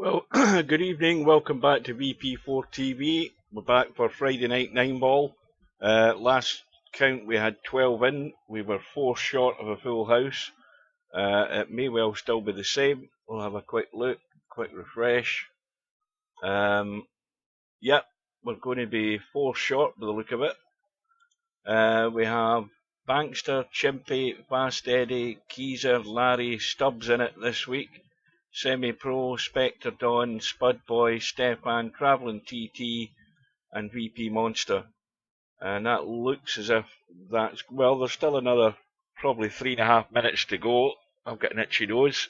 Well, good evening. Welcome back to VP4TV. We're back for Friday night 9-ball. Last count we had 12 in. We were 4 short of a full house. It may well still be the same. We'll have a quick look, quick refresh. Yep, we're going to be 4 short by the look of it. We have Bankster, Chimpy, Fast Eddie, Keezer, Larry, Stubbs in it this week. Semi-Pro, Spectre Don, Spud Boy, Stefan, Travelling TT, and VP Monster. And that looks as if that's, well, there's still another probably 3.5 minutes to go. I've got an itchy nose.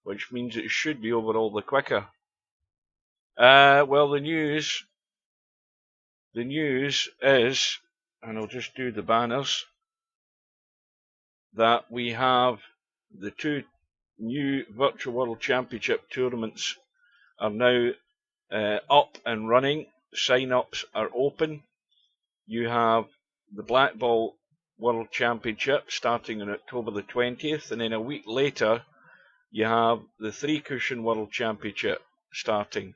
Which means it should be over all the quicker. Well, the news is, and I'll just do the banners, that we have the 2 new Virtual World Championship tournaments are now up and running. Sign-ups are open. You have the Black Ball World Championship starting on October the 20th, and then a week later you have the 3-cushion World Championship starting.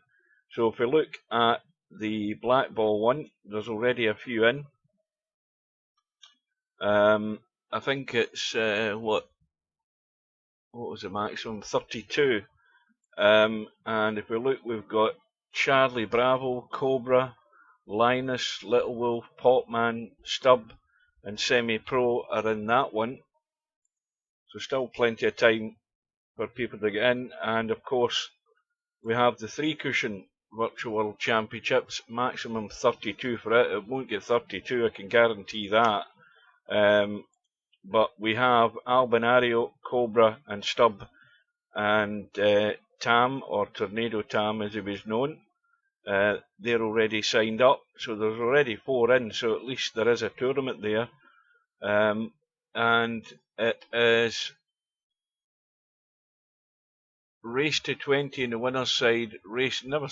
So if we look at the Black Ball one, there's already a few in. I think it's what was the maximum? 32. And if we look, we've got Charlie Bravo, Cobra, Linus, Little Wolf, Popman, Stubb, and Semi-Pro are in that one. So still plenty of time for people to get in. And of course, we have the 3-cushion Virtual World Championships, maximum 32 for it. It won't get 32, I can guarantee that. But we have Albinario, Cobra, and Stubb, and Tam, or Tornado Tam as he was known. They're already signed up, so there's already 4 in, so at least there is a tournament there. And it is race to 20 in the winner's side. I never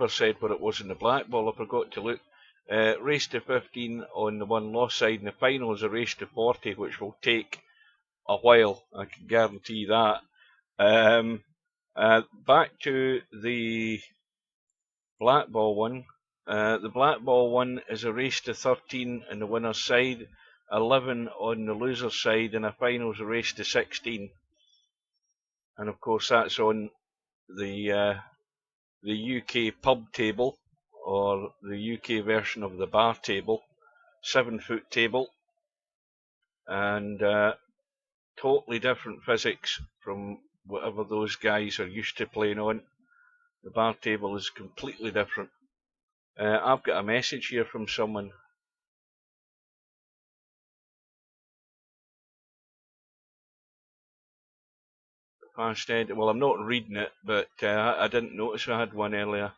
said what it was in the black ball, I forgot to look. Race to 15 on the one loss side, and the final is a race to 40, which will take a while, I can guarantee that. Back to the black ball one. The black ball one is a race to 13 on the winner's side, 11 on the loser's side, and a final is a race to 16. And of course that's on the UK pub table, or the UK version of the bar table, 7-foot table, and totally different physics from whatever those guys are used to playing on. The bar table is completely different. I've got a message here from someone. Fast Ed, well, I'm not reading it, but I didn't notice I had one earlier.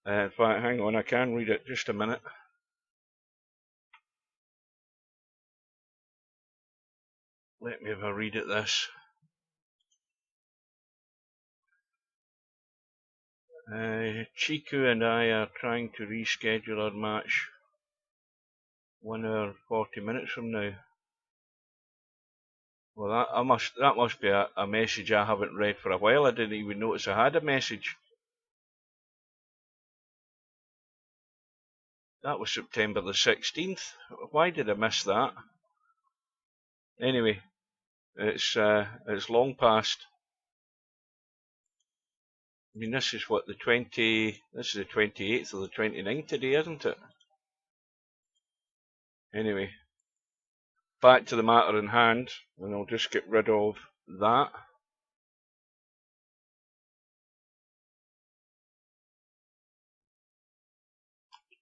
In fact, hang on, I can read it, just a minute. Let me have a read at this. Chiku and I are trying to reschedule our match 1 hour 40 minutes from now. Well, that must be a message I haven't read for a while. I didn't even notice I had a message. That was September the 16th. Why did I miss that? Anyway, it's long past. I mean, this is what, this is the 28th or the 29th today, isn't it? Anyway, back to the matter in hand, and I'll just get rid of that.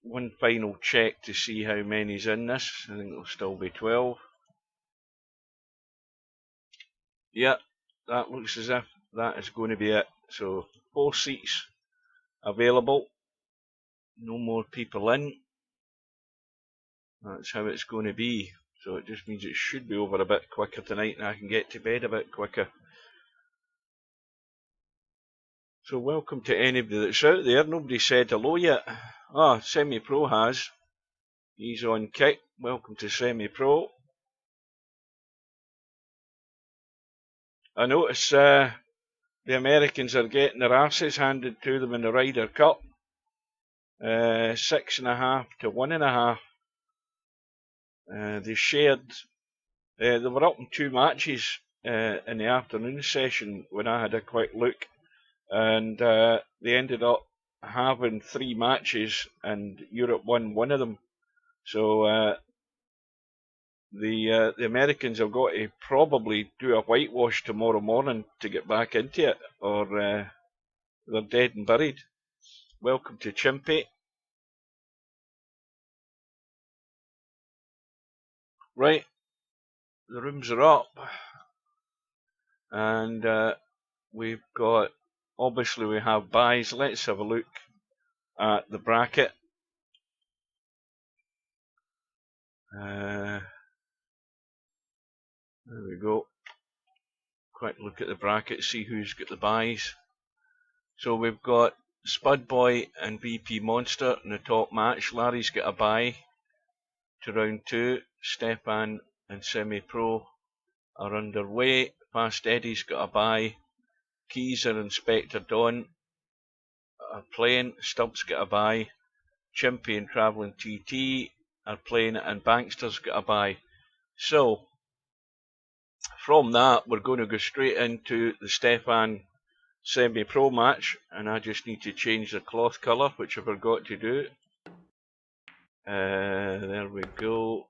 One final check to see how many's in this. I think it'll still be 12. Yep, that looks as if that is going to be it. So 4 seats available. No more people in. That's how it's going to be. So it just means it should be over a bit quicker tonight, and I can get to bed a bit quicker. So welcome to anybody that's out there. Nobody said hello yet. Ah, Semi-Pro has. He's on kick. Welcome to Semi-Pro. I notice The Americans are getting their asses handed to them in the Ryder Cup. 6.5 to 1.5. They shared. They were up in 2 matches in the afternoon session when I had a quick look, and they ended up having 3 matches, and Europe won 1 of them. So the Americans have got to probably do a whitewash tomorrow morning to get back into it, or they're dead and buried. Welcome to Chimpy. Right, the rooms are up, and we've got, obviously we have buys. Let's have a look at the bracket. There we go. Quick look at the bracket, see who's got the buys. So we've got Spud Boy and VP Monster in the top match. Larry's got a buy to round 2. Stefan and Semi Pro are underway. Fast Eddie's got a buy. Keys and Inspector Don are playing. Stubbs got a buy. Chimpy and Travelling TT are playing, and Bankster's got a buy. So from that, we're going to go straight into the Stefan Semi-Pro match, and I just need to change the cloth colour, which I forgot to do. There we go,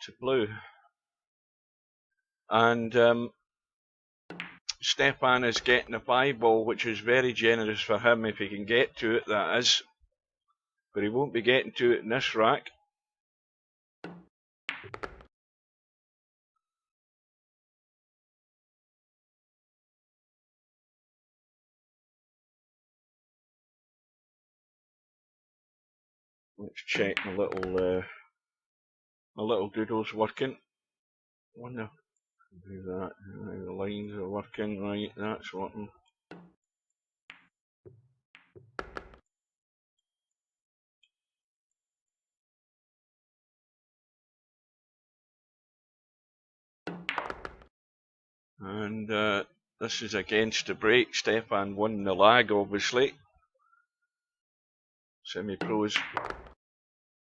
to blue. And Stefan is getting a 5-ball, which is very generous for him if he can get to it, that is. But he won't be getting to it in this rack. Let's check my little doodle's working. Wonder do that. The lines are working right. That's working. And this is against the break. Stefan won the lag, obviously. Semi-Pros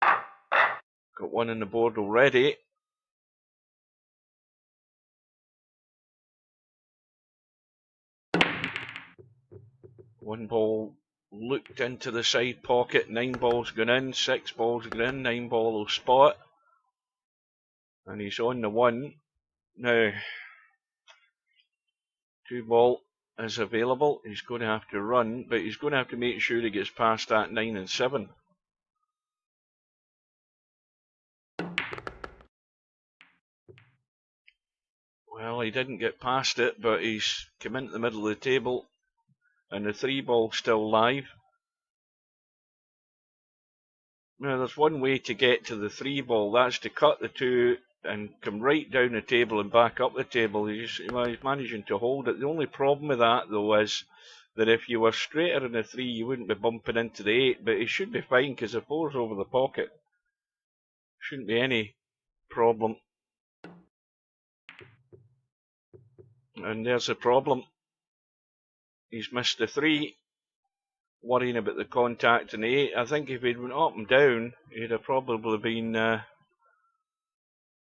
got 1 on the board already. One ball looked into the side pocket. 9 balls gone in. 6 balls gone in. 9 ball will spot. And he's on the 1. Now, 2 ball is available. He's going to have to run, but he's going to have to make sure he gets past that 9 and 7. Well, he didn't get past it, but he's come into the middle of the table, and the 3 ball's still live. Now, there's one way to get to the 3 ball. That's to cut the 2 and come right down the table and back up the table. He's managing to hold it. The only problem with that, though, is that if you were straighter in the 3, you wouldn't be bumping into the 8. But he should be fine because the 4's over the pocket. Shouldn't be any problem. And there's the problem. He's missed the 3. Worrying about the contact in the 8. I think if he'd went up and down, he'd have probably been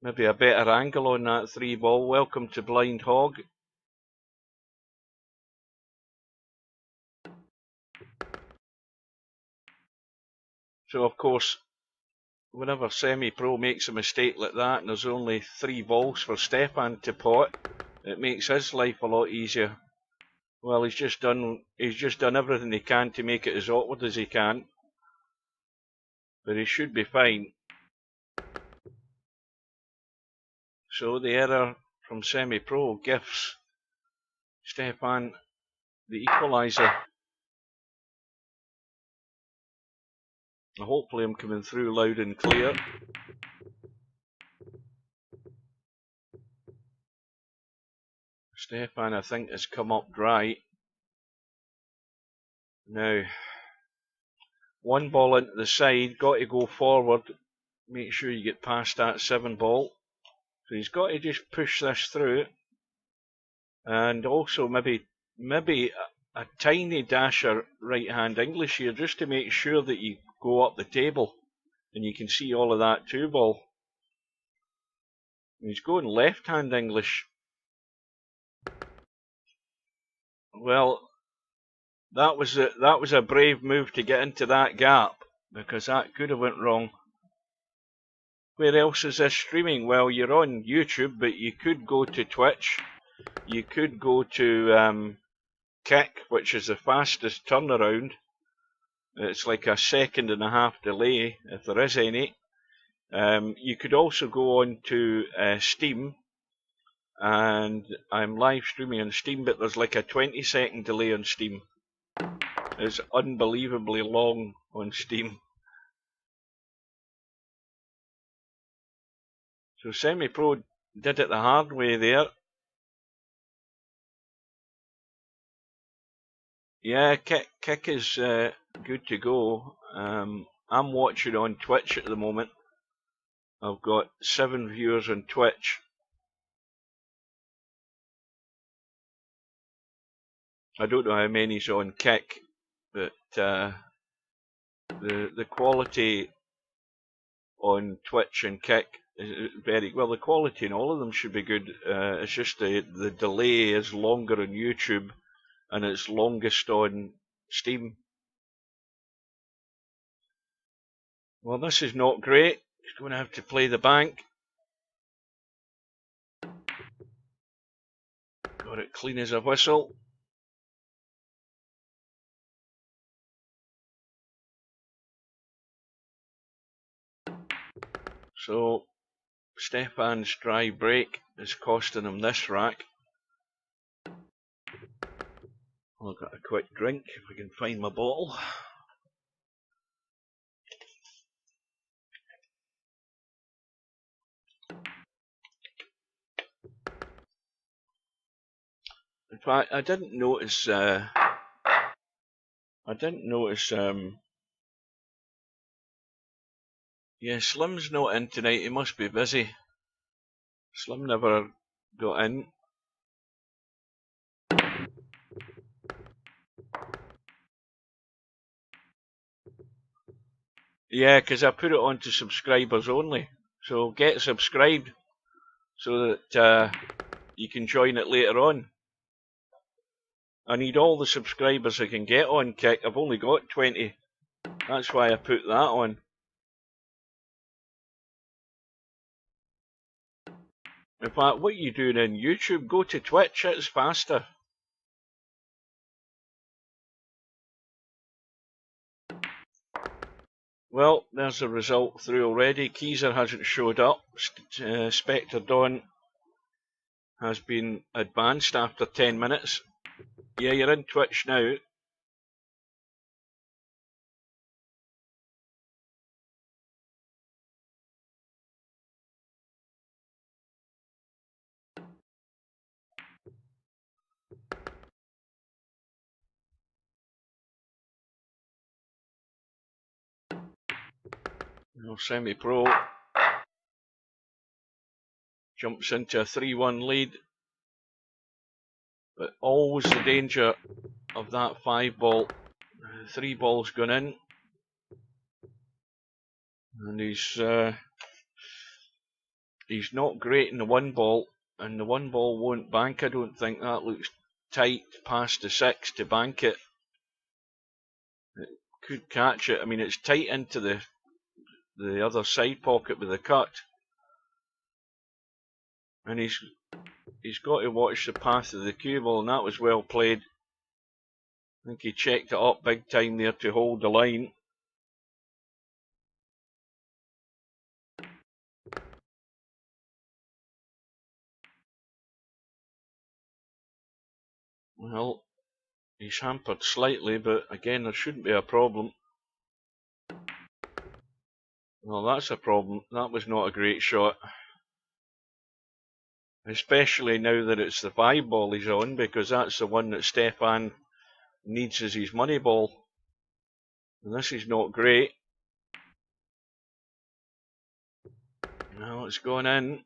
maybe a better angle on that 3 ball. Welcome to Blind Hog. So of course, whenever Semi-Pro makes a mistake like that and there's only 3 balls for Stefan to pot, it makes his life a lot easier. Well, he's just done everything he can to make it as awkward as he can. But he should be fine. So the error from Semi-Pro gives Stefan the equaliser. Hopefully I'm coming through loud and clear. Stefan, I think, has come up dry. Now, 1 ball into the side, got to go forward, make sure you get past that 7 ball. So he's got to just push this through, and also maybe maybe a tiny dash of right-hand English here, just to make sure that you go up the table and you can see all of that 2-ball. He's going left-hand English. Well, that was a brave move to get into that gap, because that could have went wrong. Where else is this streaming? Well, you're on YouTube, but you could go to Twitch. You could go to Kick, which is the fastest turnaround. It's like a 1.5 second delay, if there is any. You could also go on to Steam, and I'm live streaming on Steam, but there's like a 20-second delay on Steam. It's unbelievably long on Steam. So Semi-Pro did it the hard way there. Yeah, Kick is good to go. I'm watching on Twitch at the moment. I've got 7 viewers on Twitch. I don't know how many's on Kick, but the quality on Twitch and Kick is very well. The quality in all of them should be good. It's just the delay is longer on YouTube, and it's longest on Steam. Well, this is not great. He's going to have to play the bank. Got it clean as a whistle. So Stefan's dry break is costing him this rack. I'll get a quick drink if I can find my bottle. In fact, I didn't notice. Yeah, Slim's not in tonight. He must be busy. Slim never got in. Yeah, because I put it on to subscribers only. So get subscribed so that you can join it later on. I need all the subscribers I can get on Kick. I've only got 20. That's why I put that on. In fact, what are you doing in YouTube? Go to Twitch, it's faster. Well, there's the result through already. Keezer hasn't showed up. Spectre Dawn has been advanced after 10 minutes. Yeah, you're in Twitch now. Well, Semi-Pro jumps into a 3-1 lead. But always the danger of that 5-ball. 3 balls gone in. And he's not great in the 1 ball. And the 1 ball won't bank, I don't think. That looks tight past the 6 to bank it. It could catch it. I mean, it's tight into the other side pocket with the cut. And he's got to watch the path of the cue ball, and that was well played. I think he checked it up big time there to hold the line. Well, he's hampered slightly, but again, there shouldn't be a problem. Well, that's a problem. That was not a great shot. Especially now that it's the 5 ball he's on, because that's the one that Stefan needs as his money ball. And this is not great. Now it's gone in.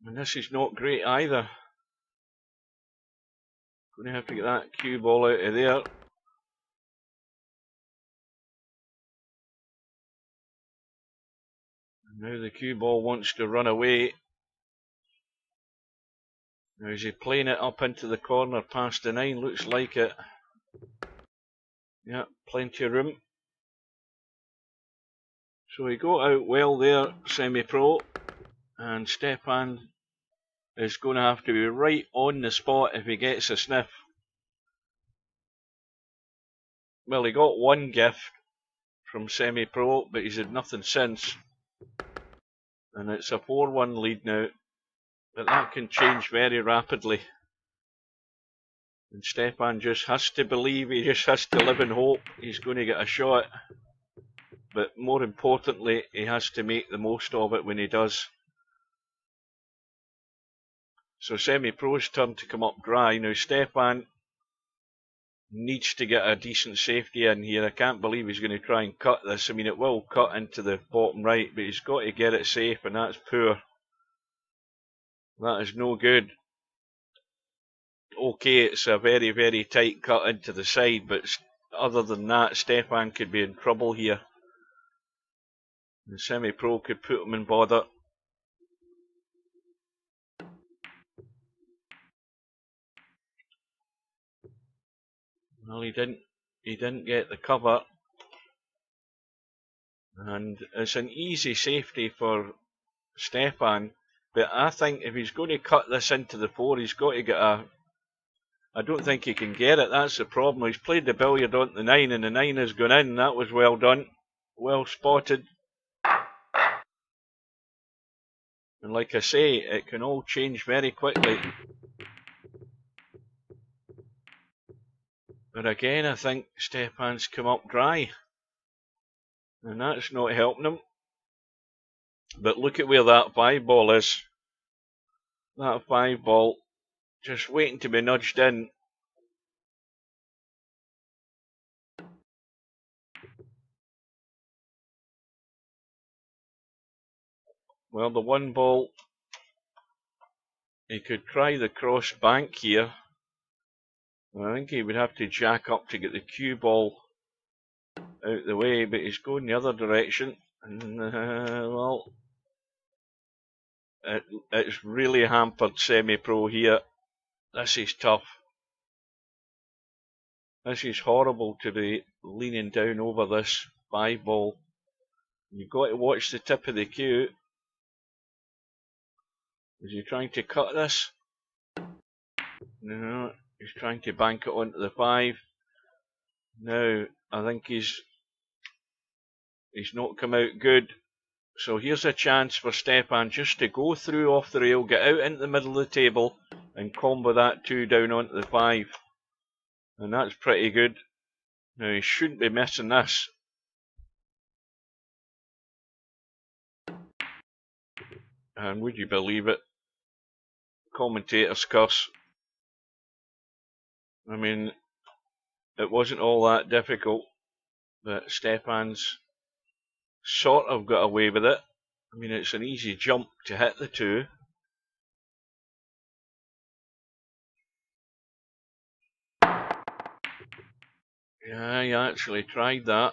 And this is not great either. Going to have to get that cue ball out of there. And now the cue ball wants to run away. Now is he playing it up into the corner past the 9? Looks like it. Yeah, plenty of room. So he got out well there, semi-pro. And Stepan is going to have to be right on the spot if he gets a sniff. Well, he got one gift from semi-pro, but he's had nothing since. And it's a 4-1 lead now. But that can change very rapidly. And Stepan just has to believe, he just has to live in hope he's going to get a shot. But more importantly, he has to make the most of it when he does. So semi-pro's turn to come up dry. Now Stepan needs to get a decent safety in here. I can't believe he's going to try and cut this. I mean, it will cut into the bottom right, but he's got to get it safe, and that's poor. That is no good. Okay, it's a very, very tight cut into the side, but other than that, Stepan could be in trouble here. The semi-pro could put him in bother. Well, he didn't get the cover. And it's an easy safety for Stepan, but I think if he's going to cut this into the 4, he's got to get a... I don't think he can get it, that's the problem. He's played the billiard on the 9, and the 9 has gone in. That was well done. Well spotted. And like I say, it can all change very quickly. But again, I think Stepan's come up dry. And that's not helping him. But look at where that 5 ball is. That 5 ball just waiting to be nudged in. Well, the 1 ball, he could try the cross bank here. I think he would have to jack up to get the cue ball out the way, but he's going the other direction. And, well, it's really hampered semi-pro here. This is tough. This is horrible to be leaning down over this 5 ball. You've got to watch the tip of the cue. Is he trying to cut this? No, he's trying to bank it onto the 5. Now, I think he's not come out good. So here's a chance for Stepan just to go through off the rail, get out into the middle of the table, and combo that 2 down onto the 5. And that's pretty good. Now he shouldn't be missing this. And would you believe it? Commentator's curse. I mean, it wasn't all that difficult, but Stepan's sort of got away with it. I mean, it's an easy jump to hit the 2. Yeah, he actually tried that.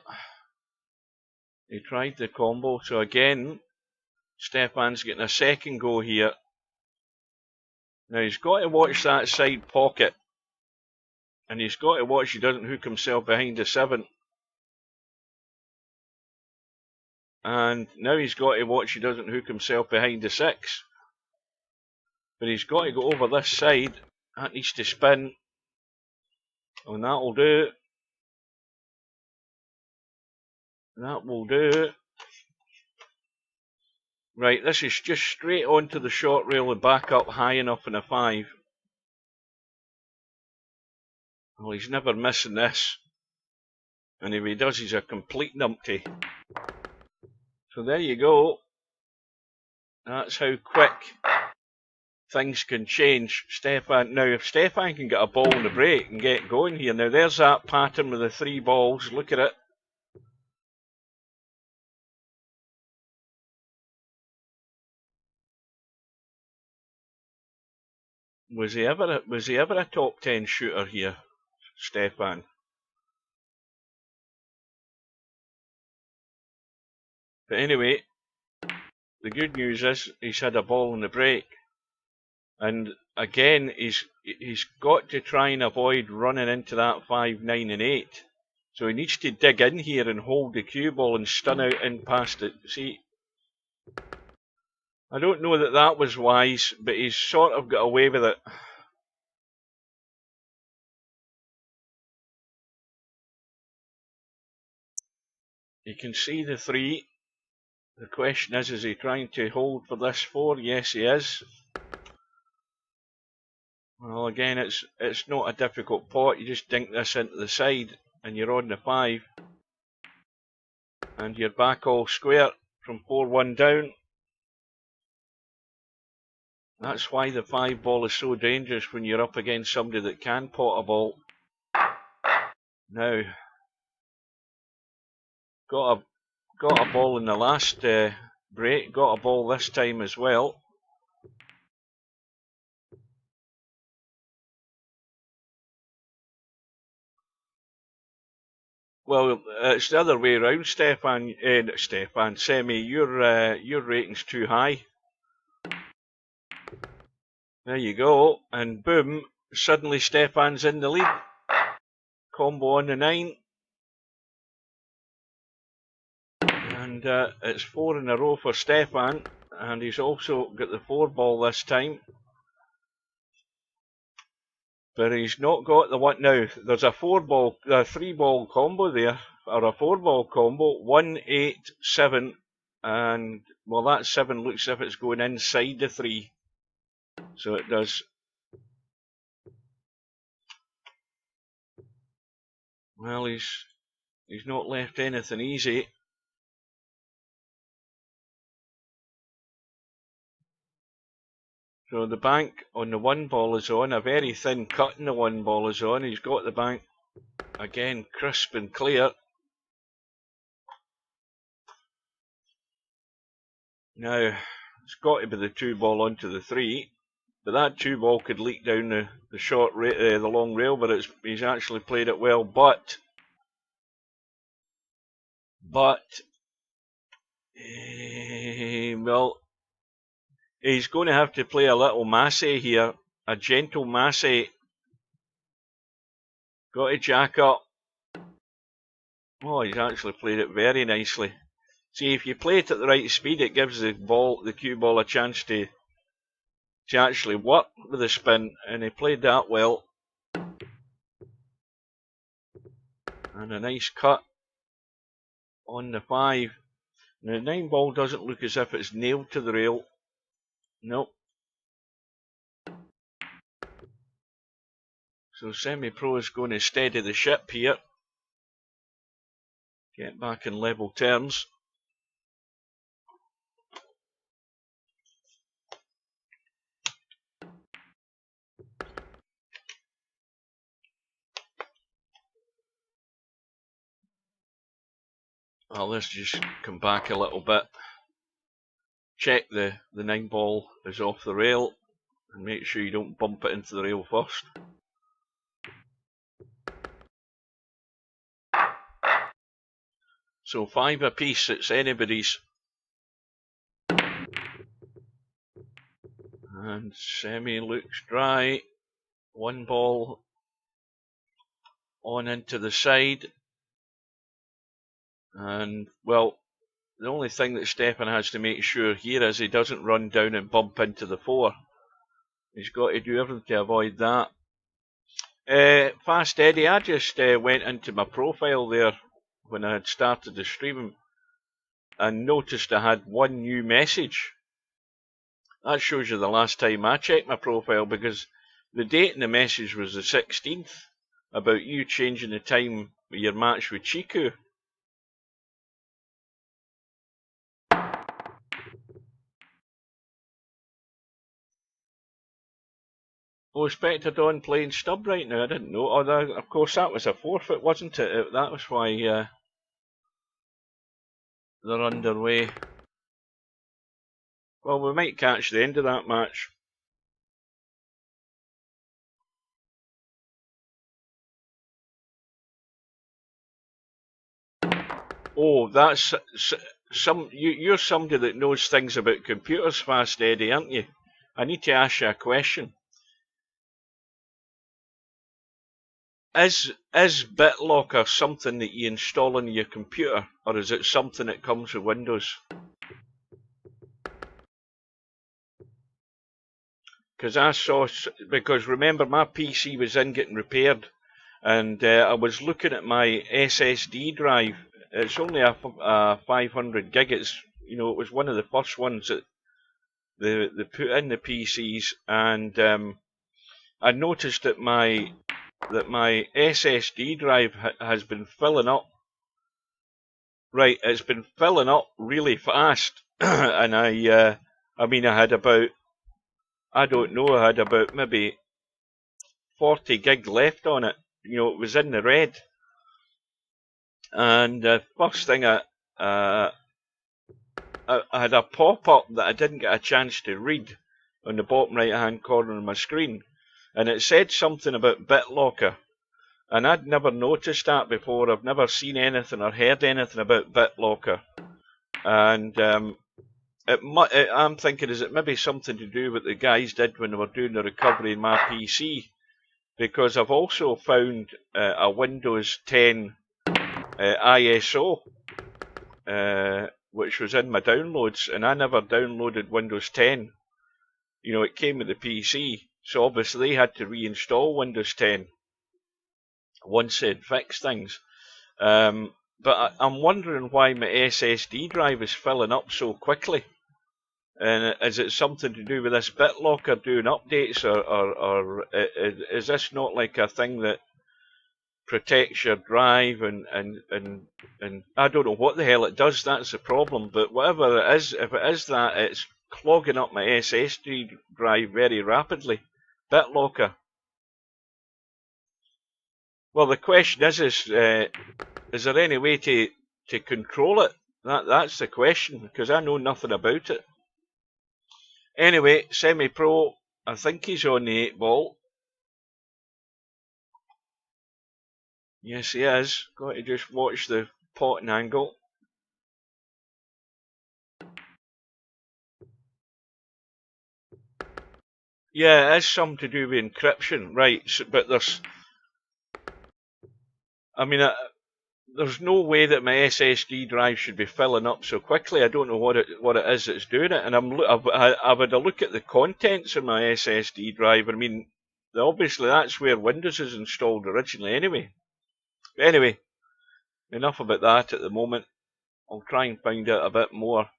He tried the combo. So again, Stepan's getting a second go here. Now he's got to watch that side pocket. And he's got to watch he doesn't hook himself behind the 7. And now he's got to watch he doesn't hook himself behind the 6. But he's got to go over this side. That needs to spin. And that'll do. That will do. Right, this is just straight onto the short rail and back up high enough in a 5. Well, he's never missing this. And if he does, he's a complete numpty. So there you go. That's how quick things can change. Stepan, now if Stepan can get a ball in the break and get going here, now there's that pattern with the 3 balls, look at it. Was he ever a top 10 shooter here, Stefan? But anyway, the good news is he's had a ball in the break, and again he's got to try and avoid running into that 5, 9 and 8. So he needs to dig in here and hold the cue ball and stun out in past it. See, I don't know that that was wise, but he's sort of got away with it. You can see the 3. The question is he trying to hold for this 4? Yes, he is. Well, again, it's not a difficult pot. You just dink this into the side, and you're on the 5. And you're back all square from 4-1 down. That's why the 5 ball is so dangerous when you're up against somebody that can pot a ball. Now, got a ball in the last break, got a ball this time as well. Well, it's the other way around, Stefan. Semi, your rating's too high. There you go, and boom, suddenly Stefan's in the lead. Combo on the 9. And it's 4 in a row for Stefan, and he's also got the 4 ball this time. But he's not got the one now. There's a 3 ball combo there, or a 4 ball combo. 1, 8, 7, and well, that 7 looks as if it's going inside the 3. So it does. Well, he's not left anything easy. So the bank on the 1 ball is on, a very thin cut in the 1 ball is on. He's got the bank again crisp and clear. Now it's got to be the 2 ball onto the 3, but that 2 ball could leak down the short the long rail. But he's actually played it well. But well, he's going to have to play a little masse here, a gentle masse. Got to jack up. Oh, he's actually played it very nicely. See, if you play it at the right speed, it gives the cue ball a chance to actually work with the spin, and he played that well. And a nice cut on the 5. Now, the 9 ball doesn't look as if it's nailed to the rail. Nope. So Semi-Pro is going to steady the ship here. Get back in level terms. Well, let's just come back a little bit. Check the 9 ball is off the rail, and make sure you don't bump it into the rail first. So 5 apiece, it's anybody's. And Semi looks dry. 1 ball on into the side. And, well, the only thing that Stefan has to make sure here is he doesn't run down and bump into the 4. He's got to do everything to avoid that. Fast Eddie, I just went into my profile there when I had started the stream and noticed I had 1 new message. That shows you the last time I checked my profile, because the date in the message was the 16th about you changing the time of your match with Chiku. Oh, Spectre Dawn playing stub right now, I didn't know. Oh, of course that was a forfeit, wasn't it? That was why they're underway. Well, we might catch the end of that match. Oh, that's you're somebody that knows things about computers fast, Eddie, aren't you? I need to ask you a question. Is BitLocker something that you install on your computer, or is it something that comes with Windows? Because I saw, because remember my PC was in getting repaired, and I was looking at my SSD drive. It's only a 500 gig. It's, you know, it was one of the first ones that they put in the PCs, and I noticed that my SSD drive has been filling up. Right, it's been filling up really fast, and I mean, I had about, I don't know, I had about maybe 40 gig left on it. You know, it was in the red. And the first thing I had a pop-up that I didn't get a chance to read on the bottom right-hand corner of my screen, and it said something about BitLocker, and I'd never noticed that before. I've never seen anything or heard anything about BitLocker, and I'm thinking, is it maybe something to do with the guys did when they were doing the recovery in my PC? Because I've also found a Windows 10 ISO, which was in my downloads, and I never downloaded Windows 10. You know, it came with the PC, so obviously they had to reinstall Windows 10 once they'd fixed things. But I'm wondering why my SSD drive is filling up so quickly. And is it something to do with this BitLocker doing updates, or is this not like a thing that protects your drive and I don't know what the hell it does? That's the problem. But whatever it is, if it is that, it's clogging up my SSD drive very rapidly. BitLocker. Well, the question is there any way to control it? That's the question, because I know nothing about it. Anyway, Semi-Pro, I think he's on the 8 ball. Yes, he is. Got to just watch the potting angle. Yeah, it is something to do with encryption, right? So, but there's, I mean, there's no way that my SSD drive should be filling up so quickly. I don't know what it is that's doing it. And I've had a look at the contents of my SSD drive. I mean, obviously that's where Windows is installed originally anyway. But anyway, enough about that at the moment. I'll try and find out a bit more.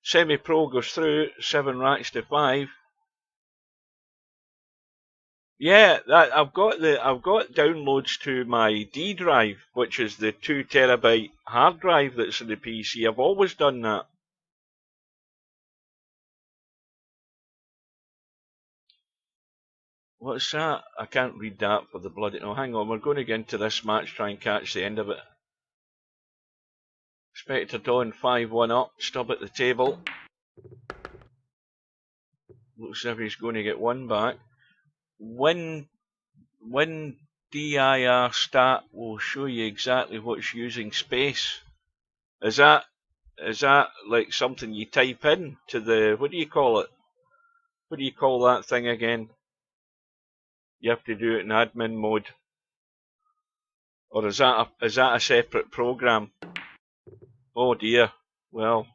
Semi-Pro goes through 7 racks to 5. Yeah, I've got downloads to my D drive, which is the 2 terabyte hard drive that's in the PC. I've always done that. What's that? I can't read that for the bloody... Oh, hang on, we're going to get into this match, try and catch the end of it. Spectre Dawn 5-1 up, stub at the table. Looks as if he's going to get one back. When dir stat will show you exactly what's using space. Is that like something you type in to the, what do you call it? What do you call that thing again? You have to do it in admin mode. Or is that a separate program? Oh dear. Well,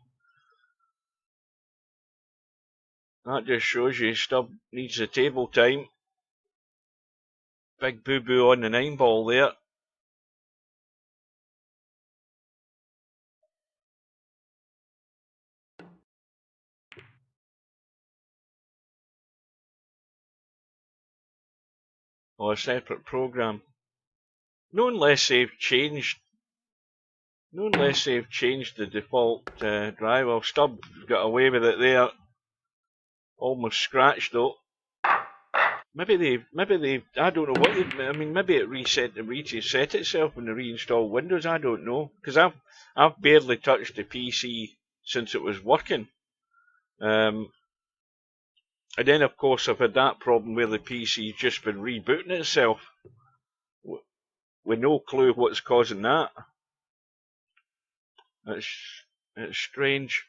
that just shows you Stub needs the table time. Big boo-boo on the 9 ball there. Or a separate program. No unless they've changed the default drive. Well, Stub got away with it there. Almost scratched though. Maybe they, I don't know what they, I mean, maybe it reset itself when they reinstall Windows, I don't know. Because I've barely touched the PC since it was working. And then of course I've had that problem where the PC's just been rebooting itself. With no clue what's causing that. It's strange.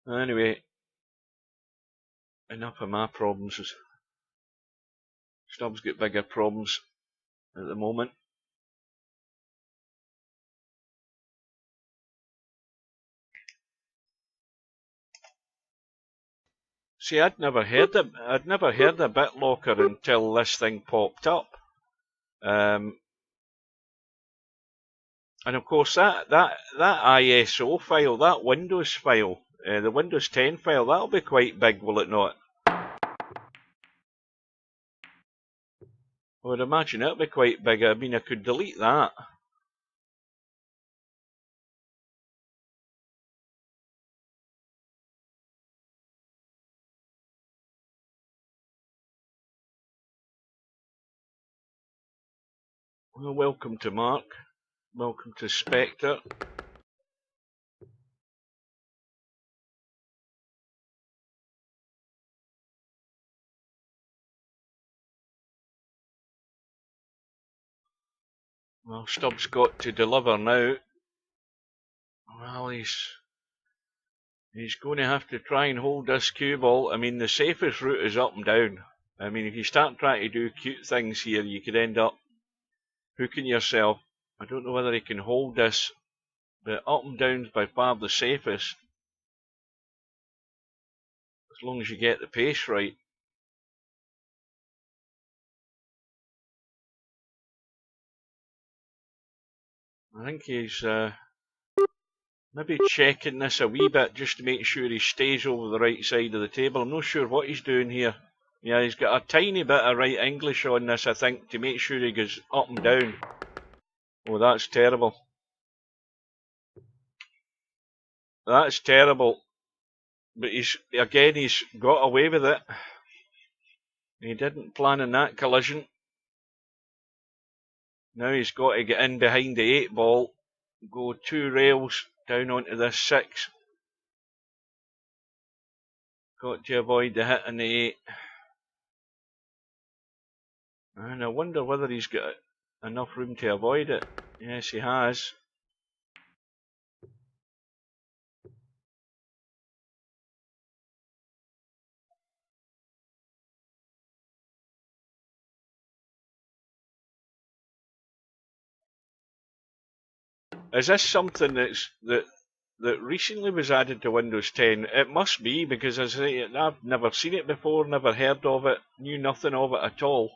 Anyway, enough of my problems. Stubbs got bigger problems at the moment. See, I'd never heard of BitLocker until this thing popped up. And of course that ISO file, that Windows file, the Windows 10 file, that'll be quite big, will it not? I would imagine it'll be quite big. I mean, I could delete that. Well, welcome to Mark. Welcome to Spectre. Well, Stubbs got to deliver now. Well, he's going to have to try and hold this cue ball. I mean, the safest route is up and down. I mean, if you start trying to do cute things here, you could end up hooking yourself. I don't know whether he can hold this, but up and down's by far the safest. As long as you get the pace right. I think he's maybe checking this a wee bit just to make sure he stays over the right side of the table. I'm not sure what he's doing here. Yeah, he's got a tiny bit of right English on this, I think, to make sure he goes up and down. Oh, that's terrible. That's terrible. But he's got away with it. He didn't plan on that collision. Now he's got to get in behind the 8 ball, go 2 rails down onto this 6. Got to avoid the hit in the 8. And I wonder whether he's got enough room to avoid it. Yes, he has. Is this something that recently was added to Windows 10? It must be, because as I say, I've never seen it before, never heard of it, knew nothing of it at all.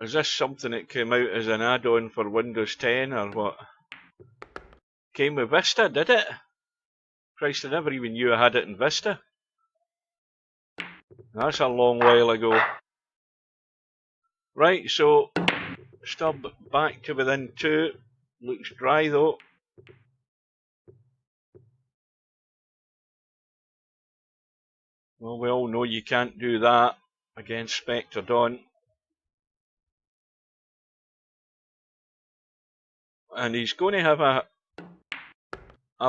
Is this something that came out as an add-on for Windows 10 or what? Came with Vista, did it? Christ, I never even knew I had it in Vista. That's a long while ago. Right, so Stubb back to within 2. Looks dry though. Well, we all know you can't do that against Spectre Dawn. And he's going to have a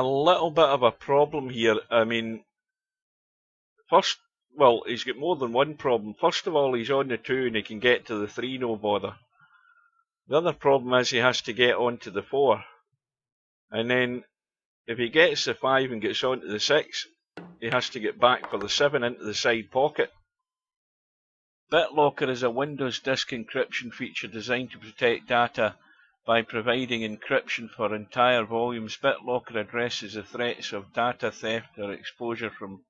little bit of a problem here. I mean, he's got more than one problem. First of all, he's on the 2 and he can get to the 3 no bother. The other problem is he has to get onto the 4. And then if he gets the 5 and gets onto the 6, he has to get back for the 7 into the side pocket. BitLocker is a Windows disk encryption feature designed to protect data by providing encryption for entire volumes. BitLocker addresses the threats of data theft or exposure from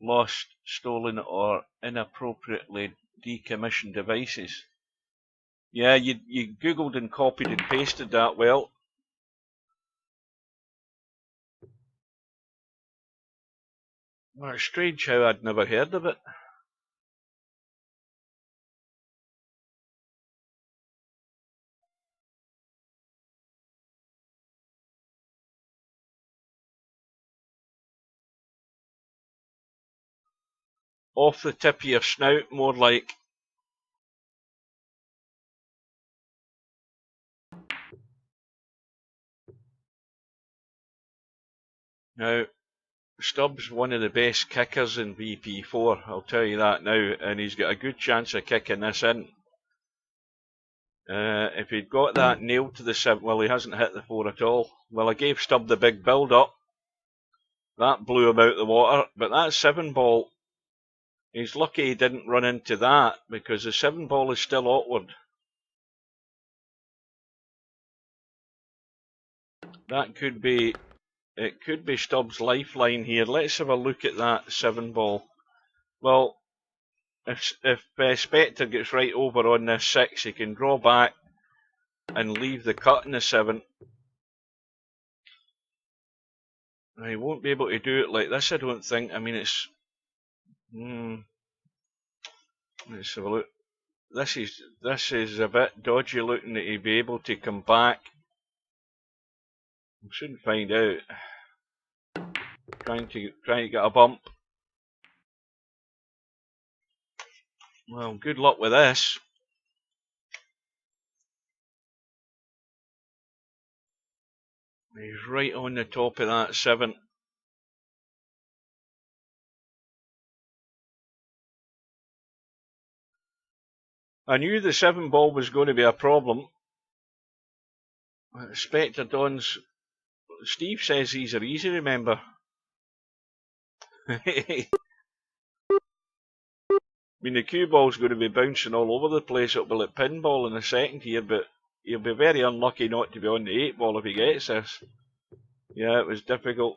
lost, stolen, or inappropriately decommissioned devices. Yeah, you googled and copied and pasted that well. Well, it's strange how I'd never heard of it. Off the tip of your snout, more like. Now, Stubbs one of the best kickers in VP4, I'll tell you that now, and he's got a good chance of kicking this in. If he'd got that nailed to the 7, well, he hasn't hit the 4 at all. Well, I gave Stubb the big build up. That blew him out the water, but that 7 ball, he's lucky he didn't run into that, because the 7 ball is still awkward. That could be, it could be Stubbs' lifeline here. Let's have a look at that 7 ball. Well, if Spectre gets right over on this 6, he can draw back and leave the cut in the 7. He won't be able to do it like this, I don't think. I mean, it's... let's have a look. This is a bit dodgy looking that he'd be able to come back. We shouldn't find out. Trying to get a bump. Well, good luck with this. He's right on the top of that 7. I knew the 7 ball was going to be a problem. Spectre Don's... Steve says these are easy, remember? I mean, the cue ball's going to be bouncing all over the place. It'll be like pinball in a second here, but he'll be very unlucky not to be on the 8 ball if he gets this. Yeah, it was difficult.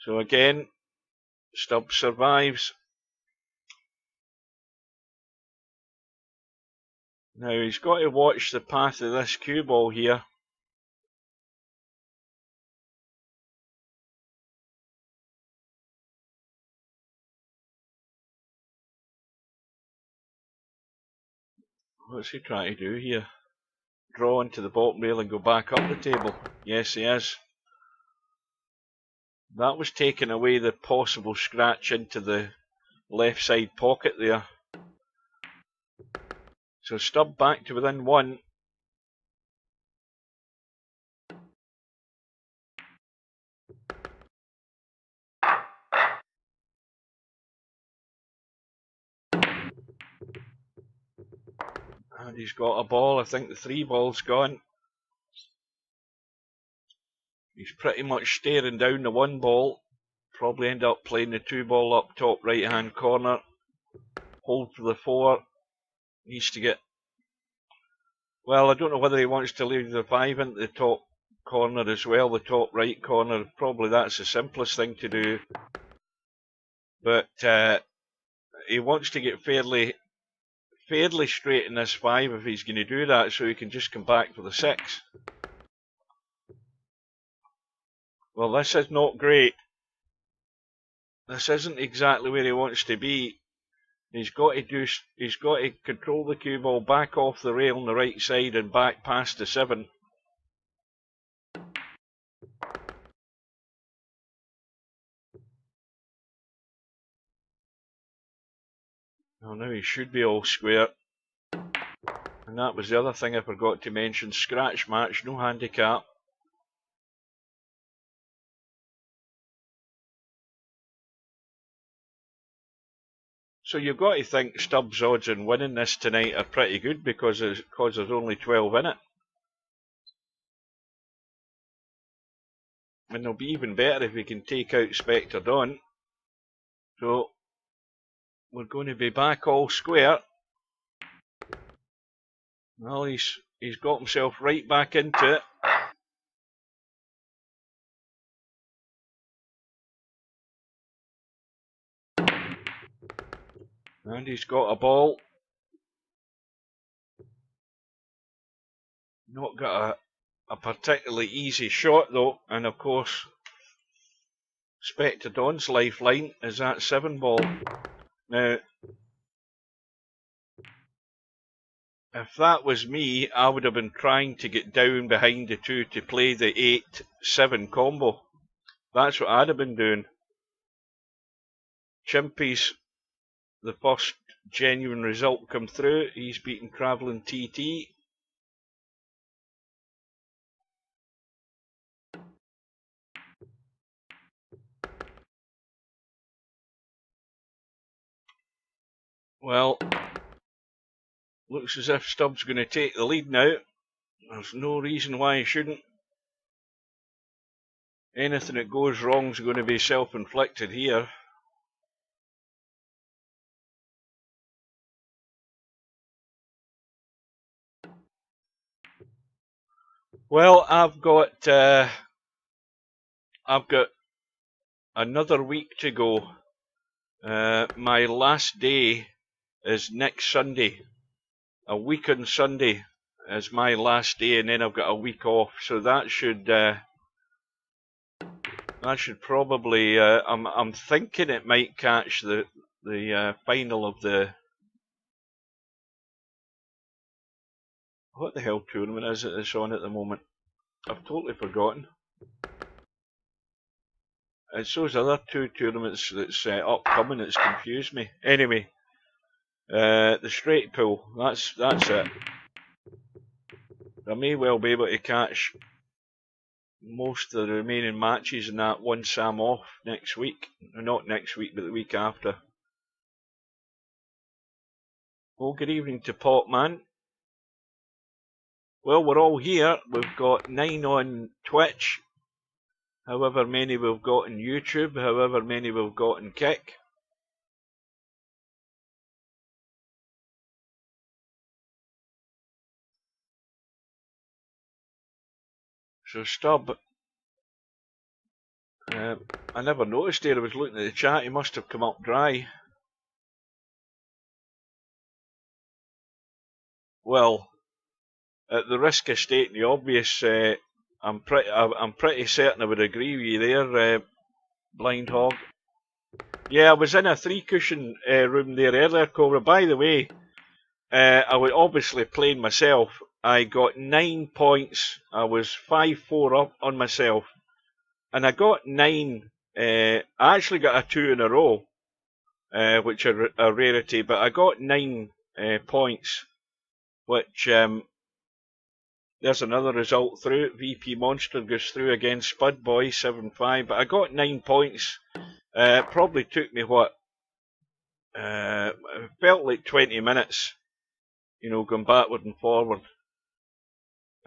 So again, Stubbs survives. Now he's got to watch the path of this cue ball here. What's he trying to do here? Draw into the bottom rail and go back up the table. Yes, he is. That was taking away the possible scratch into the left side pocket there. So Stubb back to within 1. And he's got a ball. I think the 3 ball's gone. He's pretty much staring down the 1 ball. Probably end up playing the 2 ball up top right hand corner. Hold for the 4. Needs to get... Well, I don't know whether he wants to leave the 5 into the top corner as well, the top right corner. Probably that's the simplest thing to do. But he wants to get fairly straight in this 5 if he's going to do that, so he can just come back for the 6. Well, this is not great. This isn't exactly where he wants to be. He's got to control the cue ball back off the rail on the right side and back past the 7. Oh, now he should be all square. And that was the other thing I forgot to mention. Scratch match, no handicap. So you've got to think Stubbs' odds in winning this tonight are pretty good because there's only 12 in it. And they'll be even better if we can take out Spectre Don. So we're going to be back all square. Well, he's got himself right back into it. And he's got a ball. Not got a particularly easy shot though, and of course Spectre Don's lifeline is that 7 ball. Now, if that was me, I would have been trying to get down behind the 2 to play the 8-7 combo. That's what I'd have been doing. Chimpy's the first genuine result come through. He's beaten Travelling TT. Well, looks as if Stubbs going to take the lead now. There's no reason why he shouldn't. Anything that goes wrong is going to be self-inflicted here. Well, I've got another week to go. My last day is next Sunday. A week on Sunday is my last day, and then I've got a week off. So that should probably. I'm thinking it might catch the final of the. What the hell tournament is it that's on at the moment? I've totally forgotten. It's those other two tournaments that's upcoming that's confused me. Anyway, the straight pool. That's it. I may well be able to catch most of the remaining matches in that once I'm off next week. Not next week, but the week after. Well, good evening to Popman. Well, we're all here. We've got 9 on Twitch. However many we've got on YouTube. However many we've got in Kick. So Stubb, I never noticed there. I was looking at the chat. He must have come up dry. Well, at the risk of stating the obvious, I'm pretty certain I would agree with you there, Blind Hog. Yeah, I was in a 3-cushion room there earlier, Cobra. By the way, I was obviously playing myself. I got 9 points. I was 5-4 up on myself. And I got 9. I actually got a 2 in a row, which are a rarity. But I got 9 points, which there's another result through. VP Monster goes through against Spud Boy 7-5. But I got 9 points. Probably took me it felt like 20 minutes, going backward and forward.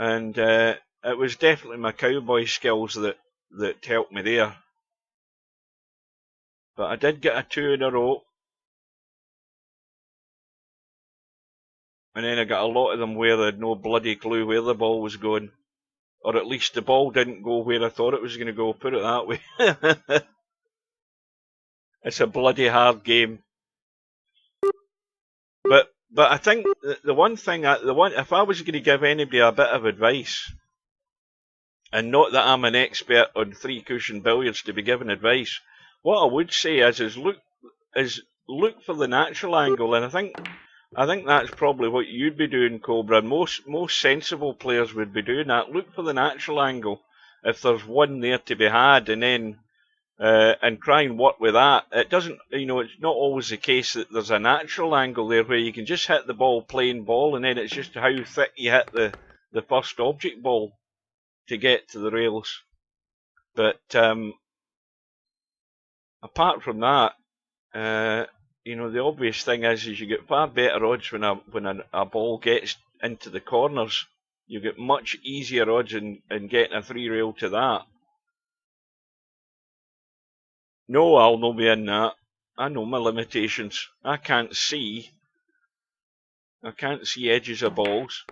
And it was definitely my cowboy skills that helped me there. But I did get a 2 in a row. And then I got a lot of them where I had no bloody clue where the ball was going. Or at least the ball didn't go where I thought it was going to go, put it that way. It's a bloody hard game. But I think the one thing, if I was going to give anybody a bit of advice, and not that I'm an expert on 3-cushion billiards to be giving advice, what I would say is look for the natural angle, and I think that's probably what you'd be doing, Cobra. Most sensible players would be doing that. Look for the natural angle if there's one there to be had, and then and try and work with that. It doesn't, it's not always the case that there's a natural angle there where you can just hit the ball plain ball, and then it's just how thick you hit the first object ball to get to the rails. But apart from that, the obvious thing is you get far better odds when a ball gets into the corners. You get much easier odds in getting a 3-rail to that. No, I'll not be in that. I know my limitations. I can't see edges of balls.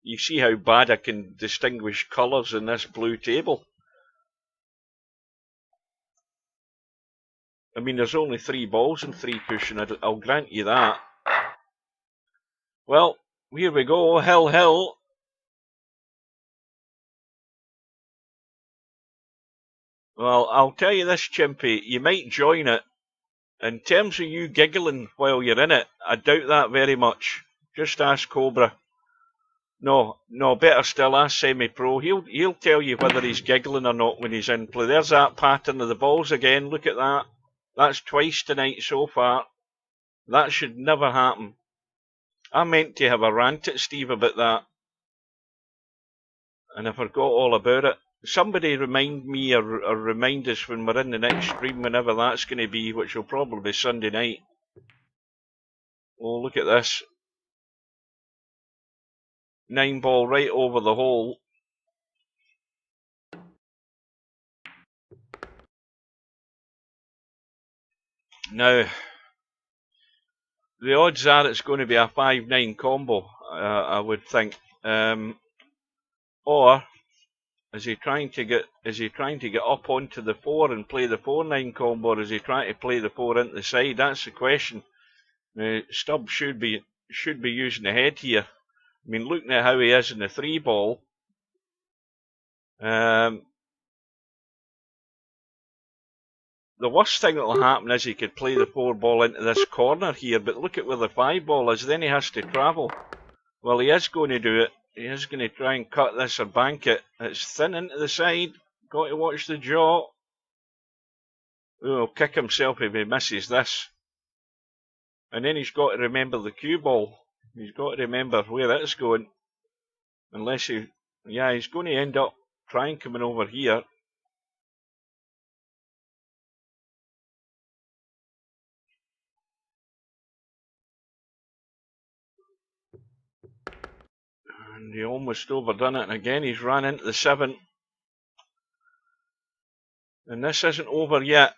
You see how bad I can distinguish colours in this blue table. I mean, there's only 3 balls in 3-cushion, I'll grant you that. Well, here we go, hill. Well, I'll tell you this, Chimpy, you might join it. In terms of you giggling while you're in it, I doubt that very much. Just ask Cobra. No, better still, ask Semi-Pro. He'll tell you whether he's giggling or not when he's in play. There's that pattern of the balls again, look at that. That's twice tonight so far. That should never happen. I meant to have a rant at Steve about that, and I forgot all about it. Somebody remind me or remind us when we're in the next stream, whenever that's going to be, which will probably be Sunday night. Oh, look at this. 9 ball right over the hole. Now, the odds are it's going to be a 5-9 combo, I would think. Or is he trying to get up onto the 4 and play the 4-9 combo, or is he trying to play the 4 into the side? That's the question. Now, Stubb should be using the head here. I mean, looking at how he is in the 3 ball, the worst thing that will happen is he could play the 4 ball into this corner here, but look at where the 5 ball is, then he has to travel. Well, he is going to do it. He is going to try and cut this or bank it. It's thin into the side. Got to watch the jaw. Oh, he'll kick himself if he misses this. And then he's got to remember the cue ball. He's got to remember where it's going. Unless he... Yeah, he's going to end up trying coming over here. And he almost overdone it. And again, he's ran into the 7. And this isn't over yet.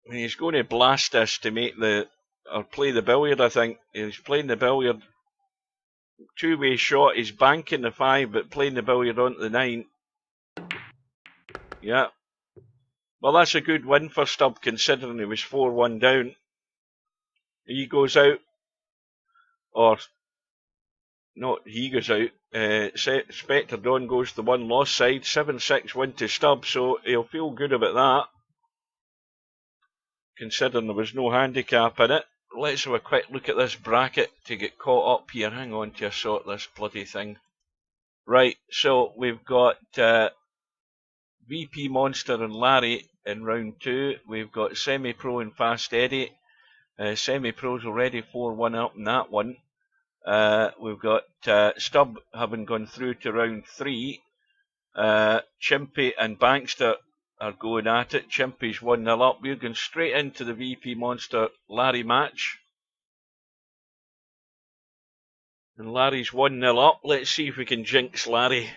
I mean, he's going to blast this to make the... or play the billiard, I think. He's playing the billiard. 2-way shot. He's banking the 5, but playing the billiard onto the 9. Yeah. Well, that's a good win for Stubb, considering he was 4-1 down. He goes out. Or... not he goes out. Spectre Dawn goes to the 1 loss side. 7-6 win to Stubb, so he'll feel good about that, considering there was no handicap in it. Let's have a quick look at this bracket to get caught up here. Hang on till I sort this bloody thing. Right, so we've got VP Monster and Larry in round 2. We've got Semi-Pro and Fast Eddie. Semi-Pro's already 4-1 up in that one. We've got Stubb having gone through to round 3. Chimpy and Bankster are going at it. Chimpy's 1-0 up. We're going straight into the VP Monster Larry match. And Larry's 1-0 up. Let's see if we can jinx Larry.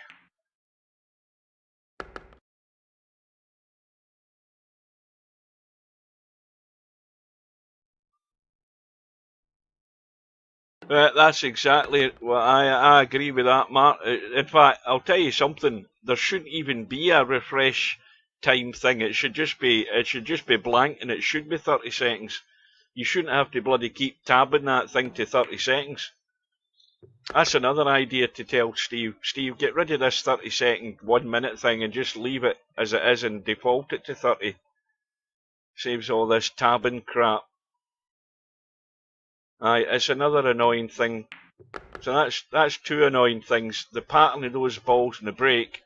That's exactly what I agree with that, Mark. In fact, I'll tell you something. There shouldn't even be a refresh time thing. It should just be blank, and it should be 30 seconds. You shouldn't have to bloody keep tabbing that thing to 30 seconds. That's another idea to tell Steve. Steve, get rid of this 30-second 1 minute thing and just leave it as it is and default it to 30. Saves all this tabbing crap. Aye, it's another annoying thing. So that's 2 annoying things. The pattern of those balls in the break,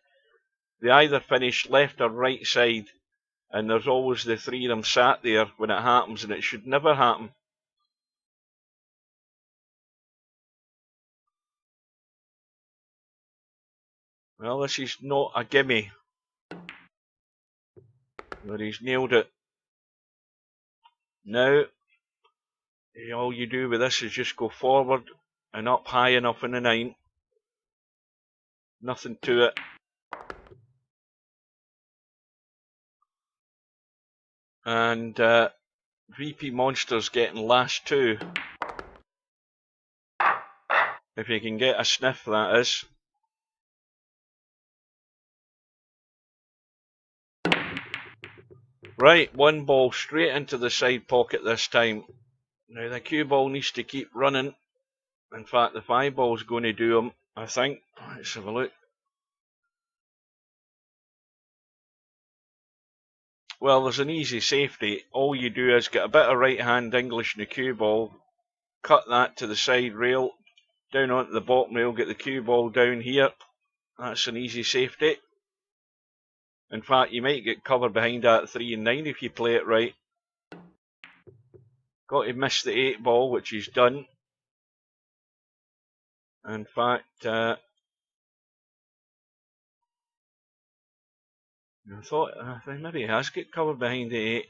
they either finish left or right side, and there's always the 3 of them sat there when it happens, and it should never happen. Well, this is not a gimme. But he's nailed it. Now, all you do with this is just go forward and up high enough in the 9. Nothing to it. And VP Monster's getting last 2. If you can get a sniff, that is. Right, 1 ball straight into the side pocket this time. Now the cue ball needs to keep running. In fact, the 5 ball's going to do him, I think. Let's have a look. Well, there's an easy safety. All you do is get a bit of right-hand English in the cue ball, cut that to the side rail, down onto the bottom rail, get the cue ball down here. That's an easy safety. In fact, you might get covered behind that 3 and 9 if you play it right. Got to miss the 8 ball, which he's done. In fact, I thought maybe he has got covered behind the 8.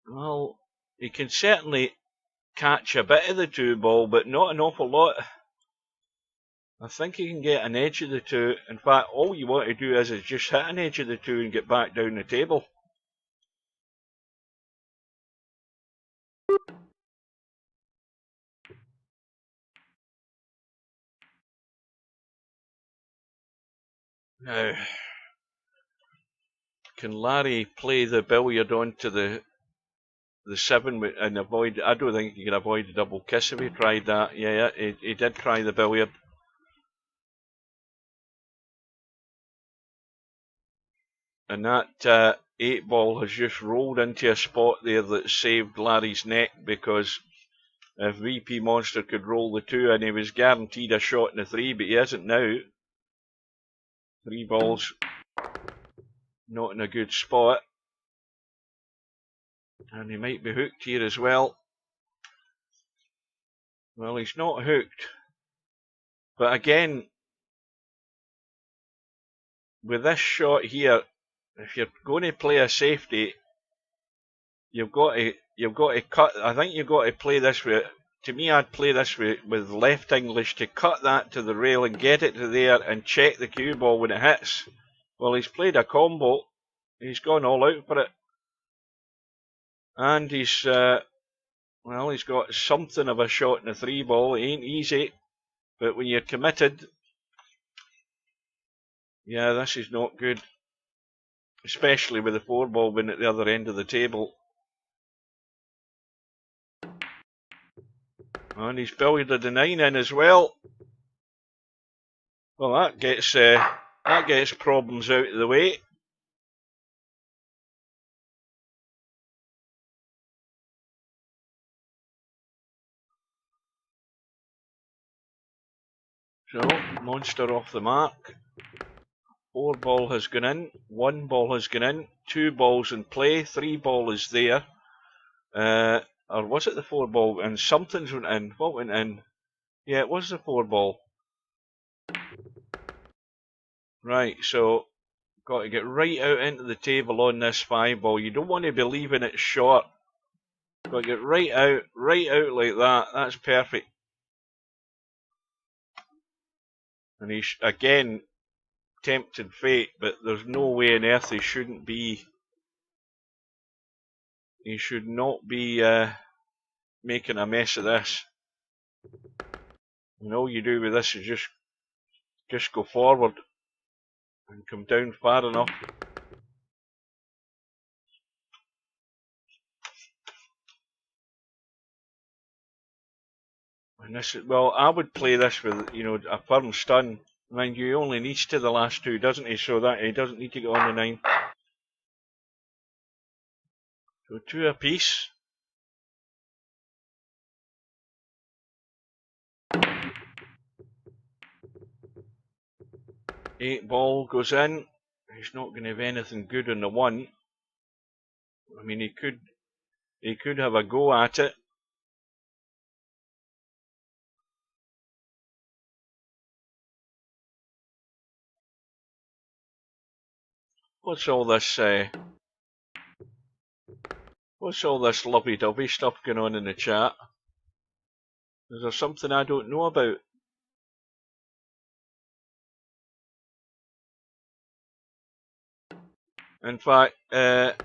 Well, He can certainly catch a bit of the 2 ball, but not an awful lot. I think he can get an edge of the 2. In fact, all you want to do is just hit an edge of the 2 and get back down the table. Now, can Larry play the billiard onto the 7 and avoid? I don't think he can avoid a double kiss if he tried that. Yeah, he did try the billiard. And that 8 ball has just rolled into a spot there that saved Larry's neck, because if VP Monster could roll the 2 and he was guaranteed a shot in the 3, but he isn't now. 3 balls not in a good spot. And he might be hooked here as well. Well, he's not hooked. But again, with this shot here, if you're going to play a safety, you've got to cut. I think you've got to play this with. To me, I'd play this with left English to cut that to the rail and get it to there and check the cue ball when it hits. Well, he's played a combo. He's gone all out for it. And he's, well, he's got something of a shot in the 3 ball. It ain't easy. But when you're committed, yeah, this is not good. Especially with the 4 ball being at the other end of the table. And he's billiarded the 9 in as well. Well, that gets problems out of the way. So, Monster off the mark. 4 ball has gone in, 1 ball has gone in, 2 balls in play, 3 ball is there. Or was it the 4 ball? And something's went in. What went in? Yeah, it was the 4 ball. Right, so got to get right out into the table on this 5 ball. You don't want to be leaving it short. Got to get right out like that. That's perfect. And he's again tempted fate, but there's no way on earth he shouldn't be. He should not be making a mess of this. And all you do with this is just go forward and come down far enough. And this is, well, I would play this with, you know, a firm stun. Mind you, he only needs to the last 2, doesn't he? So that he doesn't need to get on the 9. So 2 apiece. Eight ball goes in. He's not going to have anything good on the 1. I mean, he could have a go at it. What's all this lovey-dovey stuff going on in the chat? Is there something I don't know about? In fact, the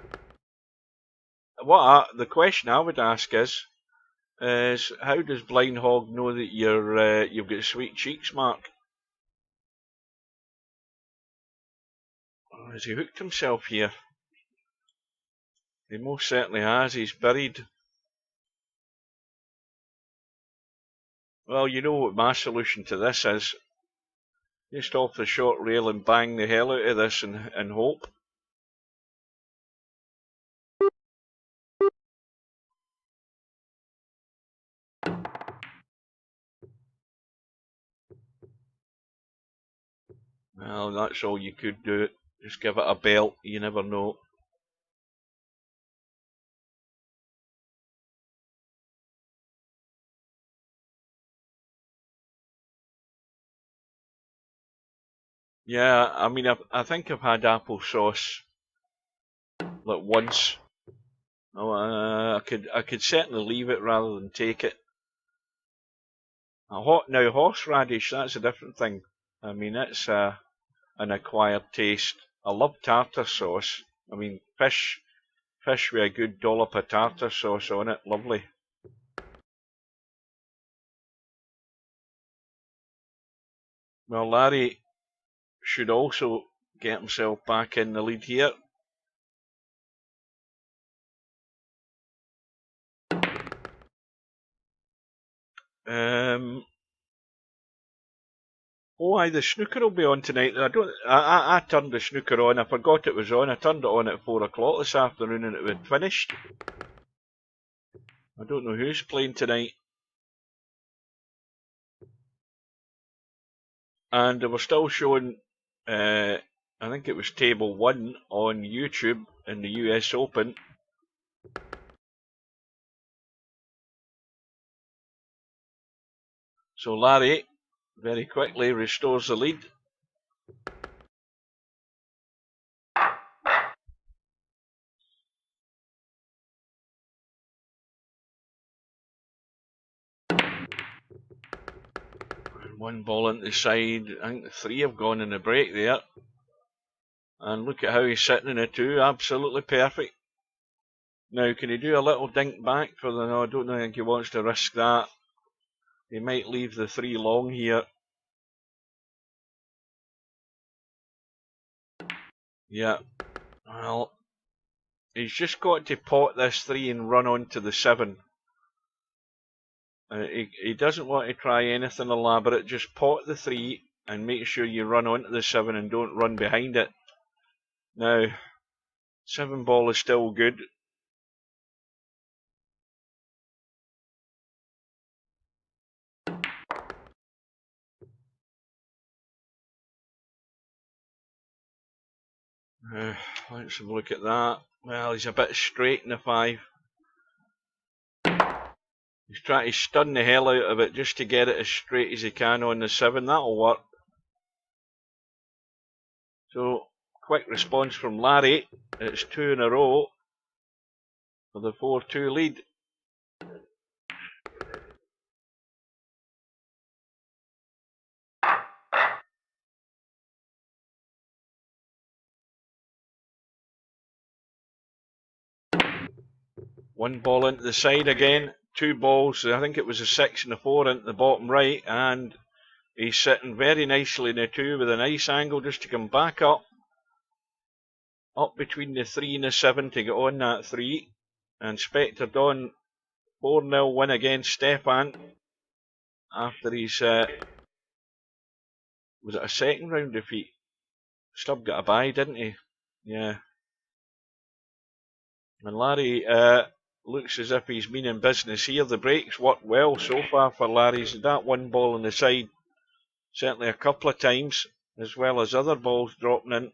question I would ask is how does Blind Hog know that you've got sweet cheeks, Mark? Has he hooked himself here? He most certainly has. He's buried. Well, you know what my solution to this is. Just off the short rail and bang the hell out of this and hope. Well, that's all you could do. Just give it a belt. You never know. Yeah, I mean, I think I've had applesauce like once. Oh, I could certainly leave it rather than take it. Now horseradish, that's a different thing. I mean, it's an acquired taste. I love tartar sauce. I mean, fish with a good dollop of tartar sauce on it, lovely. Well, Larry should also get himself back in the lead here. Oh, aye, the snooker will be on tonight. I turned the snooker on. I forgot it was on. I turned it on at 4 o'clock this afternoon and it had finished. I don't know who's playing tonight. And they were still showing, I think it was table 1 on YouTube in the US Open. So Larry very quickly restores the lead. One ball into the side. I think 3 have gone in the break there. And look at how he's sitting in a 2. Absolutely perfect. Now, can he do a little dink back for the... No, I don't think he wants to risk that. He might leave the 3 long here. Yeah. Well, he's just got to pot this 3 and run on to the 7. He doesn't want to try anything elaborate. Just pot the 3 and make sure you run onto the 7 and don't run behind it. Now, 7 ball is still good. Let's have a look at that. Well, he's a bit straight in the 5. He's trying to stun the hell out of it just to get it as straight as he can on the 7. That'll work. So, quick response from Larry. It's 2 in a row for the 4-2 lead. One ball into the side again. 2 balls. I think it was a 6 and a 4 into the bottom right. And he's sitting very nicely in the 2 with a nice angle just to come back up. Up between the 3 and the 7 to get on that 3. And Spectre Dawn 4-0 win against Stefan. After his... was it a second round defeat? Stubb got a bye, didn't he? Yeah. And Larry looks as if he's meaning business here. The breaks worked well so far for Larry's. That 1 ball on the side, certainly a couple of times, as well as other balls dropping in.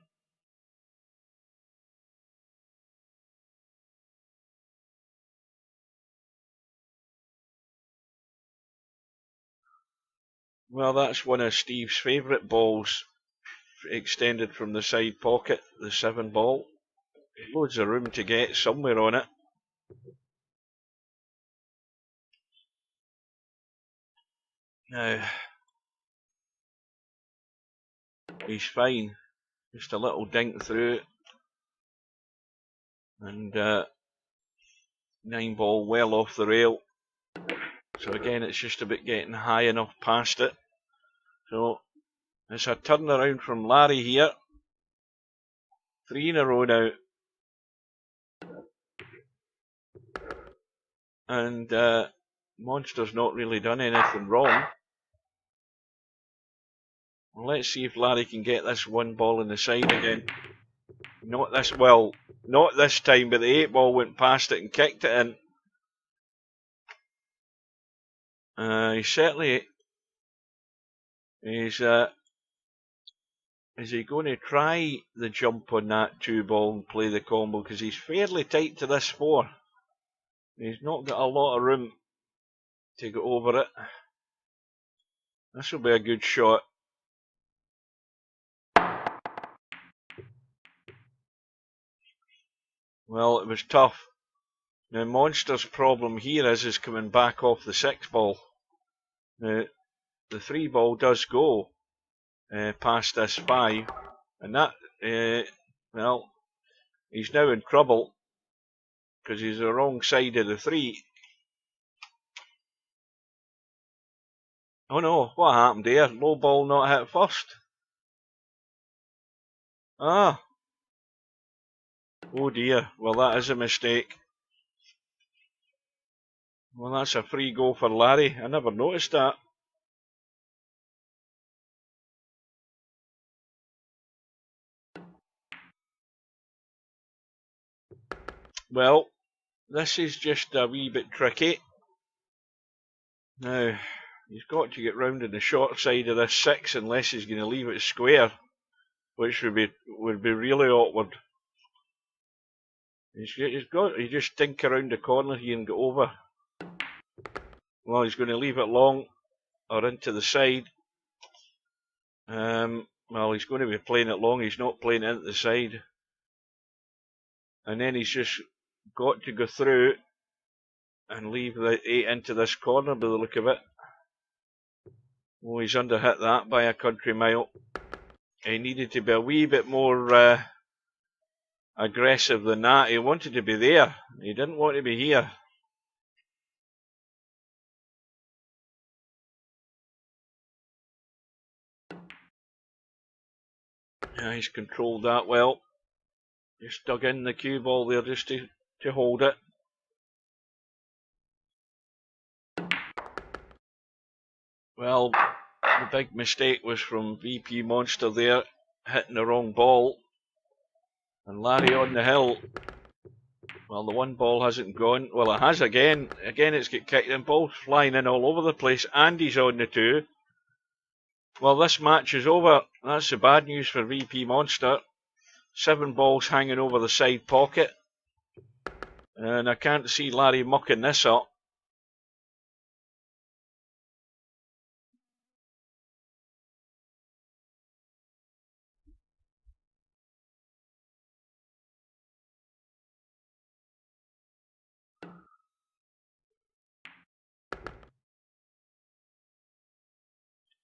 Well, that's one of Steve's favourite balls, extended from the side pocket, the 7 ball. Loads of room to get somewhere on it. Now, he's fine. Just a little dink through it. And 9 ball well off the rail. So again, it's just about getting high enough past it. So it's a turnaround from Larry here. 3 in a row now. And Monster's not really done anything wrong. Well, let's see if Larry can get this 1 ball in the side again. Not this time, but the 8 ball went past it and kicked it in. He's certainly... Is he going to try the jump on that 2 ball and play the combo? Because he's fairly tight to this 4. He's not got a lot of room to go over it. This will be a good shot. Well, it was tough. Now Monster's problem here is coming back off the 6 ball. Now the 3 ball does go past this 5, and that, well, he's now in trouble because he's the wrong side of the 3. Oh no, what happened there? Low ball not hit first. Ah. Oh dear, well that is a mistake. Well, that's a free goal for Larry. I never noticed that. Well, this is just a wee bit tricky. Now, he's got to get round on the short side of this 6 unless he's going to leave it square, which would be really awkward. He just dink around the corner here and get over. Well, he's going to leave it long or into the side. Well, he's going to be playing it long. He's not playing it into the side. And then he's just got to go through and leave the 8 into this corner by the look of it. Oh, he's under hit that by a country mile. He needed to be a wee bit more aggressive than that. He wanted to be there. He didn't want to be here. Yeah, he's controlled that well. Just dug in the cue ball there just to hold it. Well, the big mistake was from VP Monster there, hitting the wrong ball. And Larry on the hill. Well, the 1 ball hasn't gone. Well, it has again. Again, it's got kicked in. Balls flying in all over the place. Andy's on the 2. Well, this match is over. That's the bad news for VP Monster. 7 balls hanging over the side pocket. And I can't see Larry mucking this up.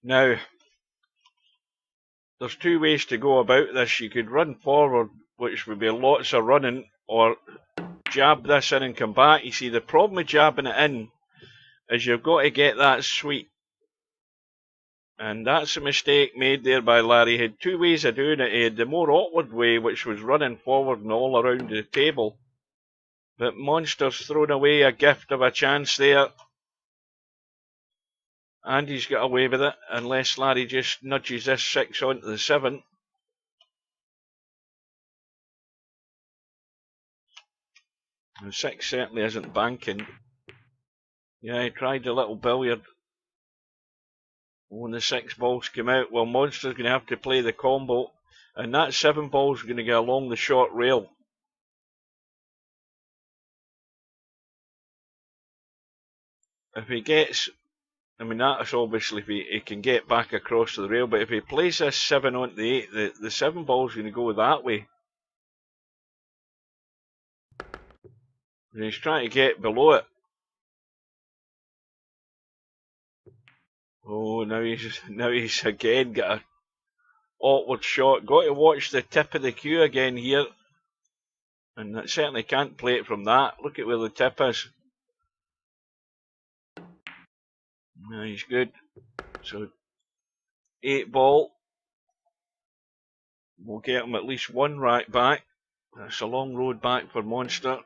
Now, there's 2 ways to go about this. You could run forward, which would be lots of running, or jab this in and come back. You see, the problem with jabbing it in is you've got to get that sweep. And that's a mistake made there by Larry. He had 2 ways of doing it. He had the more awkward way, which was running forward and all around the table. But Monster's thrown away a gift of a chance there. And he's got away with it, unless Larry just nudges this 6 onto the 7. The 6 certainly isn't banking. Yeah, he tried a little billiard. When the 6 balls come out, well, Monster's going to have to play the combo. And that 7 ball's going to go along the short rail. If he gets... I mean, that's obviously if he can get back across to the rail, but if he plays this 7 onto the 8, the 7 ball's going to go that way. And he's trying to get below it. Oh, now he's again got a awkward shot. Got to watch the tip of the cue again here. And that certainly can't play it from that. Look at where the tip is. No, he's good. So 8 ball. We'll get him at least 1 right back. That's a long road back for Monster.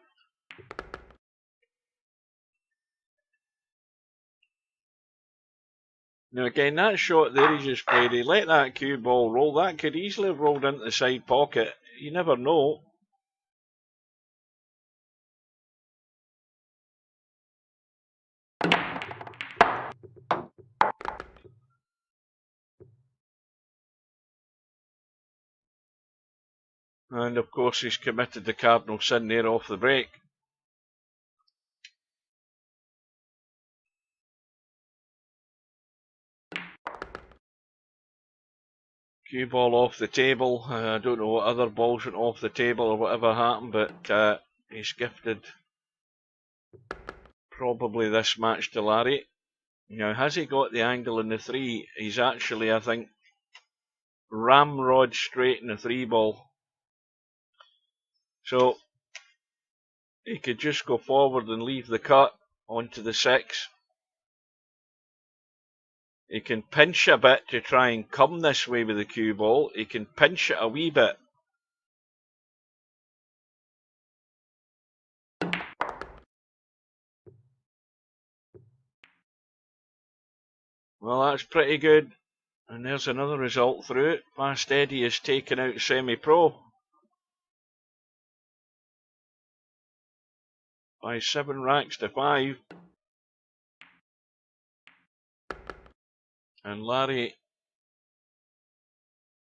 Now again, that shot there he just played, he let that cue ball roll. That could easily have rolled into the side pocket. You never know. And of course he's committed the cardinal sin there off the break. Cue ball off the table. I don't know what other balls went off the table or whatever happened, but he's gifted probably this match to Larry. Now, has he got the angle in the 3? He's actually, I think, ramrod straight in the 3 ball. So, he could just go forward and leave the cut onto the 6. He can pinch a bit to try and come this way with the cue ball. He can pinch it a wee bit. Well, that's pretty good. And there's another result through it. Fast Eddie is taken out semi-pro by 7 racks to 5. And Larry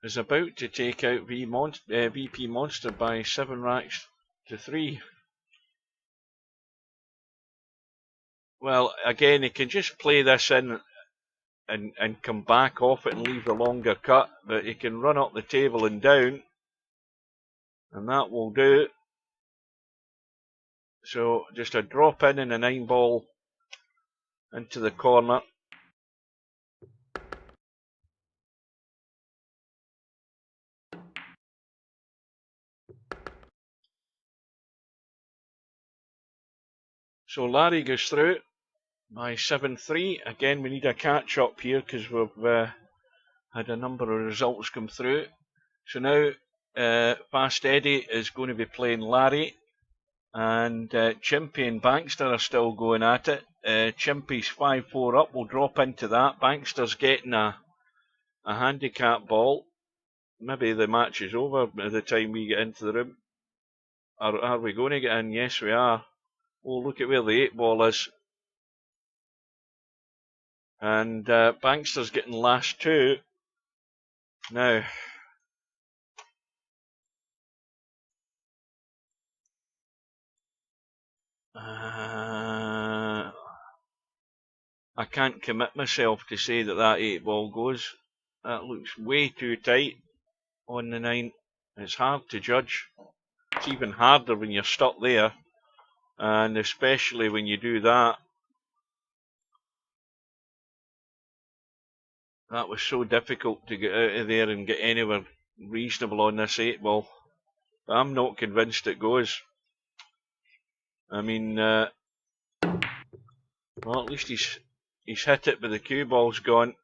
is about to take out VP Monster by 7 racks to 3. Well, again, he can just play this in and come back off it and leave the longer cut, but he can run up the table and down, and that will do. So just a drop in and a 9 ball into the corner. So Larry goes through by 7-3. Again, we need a catch up here because we've had a number of results come through. So now Fast Eddie is going to be playing Larry, and Chimpy and Bankster are still going at it. Chimpy's 5-4 up. We'll drop into that. Bankster's getting a handicap ball. Maybe the match is over by the time we get into the room. Are we going to get in? Yes, we are. Oh, look at where the 8 ball is. And Bankster's getting last 2. Now, I can't commit myself to say that 8 ball goes. That looks way too tight on the 9. It's hard to judge. It's even harder when you're stuck there, and especially when you do that. That was so difficult to get out of there and get anywhere reasonable on this 8 ball. But I'm not convinced it goes. I mean, well, at least he's hit it, but the cue ball's gone.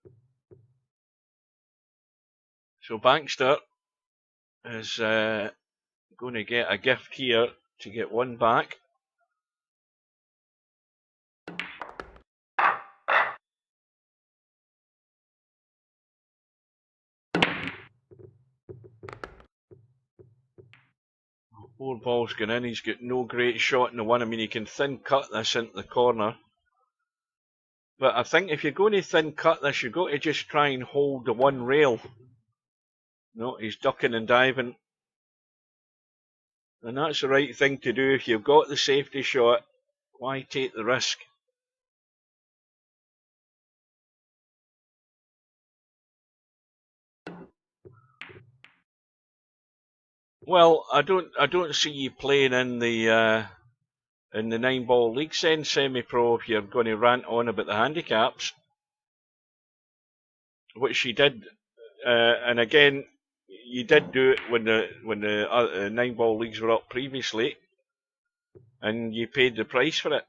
So Bankster is going to get a gift here to get 1 back. Four balls gone in. He's got no great shot in the 1. I mean, he can thin cut this into the corner. But I think if you're going to thin cut this, you've got to just try and hold the 1 rail. No, he's ducking and diving. And that's the right thing to do. If you've got the safety shot, why take the risk? Well, I don't see you playing in the 9 ball league then semi-pro if you're going to rant on about the handicaps, which you did, and again you did do it when the 9 ball leagues were up previously, and you paid the price for it.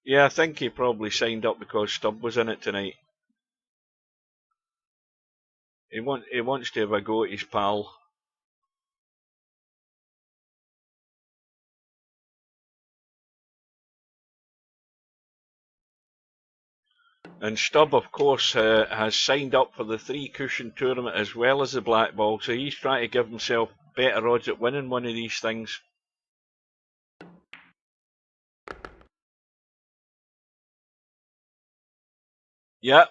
Yeah, I think he probably signed up because Stubb was in it tonight. He wants to have a go at his pal. And Stubb, of course, has signed up for the 3 cushion tournament as well as the black ball, so he's trying to give himself better odds at winning one of these things. Yep,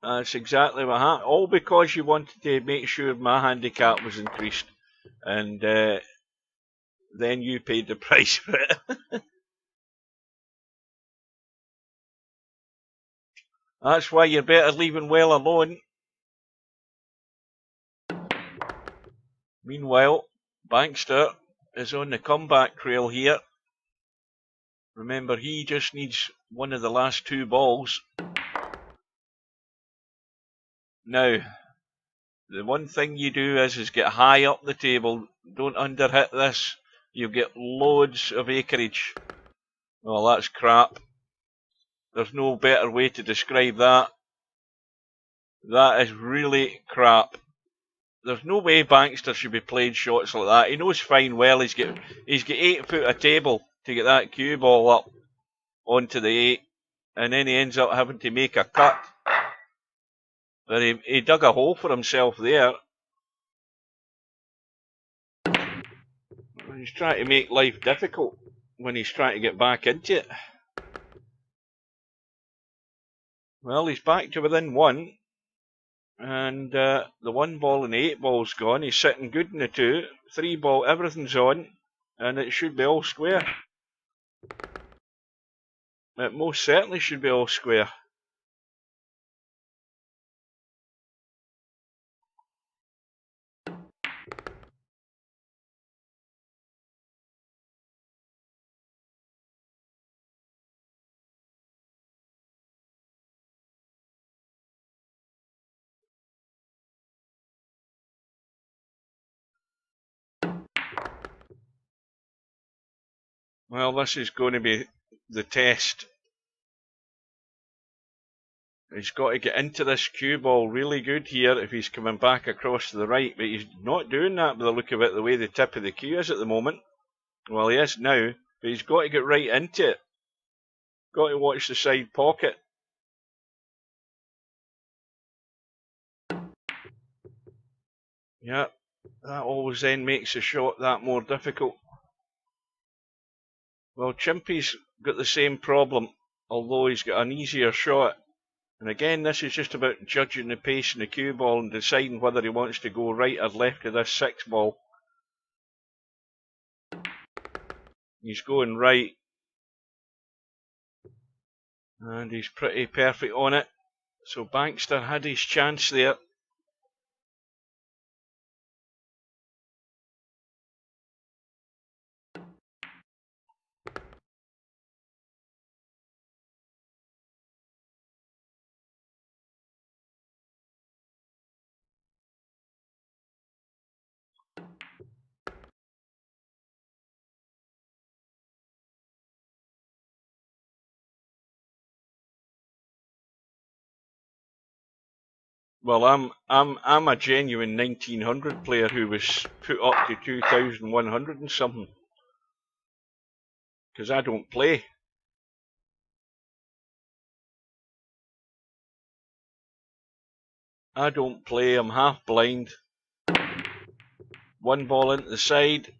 that's exactly what happened. All because you wanted to make sure my handicap was increased, and then you paid the price for it. That's why you're better leaving well alone. Meanwhile, Bankster is on the comeback trail here. Remember, he just needs one of the last two balls. Now, the one thing you do is get high up the table. Don't underhit this. You'll get loads of acreage. Well, that's crap. There's no better way to describe that. That is really crap. There's no way Bankster should be playing shots like that. He knows fine well he's got 8 foot of table to get that cue ball up onto the 8, and then he ends up having to make a cut. But he dug a hole for himself there. He's trying to make life difficult when he's trying to get back into it. Well, he's back to within 1. And the 1 ball and the 8 ball's gone. He's sitting good in the 2. 3 ball, everything's on. And it should be all square. It most certainly should be all square. Well, this is going to be the test. He's got to get into this cue ball really good here if he's coming back across to the right, but he's not doing that by the look of it, the way the tip of the cue is at the moment. Well, he is now, but he's got to get right into it. Got to watch the side pocket. Yeah, that always then makes the shot that more difficult. Well, Chimpy's got the same problem, although he's got an easier shot. And again, this is just about judging the pace in the cue ball and deciding whether he wants to go right or left of this 6 ball. He's going right. And he's pretty perfect on it. So Bankster had his chance there. Well, I'm a genuine 1900 player who was put up to 2100 and something. Because I don't play. I don't play, I'm half blind. 1 ball into the side.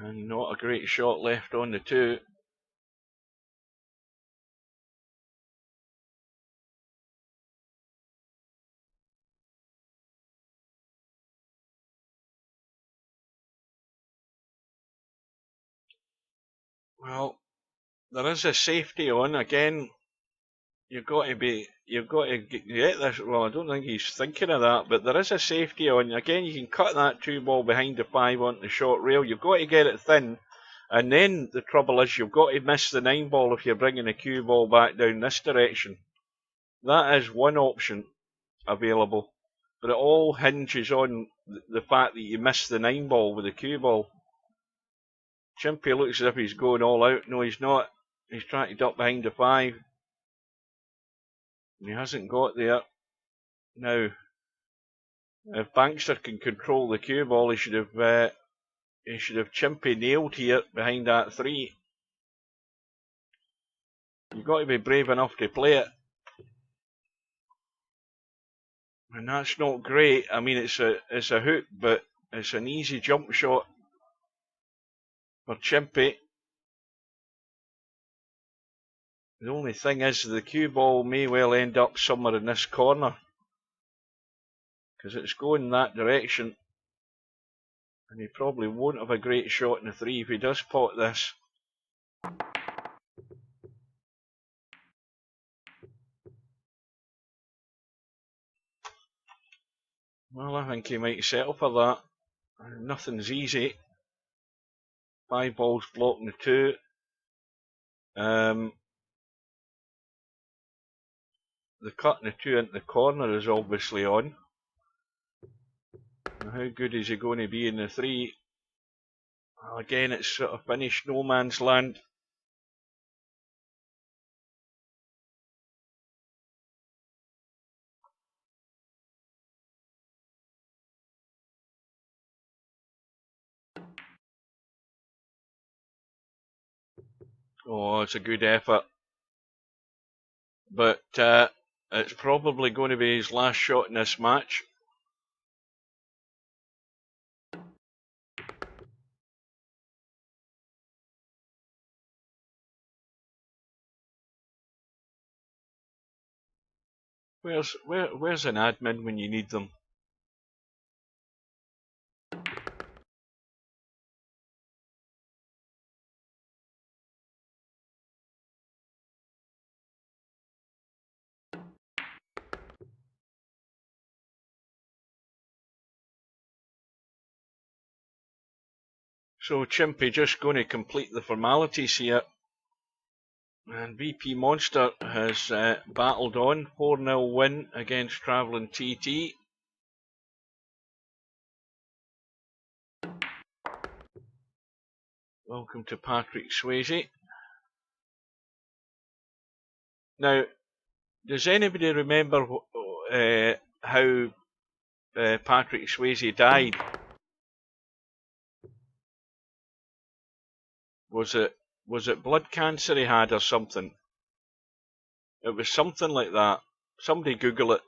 And not a great shot left on the 2. Well, there is a safety on. Again, you've got to get this. Well, I don't think he's thinking of that, but there is a safety on. Again, you can cut that 2 ball behind the 5 onto the short rail. You've got to get it thin. And then the trouble is you've got to miss the 9 ball if you're bringing a cue ball back down this direction. That is one option available. But it all hinges on the fact that you miss the 9 ball with the cue ball. Chimpy looks as if he's going all out. No, he's not. He's trying to duck behind the 5. And he hasn't got there. Now, if Bankster can control the cue ball, he should have Chimpy nailed here behind that 3. You've got to be brave enough to play it. And that's not great. I mean, it's a hook, but it's an easy jump shot for Chimpy. The only thing is the cue ball may well end up somewhere in this corner. Because it's going that direction. And he probably won't have a great shot in the 3 if he does pot this. Well, I think he might settle for that. Nothing's easy. 5 balls blocking the 2. The cutting the 2 into the corner is obviously on. Now, how good is he going to be in the 3? Well, again, it's sort of finished no man's land. Oh, it's a good effort. But it's probably going to be his last shot in this match. Where's an admin when you need them? So Chimpy just going to complete the formalities here. And VP Monster has battled on. 4-0 win against Travelling TT. Welcome to Patrick Swayze. Now, does anybody remember how Patrick Swayze died? Was it blood cancer he had or something? It was something like that. Somebody Google it.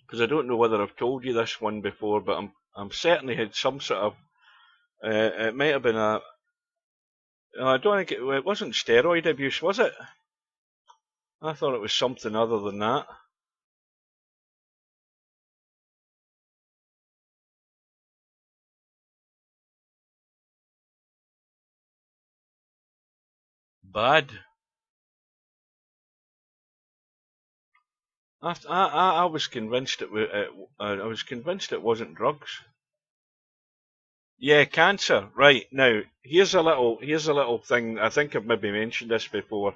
Because I don't know whether I've told you this one before, but I'm certainly had some sort of. It might have been a. I don't think it wasn't steroid abuse, was it? I thought it was something other than that. Bad. I was convinced I was convinced it wasn't drugs. Yeah, cancer. Right now, here's a little thing. I think I've maybe mentioned this before,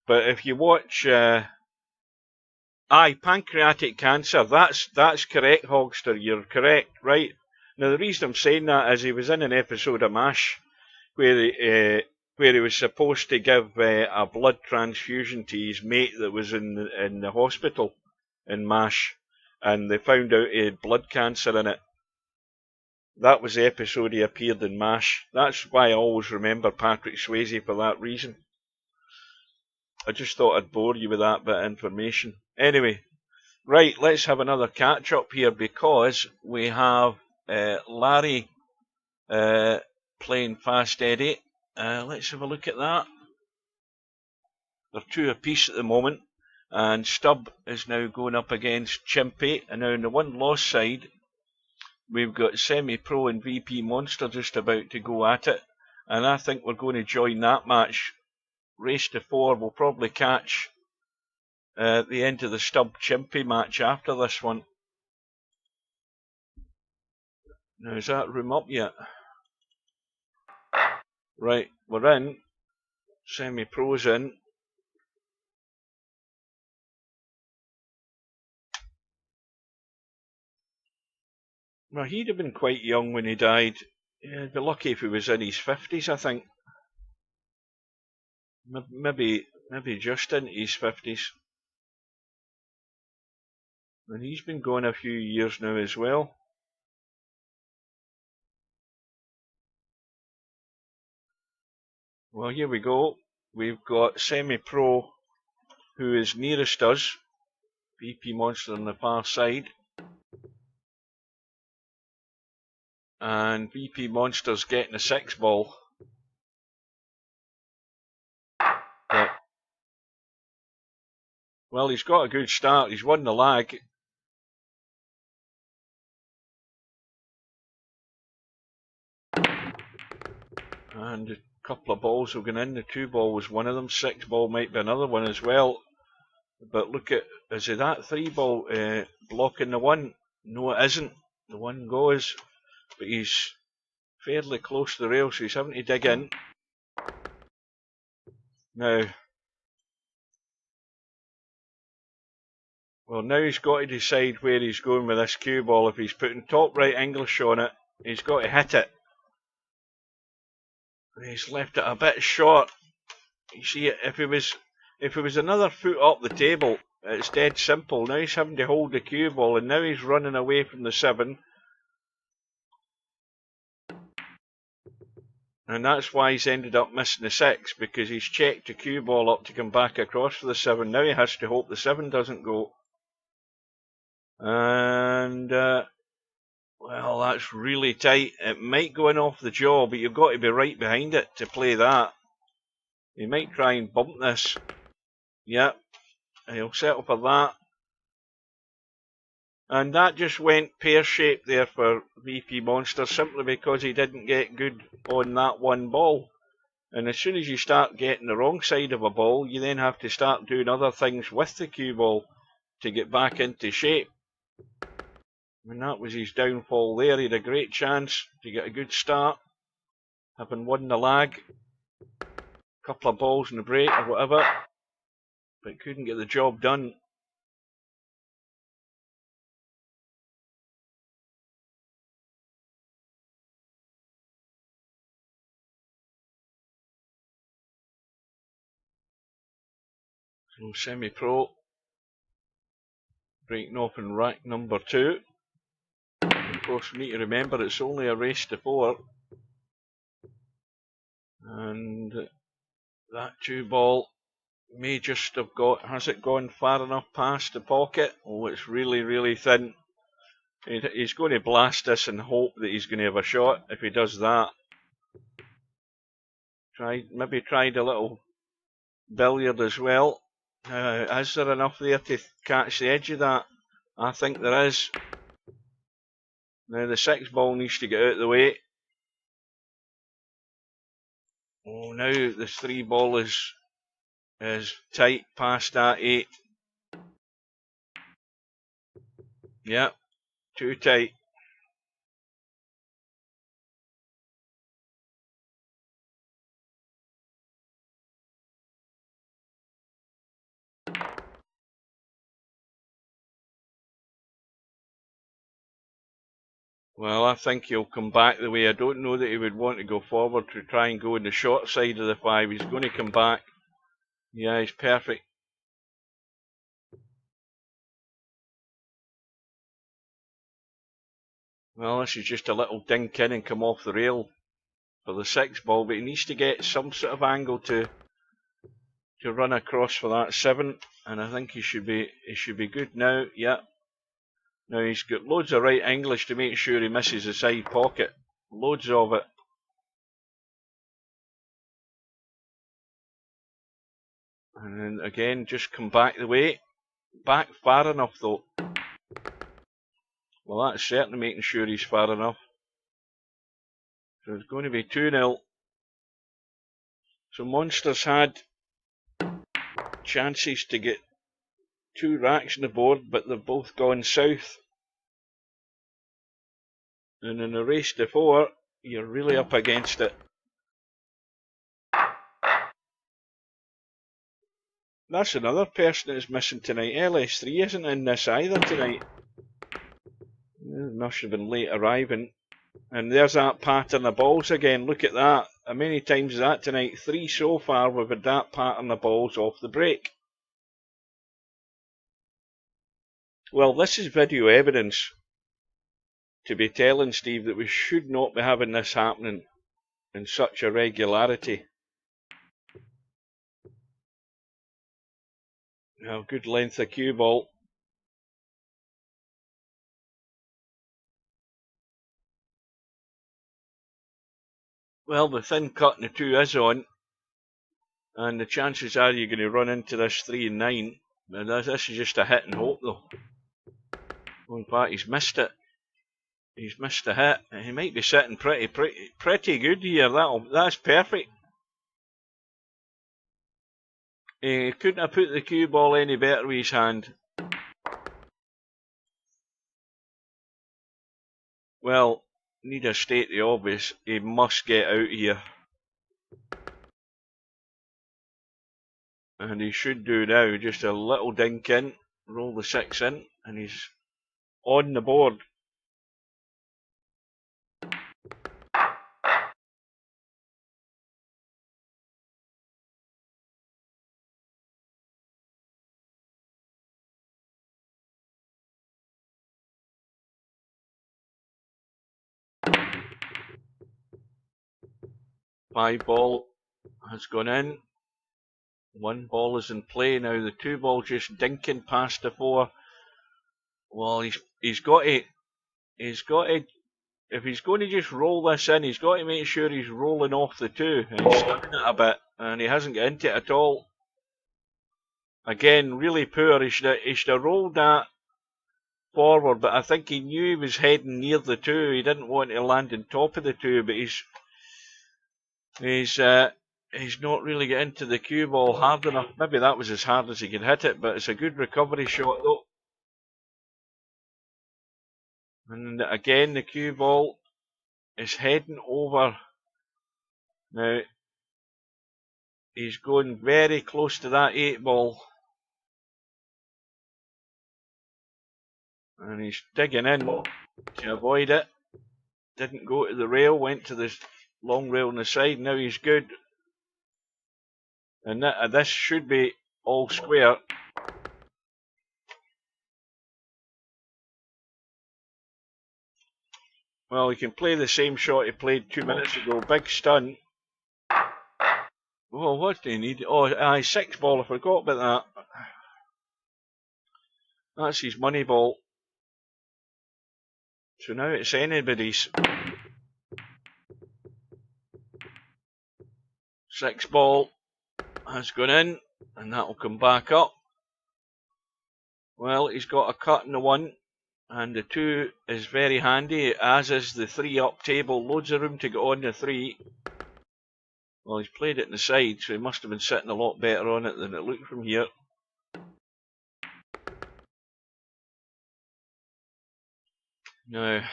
but if you watch, pancreatic cancer. That's correct, Hogster. You're correct. Right now, the reason I'm saying that is he was in an episode of MASH where he was supposed to give a blood transfusion to his mate that was in the hospital in MASH, and they found out he had blood cancer in it. That was the episode he appeared in MASH. That's why I always remember Patrick Swayze for that reason. I just thought I'd bore you with that bit of information. Anyway, right, let's have another catch up here because we have Larry playing Fast Eddie. Let's have a look at that. They're 2 apiece at the moment, and Stubb is now going up against Chimpy. And now on the one-loss side, we've got Semi-Pro and VP Monster just about to go at it, and I think we're going to join that match. Race to 4, we'll probably catch the end of the Stubb Chimpy match after this one. Now, is that room up yet? Right, we're in. Semi-Pro's in. Well, he'd have been quite young when he died. Yeah, he'd be lucky if he was in his 50s, I think. Maybe just into his 50s. And he's been going a few years now as well. Well, here we go. We've got Semi-Pro, who is nearest us. VP Monster on the far side. And VP Monster's getting a 6 ball. But, well, he's got a good start. He's won the lag. And a couple of balls have gone in. The 2 ball was one of them. 6 ball might be another one as well. But look at, is it that 3 ball blocking the 1? No, it isn't. The 1 goes, but he's fairly close to the rail, so he's having to dig in. Now, well, now he's got to decide where he's going with this cue ball. If he's putting top right English on it, he's got to hit it. He's left it a bit short. You see, if it was another foot up the table, it's dead simple. Now he's having to hold the cue ball, and now he's running away from the 7. And that's why he's ended up missing the 6, because he's checked the cue ball up to come back across for the 7. Now he has to hope the 7 doesn't go. And, well, that's really tight. It might go in off the jaw, but you've got to be right behind it to play that. He might try and bump this. Yep, he'll settle for that. And that just went pear-shaped there for VP Monster, simply because he didn't get good on that 1 ball. And as soon as you start getting the wrong side of a ball, you then have to start doing other things with the cue ball to get back into shape. And that was his downfall there. He had a great chance to get a good start, having won the lag. A couple of balls in the break or whatever, but couldn't get the job done. So semi-pro, breaking off in rack number 2. Of course, we need to remember it's only a race to 4. And that 2 ball may just have got, has it gone far enough past the pocket? Oh, it's really, really thin. He's going to blast this and hope that he's going to have a shot. If he does that, maybe tried a little billiard as well. Is there enough there to catch the edge of that? I think there is. Now the 6 ball needs to get out of the way. Oh, now the 3 ball is tight past that 8. Yep, too tight. Well, I think he'll come back the way. I don't know that he would want to go forward to try and go in the short side of the 5. He's going to come back. Yeah, he's perfect. Well, this is just a little dink in and come off the rail for the 6 ball, but he needs to get some sort of angle to run across for that 7, and I think he should be good now. Yeah. Now he's got loads of right English to make sure he misses the side pocket. Loads of it. And then again, just come back the way. Back far enough though. Well, that's certainly making sure he's far enough. So it's going to be 2-0. So Monster's had chances to get 2 racks on the board, but they've both gone south. And in a race to 4, you're really up against it. That's another person that's missing tonight. LS3 isn't in this either tonight. They must have been late arriving. And there's that pattern of balls again. Look at that. How many times is that tonight? 3 so far. We've had that pattern of balls off the break. Well, this is video evidence to be telling Steve that we should not be having this happening in such a regularity. Now, good length of cue ball. Well, the thin cut in the 2 is on, and the chances are you're going to run into this 3 and 9. Now, this is just a hit and hope though. Well, in fact, he's missed it. He's missed the hit. He might be sitting pretty good here. That's perfect. He couldn't have put the cue ball any better with his hand. Well, need to state the obvious, he must get out here. And he should do now, just a little dink in, roll the 6 in, and he's on the board. Five ball has gone in. One ball is in play now. The 2 ball just dinking past the 4. Well, he's got to. If he's going to just roll this in, he's got to make sure he's rolling off the 2. And he's stunning it a bit, and he hasn't got into it at all. Again, really poor. He should have rolled that forward, but I think he knew he was heading near the 2. He didn't want to land on top of the 2, but he's not really got into the cue ball hard enough. Maybe that was as hard as he could hit it, but it's a good recovery shot though. And again, the cue ball is heading over. Now, he's going very close to that 8 ball. And he's digging in to avoid it. Didn't go to the rail, went to the long rail on the side. Now he's good. And this should be all square. Well, he can play the same shot he played 2 minutes ago. Big stun. Oh, what do you need? Oh, aye, 6 ball. I forgot about that. That's his money ball. So now it's anybody's. 6 ball has gone in, and that will come back up. Well, he's got a cut in the 1, and the 2 is very handy, as is the 3 up table. Loads of room to get on the 3. Well, he's played it in the side, so he must have been sitting a lot better on it than it looked from here. Now,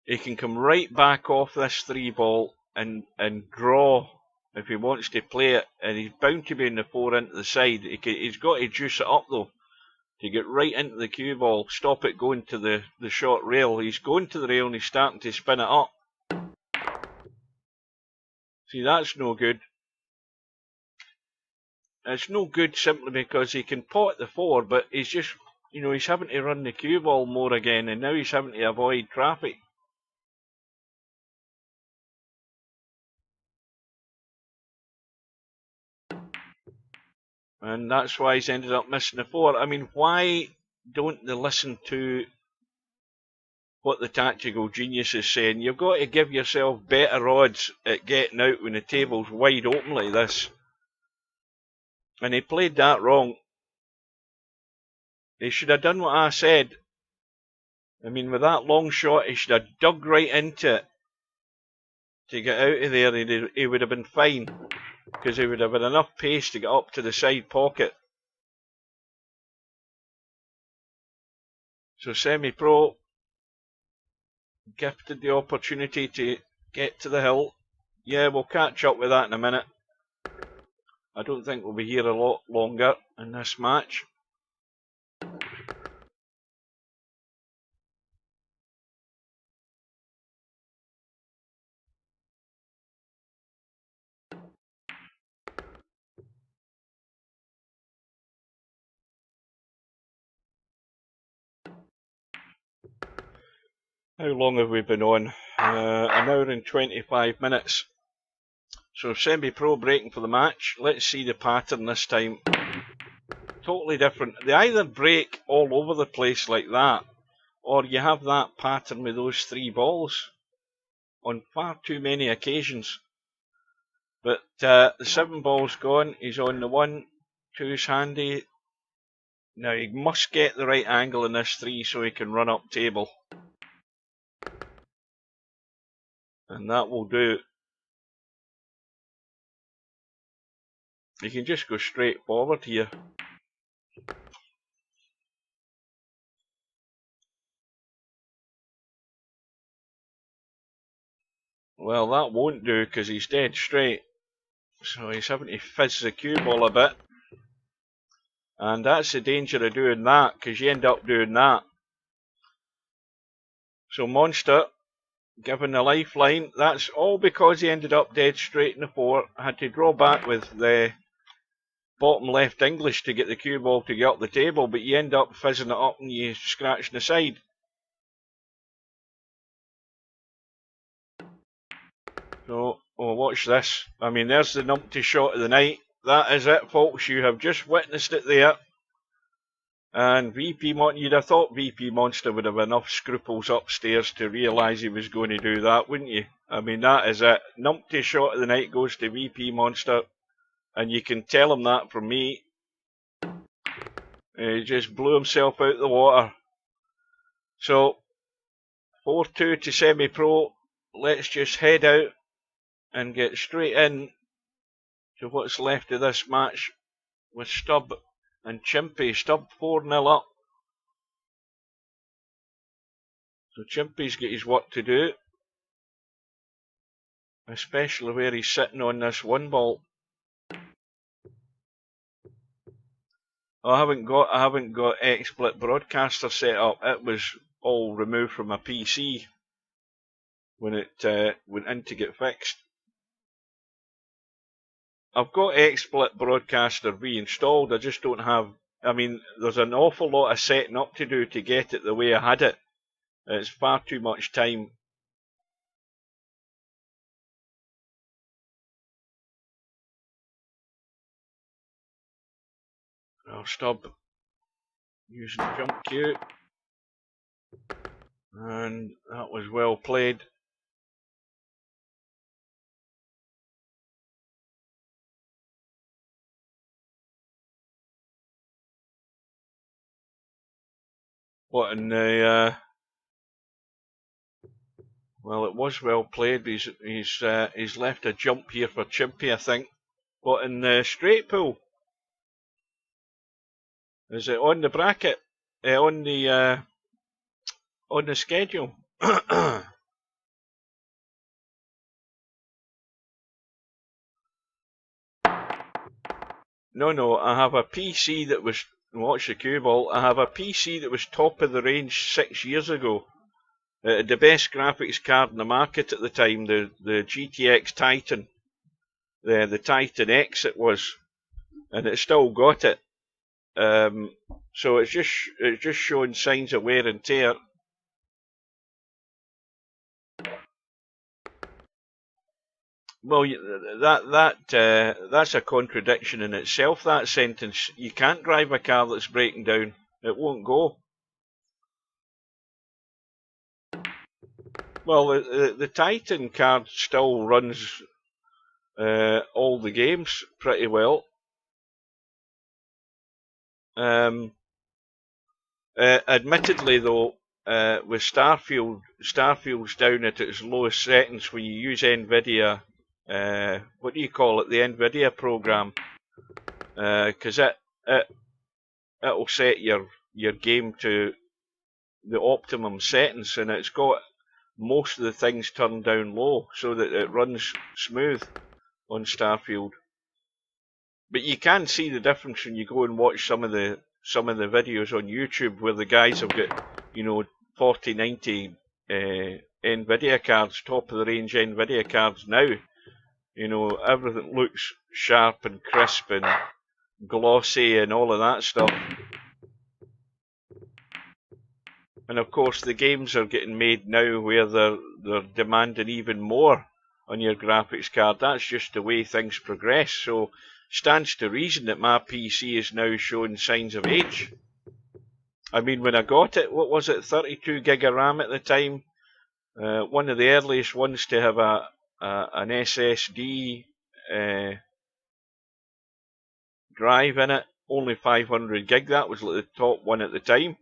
he can come right back off this 3 ball and draw if he wants to play it, and he's bound to be in the 4 into the side. He's got to juice it up though to get right into the cue ball, stop it going to the short rail. He's going to the rail and he's starting to spin it up. See, that's no good. It's no good simply because he can pot the 4, but he's just, you know, he's having to run the cue ball more again, and now he's having to avoid traffic. And that's why he's ended up missing the 4. I mean, why don't they listen to what the tactical genius is saying? You've got to give yourself better odds at getting out when the table's wide open like this. And he played that wrong. He should have done what I said. I mean, with that long shot, he should have dug right into it to get out of there. He would have been fine, because he would have had enough pace to get up to the side pocket. So semi-pro gifted the opportunity to get to the hill. Yeah, we'll catch up with that in a minute. I don't think we'll be here a lot longer in this match. How long have we been on? An hour and 25 minutes. So semi-pro breaking for the match. Let's see the pattern this time. Totally different. They either break all over the place like that, or you have that pattern with those 3 balls on far too many occasions. But the 7 ball's gone. He's on the 1. 2's handy. Now he must get the right angle in this 3 so he can run up table. And that will do. You can just go straight forward here. Well, that won't do because he's dead straight. So he's having to fizz the cue ball a bit. And that's the danger of doing that, because you end up doing that. So Monster, given the lifeline, that's all because he ended up dead straight in the 4. Had to draw back with the bottom left English to get the cue ball to get up the table, but you end up fizzing it up and you scratch the side. So, oh, watch this. I mean, there's the numpty shot of the night. That is it, folks. You have just witnessed it there. And you'd have thought VP Monster would have enough scruples upstairs to realise he was going to do that, wouldn't you? I mean, that is it. Numpty shot of the night goes to VP Monster. And you can tell him that from me. He just blew himself out of the water. So, 4-2 to semi-pro. Let's just head out and get straight in to what's left of this match with Stubb and Chimpy. Stubb 4-0 up. So Chimpy's got his work to do, especially where he's sitting on this 1 ball. I haven't got XSplit Broadcaster set up. It was all removed from my PC when it went in to get fixed. I've got XSplit Broadcaster reinstalled. I just don't have. I mean, there's an awful lot of setting up to do to get it the way I had it. It's far too much time. I'll stop using jump cue. And that was well played. What in the well, it was well played. He's left a jump here for Chimpy, I think. What in the straight pool? Is it on the bracket? On the schedule? No. I have a PC that was. Watch the cue ball. I have a PC that was top of the range 6 years ago. The best graphics card in the market at the time, the GTX Titan, the Titan X it was, and it still got it. So it's just showing signs of wear and tear. Well, that's a contradiction in itself. That sentence. You can't drive a car that's breaking down. It won't go. Well, the Titan card still runs all the games pretty well. Admittedly, though, with Starfield's down at its lowest settings when you use NVIDIA. What do you call it? The NVIDIA program, because it'll set your game to the optimum settings, and it's got most of the things turned down low so that it runs smooth on Starfield. But you can see the difference when you go and watch some of the videos on YouTube where the guys have got 4090 NVIDIA cards, top of the range NVIDIA cards now. Everything looks sharp and crisp and glossy and all of that stuff. And of course the games are getting made now where they're demanding even more on your graphics card. That's just the way things progress. So stands to reason that my PC is now showing signs of age. I mean, when I got it, what was it, 32 gig of RAM at the time? One of the earliest ones to have an SSD drive in it, only 500 gig. That was like the top one at the time.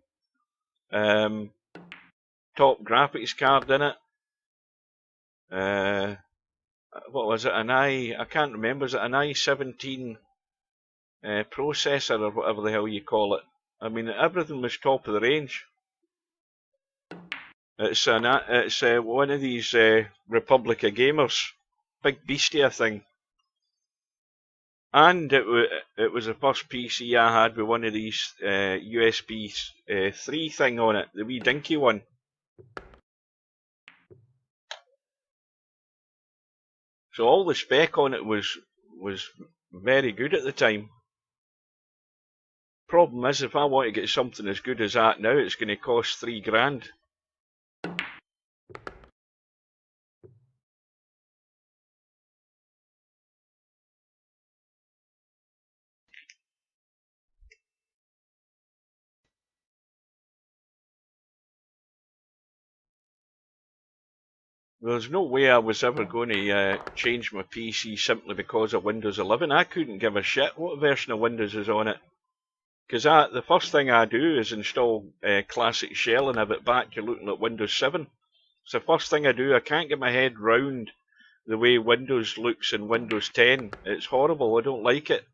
Top graphics card in it. What was it? I can't remember. Is it an i17 processor or whatever the hell you call it. I mean, everything was top of the range. It's one of these Republic of Gamers, big beastie thing. And it was the first PC I had with one of these USB 3 thing on it, the wee dinky one. So all the spec on it was very good at the time. Problem is, if I want to get something as good as that now, it's going to cost £3 grand. There's no way I was ever going to change my PC simply because of Windows 11. I couldn't give a shit what version of Windows is on it. Because the first thing I do is install Classic Shell and have it back to looking at Windows 7. It's the first thing I do. I can't get my head round the way Windows looks in Windows 10. It's horrible. I don't like it.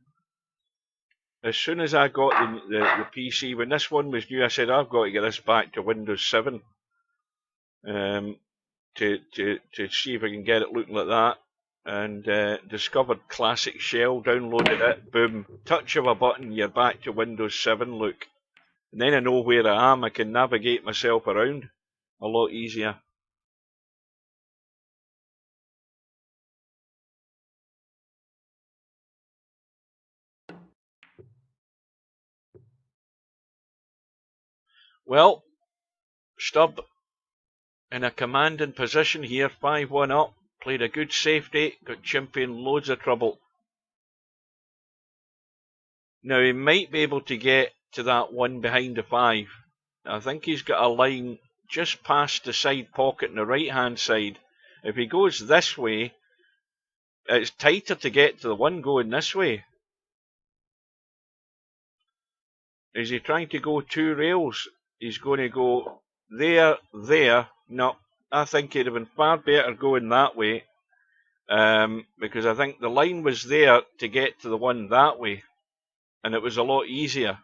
As soon as I got the PC, when this one was new, I said, I've got to get this back to Windows 7. To see if I can get it looking like that, and discovered Classic Shell, downloaded it, boom, touch of a button, you're back to Windows 7 look. And then I know where I am, I can navigate myself around a lot easier. Well, Stub in a commanding position here, 5-1 up, played a good safety, got Chimpy in loads of trouble. Now he might be able to get to that one behind the 5. I think he's got a line just past the side pocket on the right hand side. If he goes this way, it's tighter to get to the 1 going this way. Is he trying to go 2 rails? He's going to go there. No, I think it'd have been far better going that way, because I think the line was there to get to the 1 that way, and it was a lot easier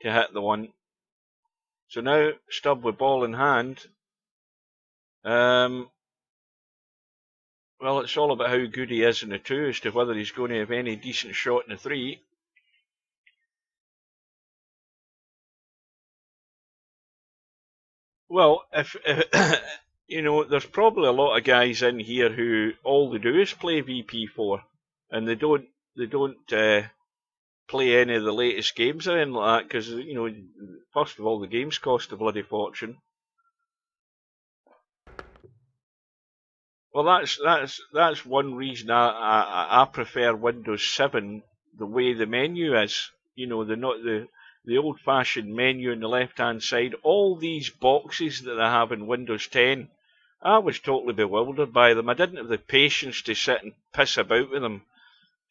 to hit the 1. So now Stub with ball in hand. Well, it's all about how good he is in the 2 as to whether he's going to have any decent shot in the 3. Well, if you know, there's probably a lot of guys in here who all they do is play VP4, and they don't play any of the latest games or anything like that, because, you know, first of all, the games cost a bloody fortune. Well, that's one reason I prefer Windows 7 the way the menu is. You know, the old-fashioned menu on the left-hand side. All these boxes that they have in Windows 10, I was totally bewildered by them. I didn't have the patience to sit and piss about with them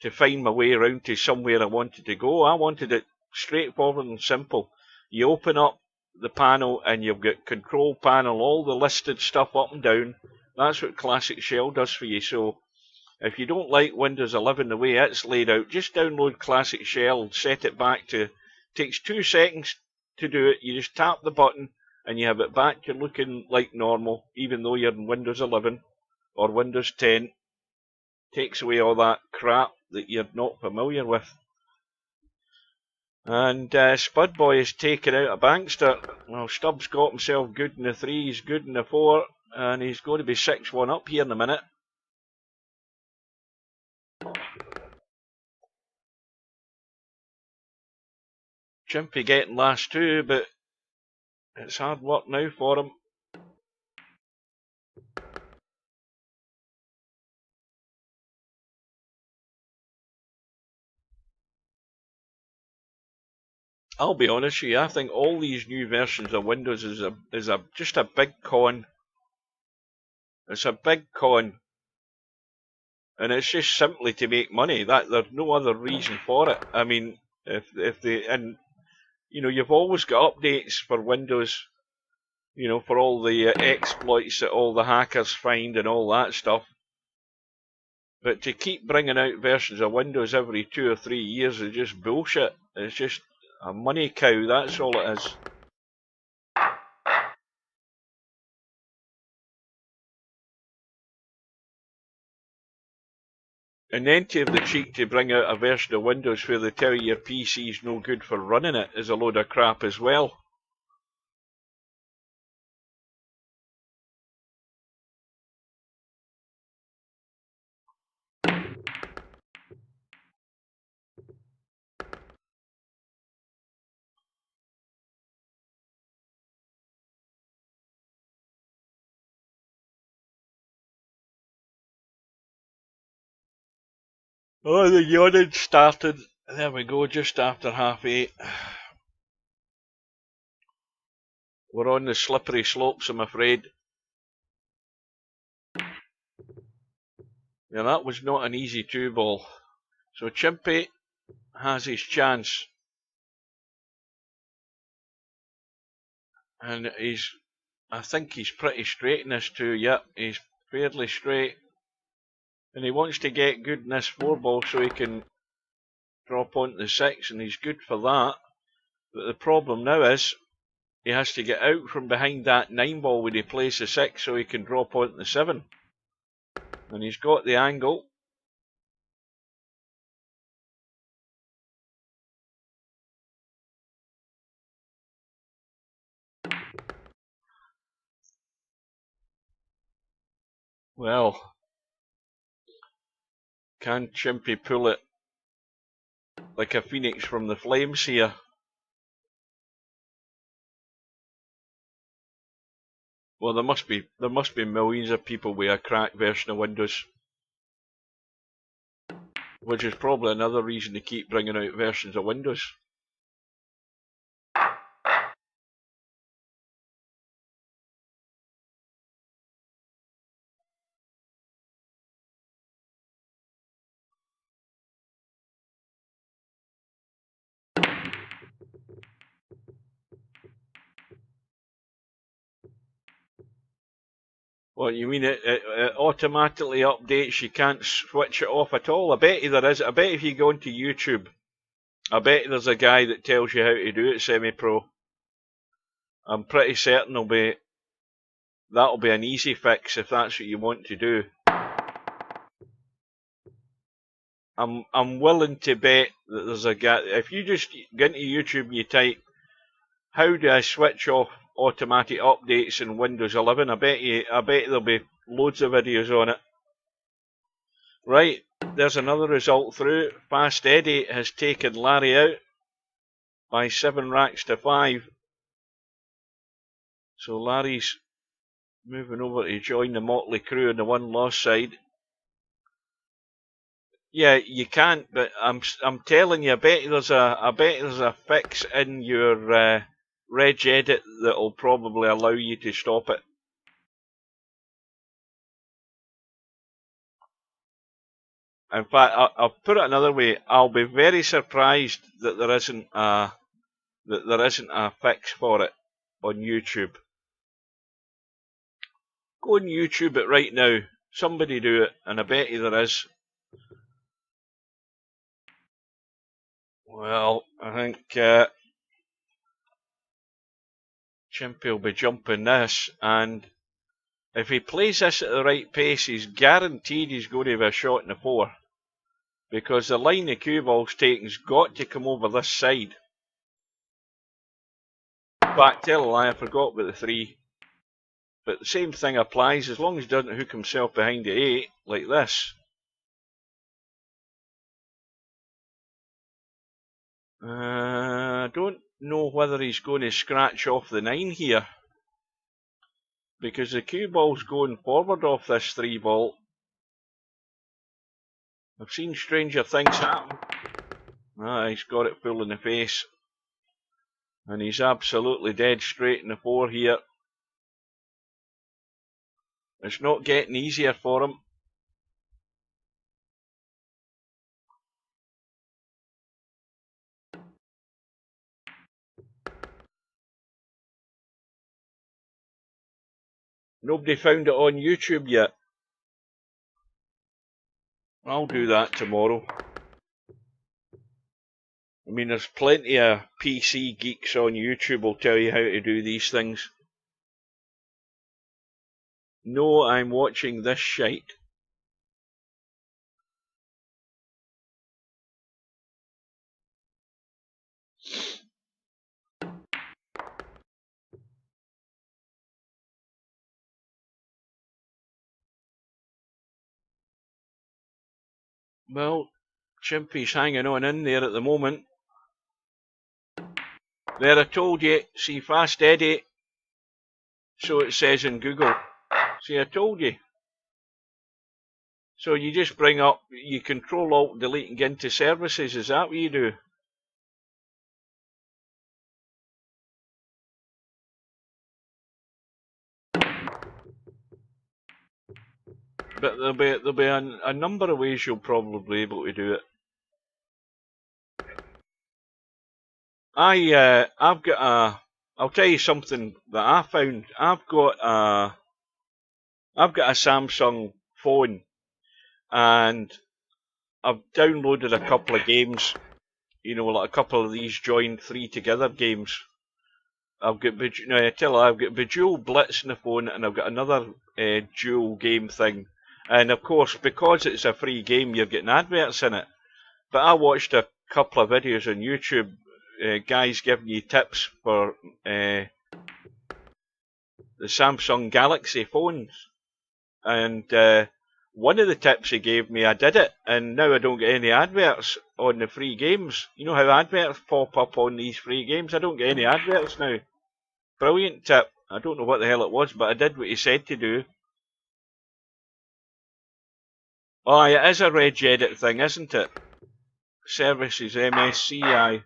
to find my way around to somewhere I wanted to go. I wanted it straightforward and simple. You open up the panel and you've got control panel, all the listed stuff up and down. That's what Classic Shell does for you. So if you don't like Windows 11 the way it's laid out, just download Classic Shell and set it back to... Takes 2 seconds to do it. You just tap the button and you have it back to looking like normal, even though you're in Windows 11 or Windows 10. Takes away all that crap that you're not familiar with. And Spudboy is taken out a bankster. Well, Stubbs got himself good in the 3, he's good in the 4, and he's going to be 6-1 up here in a minute. Chimpy getting last 2, but it's hard work now for him. I'll be honest with you, I think all these new versions of Windows is just a big con. It's a big con. And it's just simply to make money. There's no other reason for it. I mean, you know, you've always got updates for Windows, you know, for all the exploits that all the hackers find and all that stuff. But to keep bringing out versions of Windows every 2 or 3 years is just bullshit. It's just a money cow, that's all it is. And then to have the cheek to bring out a version of Windows where they tell you your PC's no good for running it is a load of crap as well. Oh, the yawning started. There we go, just after 8:30. We're on the slippery slopes, I'm afraid. Yeah, that was not an easy 2-ball. So Chimpy has his chance. And I think he's pretty straight in this 2. Yep, he's fairly straight. And he wants to get good in this 4-ball so he can drop onto the 6, and he's good for that. But the problem now is he has to get out from behind that 9-ball when he plays the 6 so he can drop onto the 7. And he's got the angle. Well, can Chimpy pull it like a phoenix from the flames here? Well, there must be millions of people with a cracked version of Windows, which is probably another reason to keep bringing out versions of Windows. What, you mean it automatically updates, you can't switch it off at all? I bet you there is. I bet if you go into YouTube, I bet there's a guy that tells you how to do it, semi-pro. I'm pretty certain that'll be an easy fix if that's what you want to do. I'm willing to bet that there's a guy. If you just go into YouTube and you type, how do I switch off automatic updates in Windows 11? I bet there'll be loads of videos on it. Right, there's another result through. Fast Eddie has taken Larry out by 7 racks to 5. So Larry's moving over to join the motley crew on the 1-loss side. Yeah, you can't, but I'm telling you, I bet there's a fix in your regedit that'll probably allow you to stop it. In fact, I'll put it another way. I'll be very surprised that there isn't a fix for it on YouTube. Go on YouTube it right now. Somebody do it, and I bet you there is. Well, I think Chimpy will be jumping this, and if he plays this at the right pace, he's guaranteed he's going to have a shot in the 4. Because the line the cue ball's taken's got to come over this side. In fact, tell a lie, I forgot about the 3. But the same thing applies as long as he doesn't hook himself behind the 8, like this. I don't know whether he's going to scratch off the 9 here. Because the cue ball's going forward off this 3 ball. I've seen stranger things happen. Ah, he's got it full in the face. And he's absolutely dead straight in the 4 here. It's not getting easier for him. Nobody found it on YouTube yet. I'll do that tomorrow. I mean, there's plenty of PC geeks on YouTube will tell you how to do these things. No, I'm watching this shite. Well, Chimpy's hanging on in there at the moment. There, I told you, see, Fast Eddie. So it says in Google. See, I told you. So you just bring up, you Control Alt Delete and get into services. Is that what you do? But there'll be a number of ways you'll probably be able to do it. I've got a. I'll tell you something that I found. I've got a Samsung phone, and I've downloaded a couple of games. You know, like a couple of these joined 3 together games. I've got Bejeweled Blitz on the phone, and I've got another dual game thing. And of course, because it's a free game, you're getting adverts in it. But I watched a couple of videos on YouTube, guys giving you tips for the Samsung Galaxy phones. And one of the tips he gave me, I did it, and now I don't get any adverts on the free games. You know how adverts pop up on these free games? I don't get any adverts now. Brilliant tip. I don't know what the hell it was, but I did what he said to do. Oh, it is a Regedit thing, isn't it? Services, MSCI,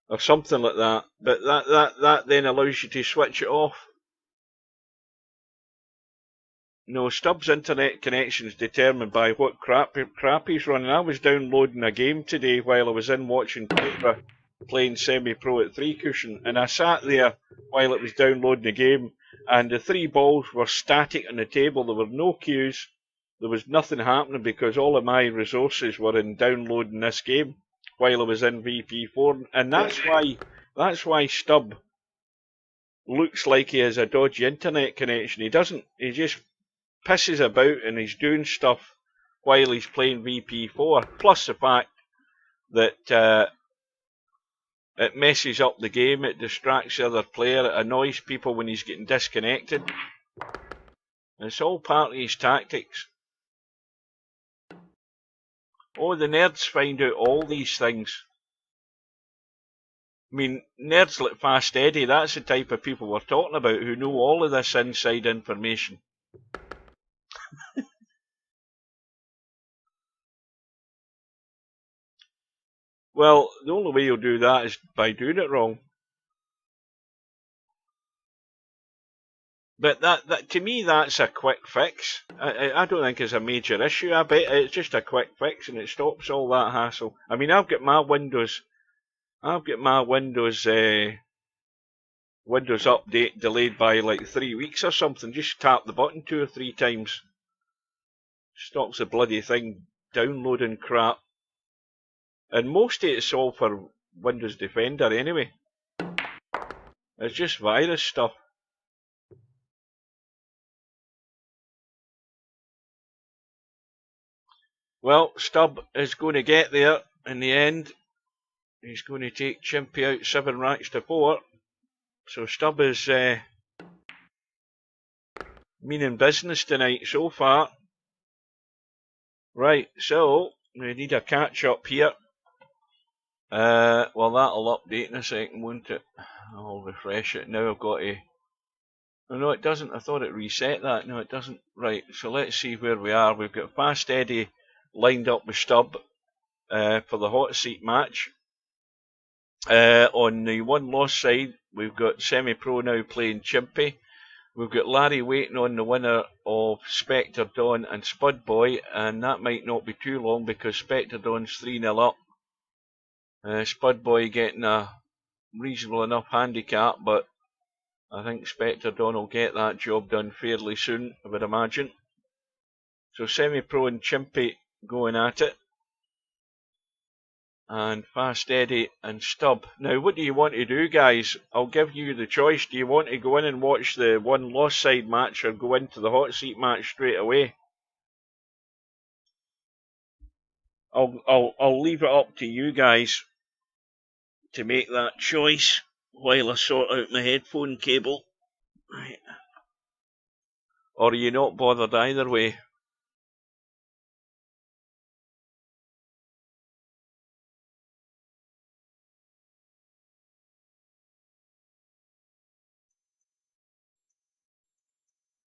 or something like that. But that then allows you to switch it off. No, Stubbs' internet connection is determined by what crap he's running. I was downloading a game today while I was in watching Petra playing semi-pro at 3 Cushion, and I sat there while it was downloading the game, and the 3 balls were static on the table. There were no queues. There was nothing happening because all of my resources were in downloading this game while I was in VP4, and that's why Stubb looks like he has a dodgy internet connection. He doesn't. He just pisses about and he's doing stuff while he's playing VP4. Plus the fact that it messes up the game, it distracts the other player, it annoys people when he's getting disconnected. It's all part of his tactics. Oh, the nerds find out all these things. I mean, nerds like Fast Eddie, that's the type of people we're talking about who know all of this inside information. Well, the only way you'll do that is by doing it wrong. But that to me, that's a quick fix. I don't think it's a major issue. I bet it's just a quick fix and it stops all that hassle. I mean, I've got my Windows Windows update delayed by like 3 weeks or something. Just tap the button 2 or 3 times. Stops the bloody thing downloading crap. And most of it's all for Windows Defender anyway. It's just virus stuff. Well, Stubb is going to get there in the end. He's going to take Chimpy out 7 racks to 4. So Stubb is meaning business tonight so far. Right, so we need a catch up here. Well, that'll update in a second, won't it? I'll refresh it. Now I've got to... Oh, no, it doesn't. I thought it reset that. No, it doesn't. Right, so let's see where we are. We've got Fast Eddie lined up with Stubb for the hot seat match. On the one-loss side, we've got Semi-Pro now playing Chimpy. We've got Larry waiting on the winner of Spectre Dawn and Spud Boy, and that might not be too long because Spectre Dawn's 3-0 up. Spud Boy getting a reasonable enough handicap, but I think Spectre Dawn will get that job done fairly soon, I would imagine. So Semi-Pro and Chimpy going at it. And Fast Eddie and Stubb. Now, what do you want to do, guys? I'll give you the choice. Do you want to go in and watch the one lost side match, or go into the hot seat match straight away? I'll leave it up to you guys to make that choice while I sort out my headphone cable. Right. Or are you not bothered either way?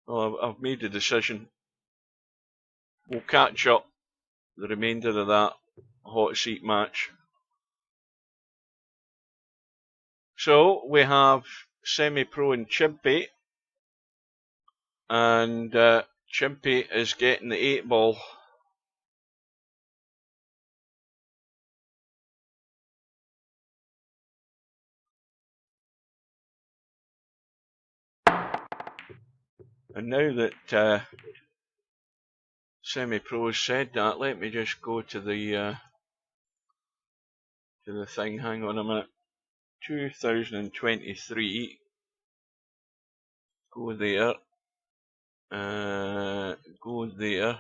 Well, I've made a decision. We'll catch up the remainder of that hot seat match. So we have Semi-Pro and Chimpy, and Chimpy is getting the 8 ball. And now that Semi-Pro said that, let me just go to the thing. Hang on a minute. 2023. Go there. Go there.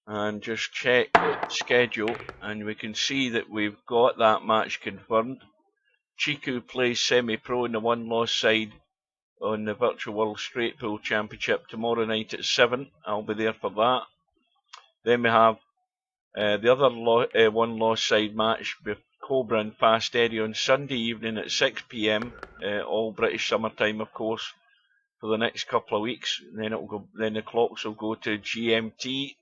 And just check schedule, and we can see that we've got that match confirmed. Chiku plays Semi-Pro in the one loss side on the Virtual World Straight Pool Championship tomorrow night at 7. I'll be there for that. Then we have the other one loss side match with Cobra and Fast Eddie on Sunday evening at 6 PM, all British summertime, of course, for the next couple of weeks. And then it'll go. Then the clocks will go to GMT.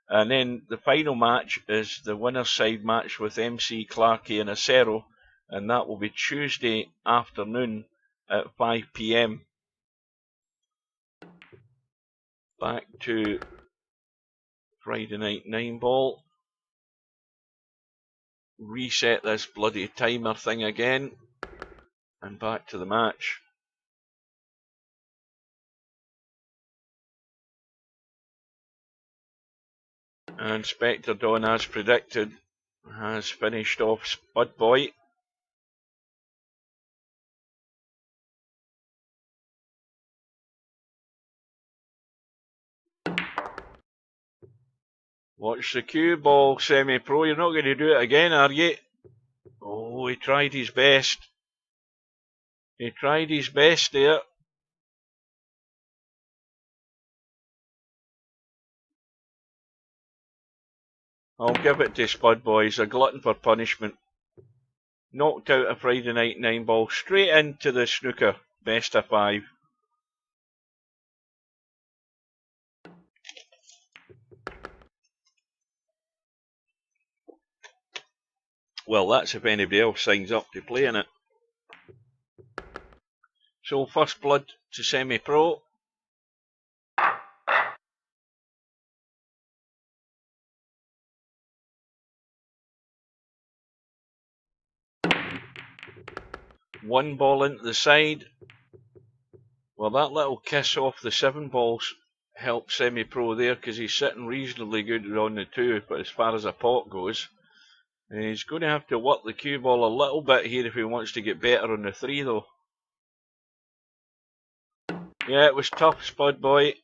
And then the final match is the winner's side match with MC Clarkey and Acero, and that will be Tuesday afternoon at 5 PM. Back to Friday night 9 ball. Reset this bloody timer thing again, and back to the match. And Spectre Dawn, as predicted, has finished off Spud Boy. Watch the cue ball, Semi-Pro. You're not going to do it again, are you? Oh, he tried his best. He tried his best there. I'll give it to Spud Boy. He's a glutton for punishment. Knocked out a Friday night 9 ball straight into the snooker. Best of 5. Well, that's if anybody else signs up to play in it. So, first blood to Semi-Pro. One ball into the side. Well, that little kiss off the 7 balls helped Semi-Pro there, because he's sitting reasonably good on the 2, but as far as a pot goes. And he's going to have to work the cue ball a little bit here if he wants to get better on the 3, though. Yeah, it was tough, Spud Boy.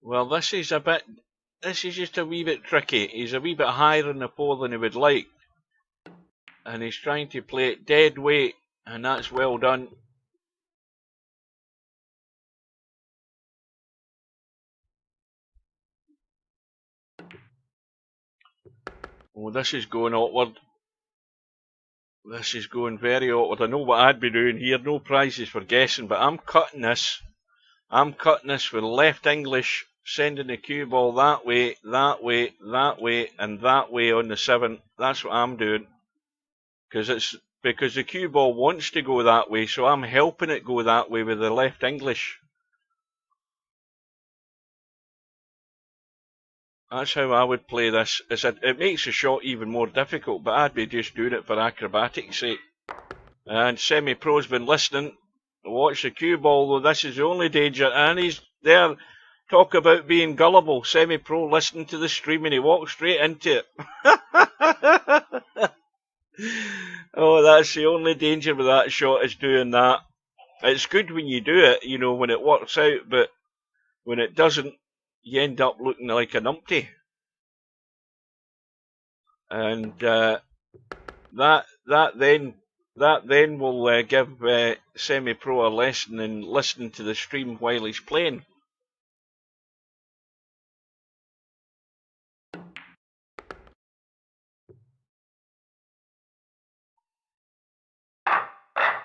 Well, this is just a wee bit tricky. He's a wee bit higher on the 4 than he would like. And he's trying to play it dead weight, and that's well done. Oh, this is going awkward. This is going very awkward. I know what I'd be doing here. No prizes for guessing, but I'm cutting this. I'm cutting this with left English, sending the cue ball that way, that way, that way, and that way on the 7. That's what I'm doing. Because the cue ball wants to go that way, so I'm helping it go that way with the left English. That's how I would play this. It makes the shot even more difficult, but I'd be just doing it for acrobatics' sake. And Semi-Pro's been listening. Watch the cue ball, though. This is the only danger. And he's there. Talk about being gullible. Semi-Pro listening to the stream and he walks straight into it. Oh, that's the only danger with that shot, is doing that. It's good when you do it, you know, when it works out, but when it doesn't, you end up looking like a numpty. And that then will give Semi-Pro a lesson in listening to the stream while he's playing.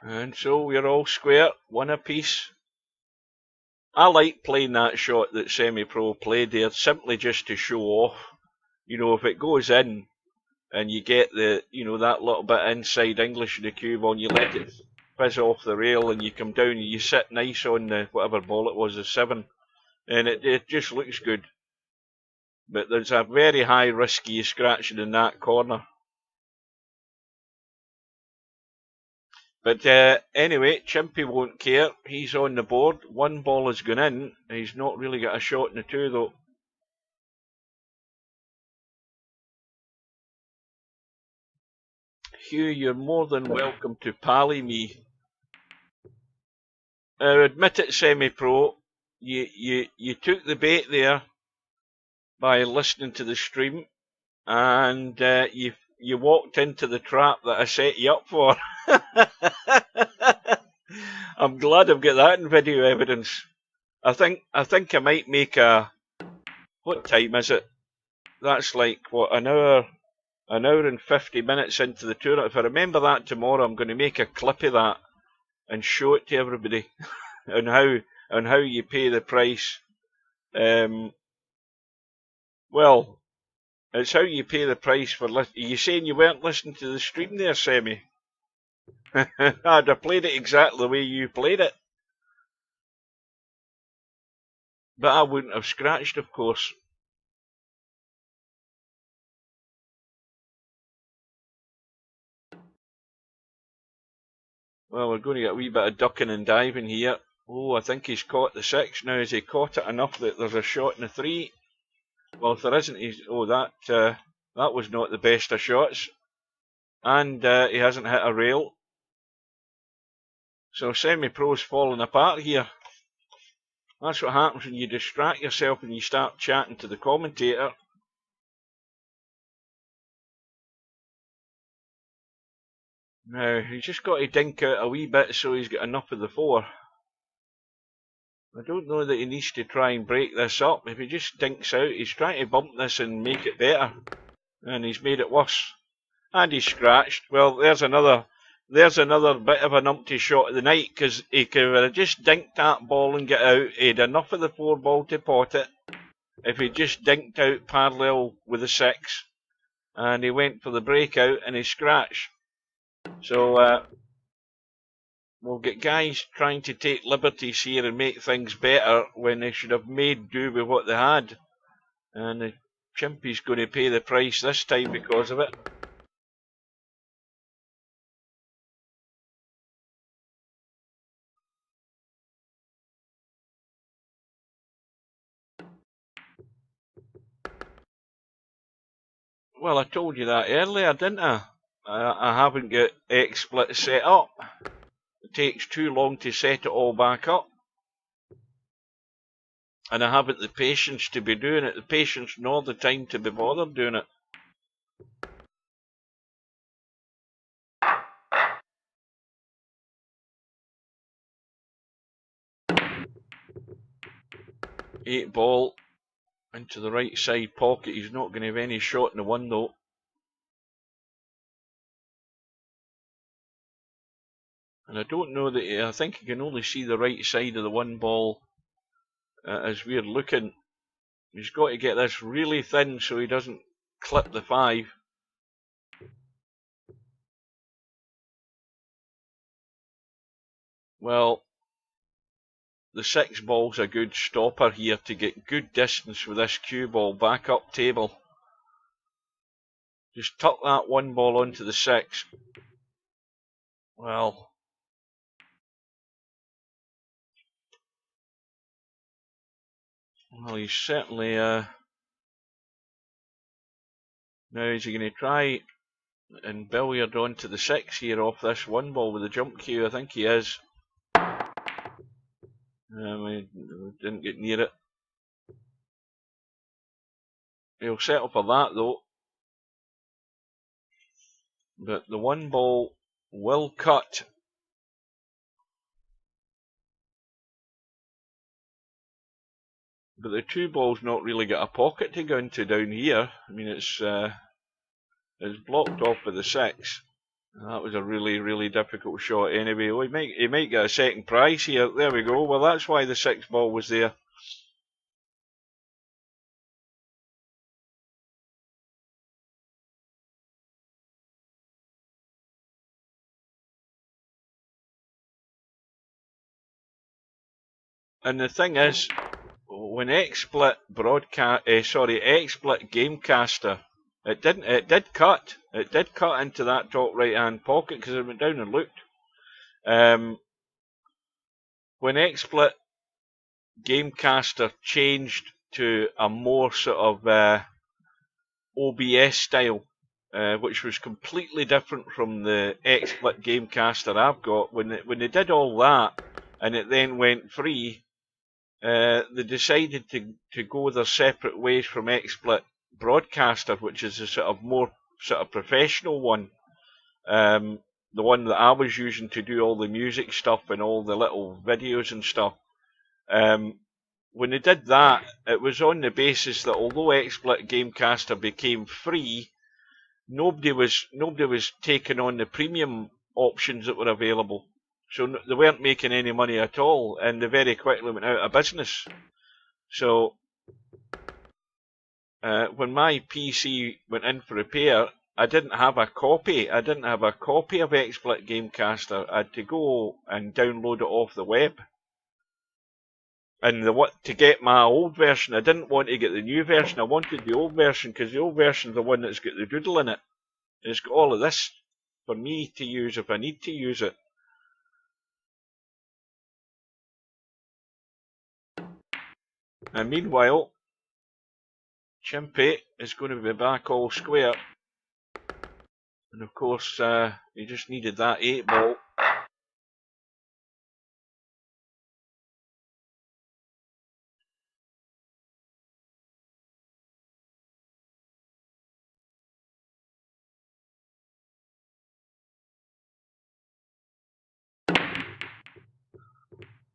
And so we're all square, one apiece. I like playing that shot that Semi-Pro played there, simply just to show off. You know, if it goes in and you get the, you know, that little bit inside English in the cue ball, and you let it fizz off the rail and you come down and you sit nice on the, whatever ball it was, the 7, and it just looks good. But there's a very high risk of you scratching in that corner. But anyway, Chimpy won't care. He's on the board. One ball has gone in. He's not really got a shot in the 2, though. Hugh, you're more than welcome to pally me. Admit it, Semi-Pro. You took the bait there by listening to the stream, and you walked into the trap that I set you up for. I'm glad I've got that in video evidence. I think I might make a. What time is it? That's like what, an hour and 50 minutes into the tour. If I remember that tomorrow, I'm going to make a clip of that and show it to everybody on how you pay the price. Well, it's how you pay the price for. Are you saying you weren't listening to the stream there, Semi? I'd have played it exactly the way you played it. But I wouldn't have scratched, of course. Well, we're going to get a wee bit of ducking and diving here. Oh, I think he's caught the 6 now. Has he caught it enough that there's a shot in the 3? Well, if there isn't, he's... Oh, that was not the best of shots. And he hasn't hit a rail. So Semi-Pro's falling apart here. That's what happens when you distract yourself and you start chatting to the commentator. Now, he's just got to dink out a wee bit so he's got enough of the 4. I don't know that he needs to try and break this up. If he just dinks out, he's trying to bump this and make it better. And he's made it worse. And he's scratched. Well, there's another bit of an numpty shot of the night, because he could have just dinked that ball and get out. He had enough of the 4 ball to pot it. If he just dinked out parallel with the 6, and he went for the breakout and he scratched. So we'll get guys trying to take liberties here and make things better when they should have made do with what they had. And the Chimpy's going to pay the price this time because of it. Well, I told you that earlier, didn't I? I haven't got XSplit set up. It takes too long to set it all back up. And I haven't the patience to be doing it, the patience nor the time to be bothered doing it. Eight ball into the right side pocket. He's not going to have any shot in the 1 though. And I don't know that I think he can only see the right side of the 1 ball as we're looking. He's got to get this really thin so he doesn't clip the 5. Well, the 6 ball's a good stopper here to get good distance with this cue ball back up table. Just tuck that 1 ball onto the 6. Well, he's certainly now is he going to try and billiard onto the 6 here off this 1 ball with the jump cue? I think he is. We didn't get near it. He'll settle for that though. But the 1 ball will cut. But the 2 ball's not really got a pocket to go into down here. I mean, it's blocked off by the 6. That was a really, really difficult shot anyway. Well, he might get a second prize here. There we go. Well, that's why the 6 ball was there. And the thing is, when XSplit XSplit Gamecaster, it did cut into that top right hand pocket because I went down and looked. When XSplit Gamecaster changed to a more sort of OBS style, which was completely different from the XSplit Gamecaster I've got, when they did all that and it then went free, they decided to go their separate ways from XSplit Broadcaster, which is a sort of more sort of professional one. The one that I was using to do all the music stuff and all the little videos and stuff. When they did that, it was on the basis that although XSplit Gamecaster became free, nobody was taking on the premium options that were available. So they weren't making any money at all, and they very quickly went out of business. So when my PC went in for repair, I didn't have a copy. I didn't have a copy of XSplit Gamecaster. I had to go and download it off the web. And to get my old version, I didn't want to get the new version. I wanted the old version because the old version is the one that's got the doodle in it. It's got all of this for me to use if I need to use it. And meanwhile, Chimpy is going to be back all square. And of course, he just needed that 8 ball.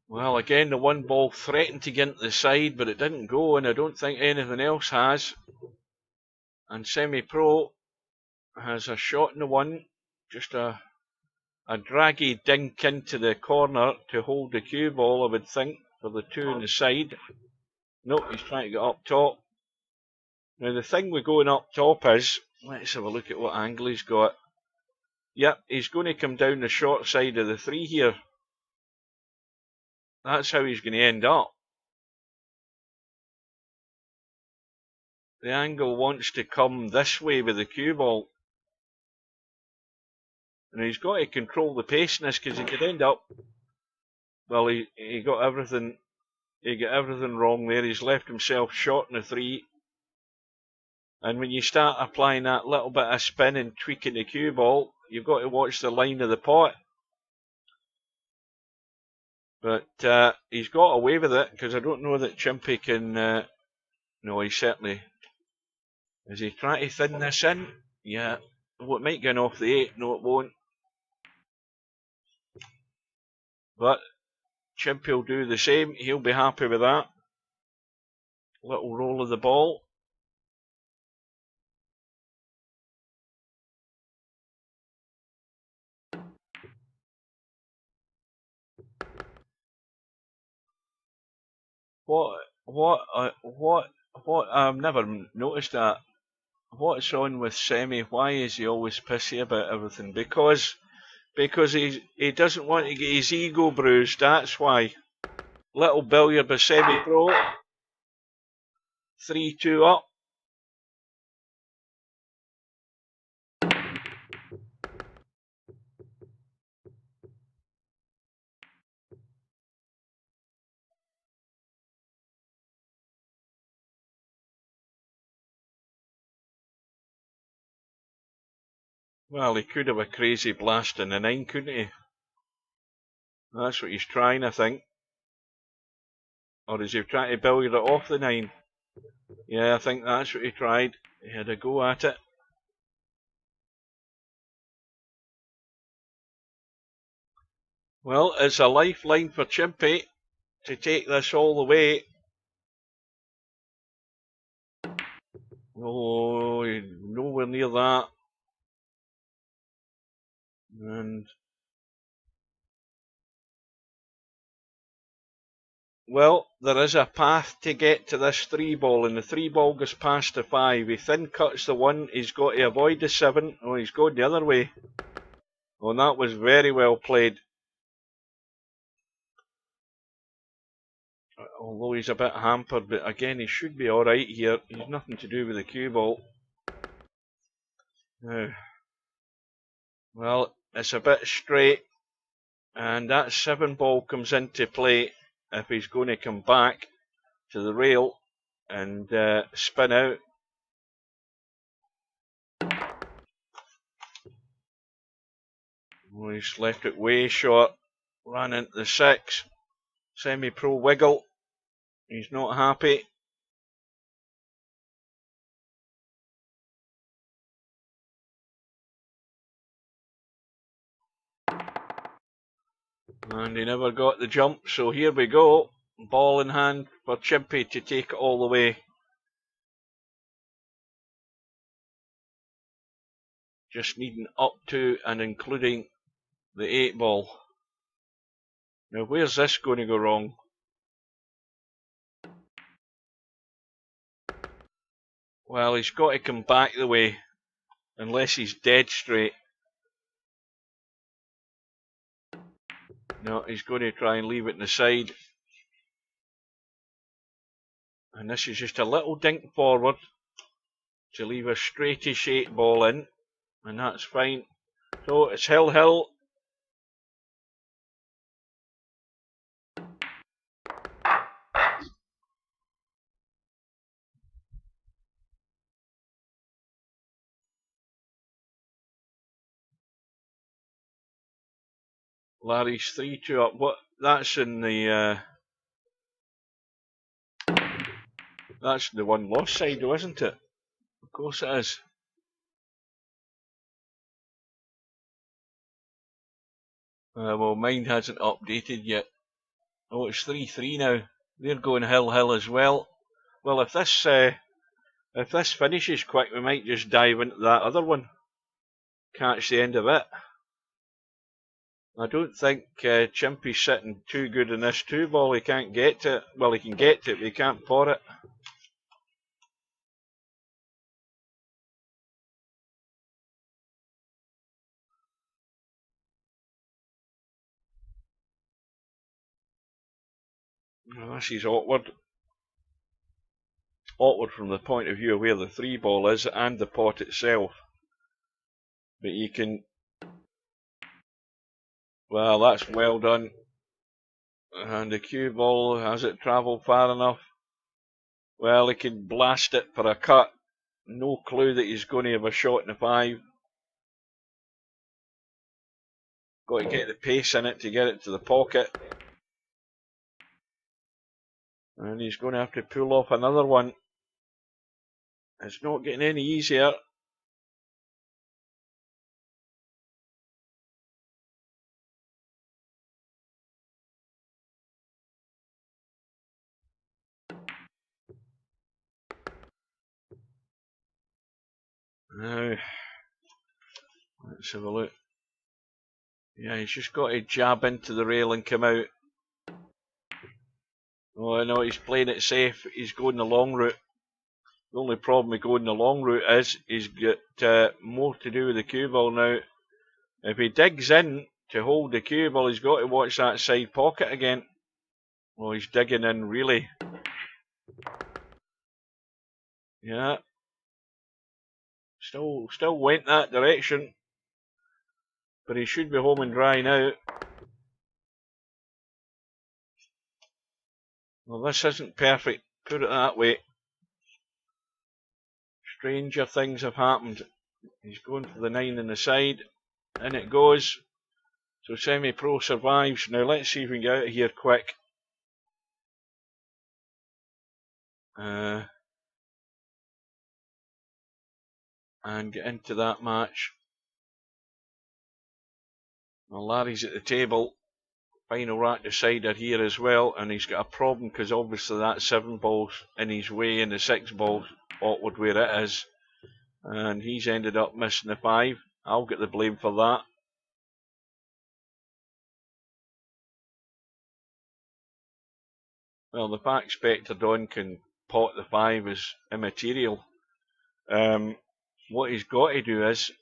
Well, again, the 1 ball threatened to get into the side, but it didn't go, and I don't think anything else has. And Semi-Pro has a shot in the 1, just a draggy dink into the corner to hold the cue ball, I would think, for the 2 on the side. Nope, he's trying to get up top. Now, the thing with going up top is, let's have a look at what angle he's got. Yep, he's going to come down the short side of the 3 here. That's how he's going to end up. The angle wants to come this way with the cue ball. And he's got to control the pace in this because he could end up... Well, he got everything... He got everything wrong there. He's left himself short in the 3. And when you start applying that little bit of spin and tweaking the cue ball, you've got to watch the line of the pot. But he's got away with it because I don't know that Chimpy can... no, he certainly... Is he trying to thin this in? Yeah. Well, it might get off the 8. No, it won't. But Chimpy will do the same. He'll be happy with that. Little roll of the ball. What, I've never noticed that. What's on with Semi? Why is he always pissy about everything? Because he doesn't want to get his ego bruised, that's why. Little billiard by semi-pro. 3-2 up. Well, he could have a crazy blast in the 9, couldn't he? That's what he's trying, I think. Or is he trying to billiard it off the 9? Yeah, I think that's what he tried. He had a go at it. Well, it's a lifeline for Chimpy to take this all the way. Oh, nowhere near that. And well, there is a path to get to this 3-ball, and the 3-ball goes past the 5. He thin cuts the 1, he's got to avoid the 7. Oh, he's going the other way. Oh, and that was very well played. Although he's a bit hampered, but again, he should be alright here. He's nothing to do with the cue ball. Now, well, it's a bit straight, and that 7-ball comes into play if he's going to come back to the rail and spin out. Well, he's left it way short, ran into the 6. Semi-pro wiggle. He's not happy. And he never got the jump, so here we go. Ball in hand for Chimpy to take it all the way. Just needing up to and including the 8-ball. Now where's this going to go wrong? Well, he's got to come back the way, unless he's dead straight. No, he's going to try and leave it in the side. And this is just a little dink forward to leave a straightish 8-ball in, and that's fine. So it's hill. Larry's 3-2 up. What? That's in the that's the one lost side, though, isn't it? Of course it is. Well, mine hasn't updated yet. Oh, it's 3-3 now. They're going hill as well. Well, if this finishes quick, we might just dive into that other one. Catch the end of it. I don't think Chimpy's sitting too good in this 2-ball. He can't get to it. Well, he can get to it, but he can't pour it. Well, this is awkward. Awkward from the point of view of where the 3-ball is and the pot itself. But you can... Well, that's well done. And the cue ball, has it travelled far enough? Well, he can blast it for a cut. No clue that he's going to have a shot in the 5. Got to get the pace in it to get it to the pocket. And he's going to have to pull off another one. It's not getting any easier. Now, let's have a look. Yeah, he's just got to jab into the rail and come out. Oh no, he's playing it safe. He's going the long route. The only problem with going the long route is he's got more to do with the cue ball now. If he digs in to hold the cue ball, he's got to watch that side pocket again. Oh, he's digging in really. Yeah. Still went that direction. But he should be home and dry now. Well, this isn't perfect, put it that way. Stranger things have happened. He's going for the 9 in the side. In it goes. So Semi-Pro survives. Now let's see if we can get out of here quick. And get into that match. Well, Larry's at the table. Final rack decider here as well, and he's got a problem because obviously that 7 ball's in his way and the 6 ball's awkward where it is. And he's ended up missing the 5. I'll get the blame for that. Well, the fact Spectre Don can pot the 5 is immaterial. What he's got to do is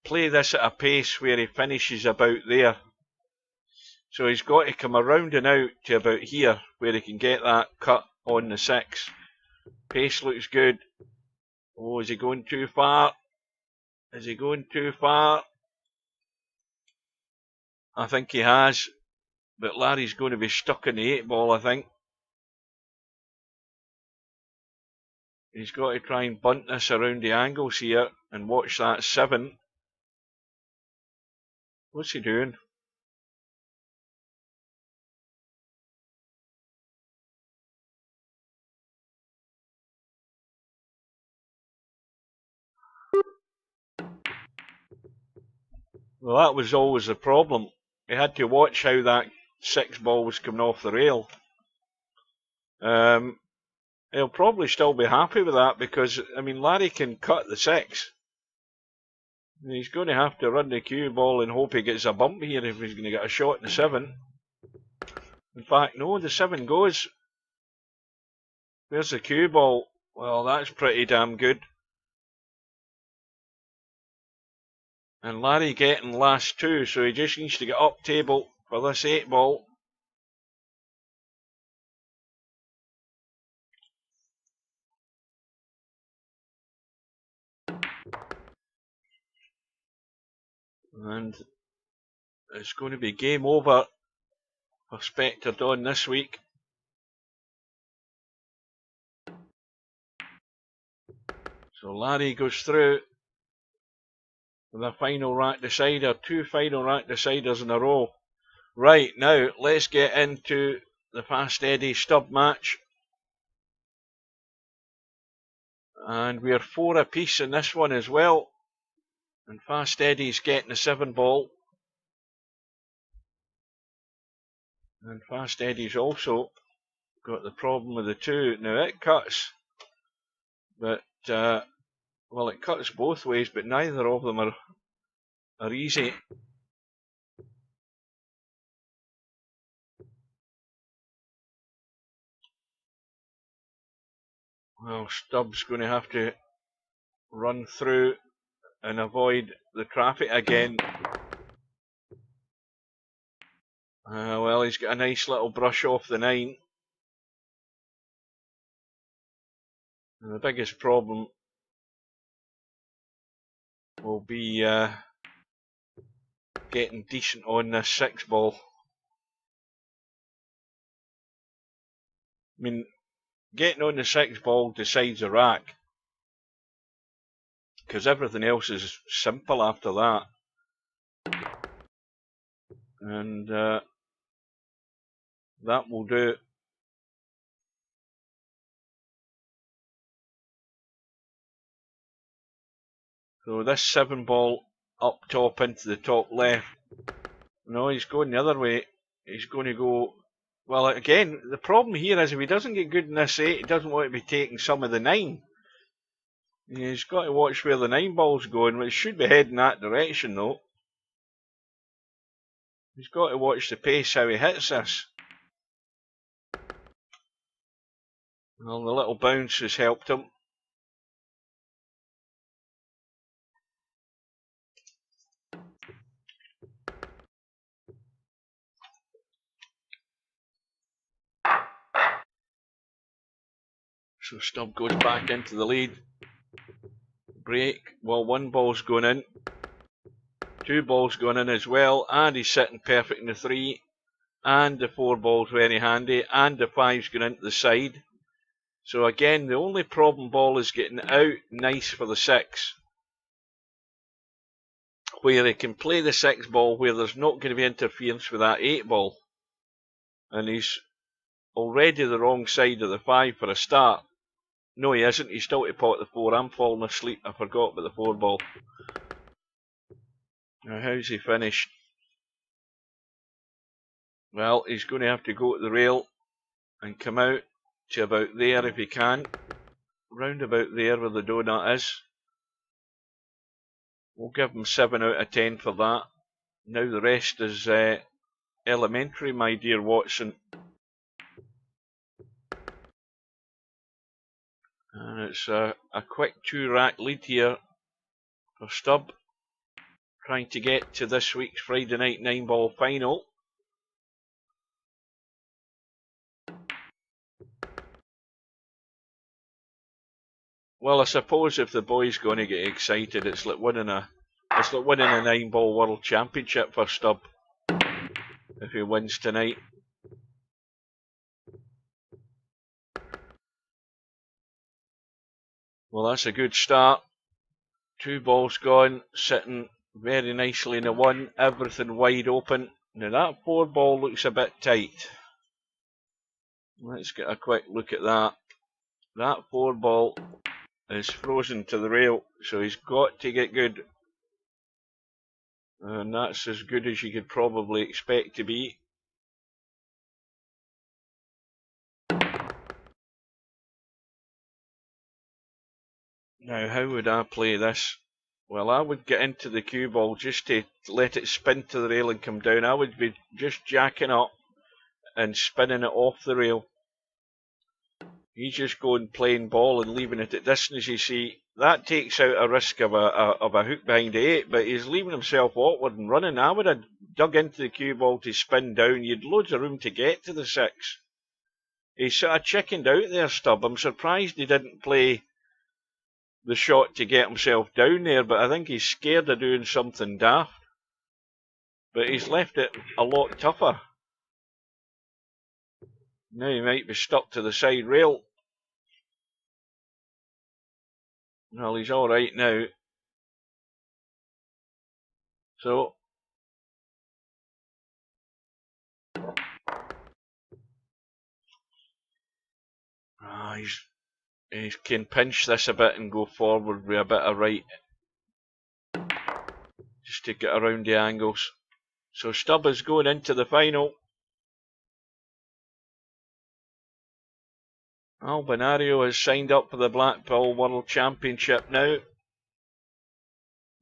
play this at a pace where he finishes about there. So he's got to come around and out to about here where he can get that cut on the 6. Pace looks good. Oh, is he going too far? Is he going too far? I think he has. But Larry's going to be stuck in the 8 ball, I think. He's got to try and bunt this around the angles here and watch that 7. What's he doing? Well, that was always the problem. He had to watch how that 6 ball was coming off the rail. He'll probably still be happy with that because, I mean, Larry can cut the 6. He's going to have to run the cue ball and hope he gets a bump here if he's going to get a shot in the 7. In fact, no, the 7 goes. There's the cue ball. Well, that's pretty damn good. And Larry getting last 2, so he just needs to get up table for this 8 ball. And it's going to be game over for Spectre Don this week. So Larry goes through with a final rack decider, 2 final rack deciders in a row. Right, now let's get into the Fast Eddie Stub match. And we're 4 apiece in this one as well. And Fast Eddie's getting the 7 ball. And Fast Eddie's also got the problem with the 2. Now it cuts. But, well, it cuts both ways, but neither of them are easy. Well, Stubb's going to have to run through and avoid the traffic again. Well, he's got a nice little brush off the 9. And the biggest problem will be getting decent on this 6 ball. I mean, getting on the 6 ball decides a rack. Because everything else is simple after that. And that will do. So this 7 ball up top into the top left. No, he's going the other way. He's going to go... Well, again, the problem here is if he doesn't get good in this 8, he doesn't want to be taking some of the 9. He's got to watch where the 9 ball's going, which should be heading that direction though. He's got to watch the pace how he hits this. Well, the little bounce has helped him. So Stubb goes back into the lead. Break. Well, one ball's going in. Two balls going in as well. And he's sitting perfect in the 3. And the 4 ball's very handy. And the 5's going into the side. So again, the only problem ball is getting out nice for the 6. Where he can play the 6 ball where there's not going to be interference with that 8 ball. And he's already the wrong side of the 5 for a start. No, he isn't. He's still to pot the 4. I'm falling asleep. I forgot about the 4 ball. Now, how's he finished? Well, he's going to have to go to the rail and come out to about there if he can. Round about there where the donut is. We'll give him 7 out of 10 for that. Now the rest is elementary, my dear Watson. And it's a quick 2-rack lead here for Stubb. Trying to get to this week's Friday night 9-ball final. Well, I suppose if the boy's going to get excited, it's like winning a 9-ball world championship for Stubb. If he wins tonight. Well, that's a good start. 2 balls gone, sitting very nicely in the 1, everything wide open. Now that 4 ball looks a bit tight. Let's get a quick look at that. That 4 ball is frozen to the rail, so he's got to get good. And that's as good as you could probably expect to be. Now, how would I play this? Well, I would get into the cue ball just to let it spin to the rail and come down. I would be just jacking up and spinning it off the rail. He's just going plain ball and leaving it at distance, you see. That takes out a risk of a hook behind the 8, but he's leaving himself awkward and running. I would have dug into the cue ball to spin down. You'd loads of room to get to the 6. He's sort of chickened out there, Stubb. I'm surprised he didn't play the shot to get himself down there, but I think he's scared of doing something daft. But he's left it a lot tougher. Now he might be stuck to the side rail. Well, he's alright now. So, he can pinch this a bit and go forward with a bit of right. Just to get around the angles. So Stubb is going into the final. Albinario has signed up for the Blackpool World Championship now.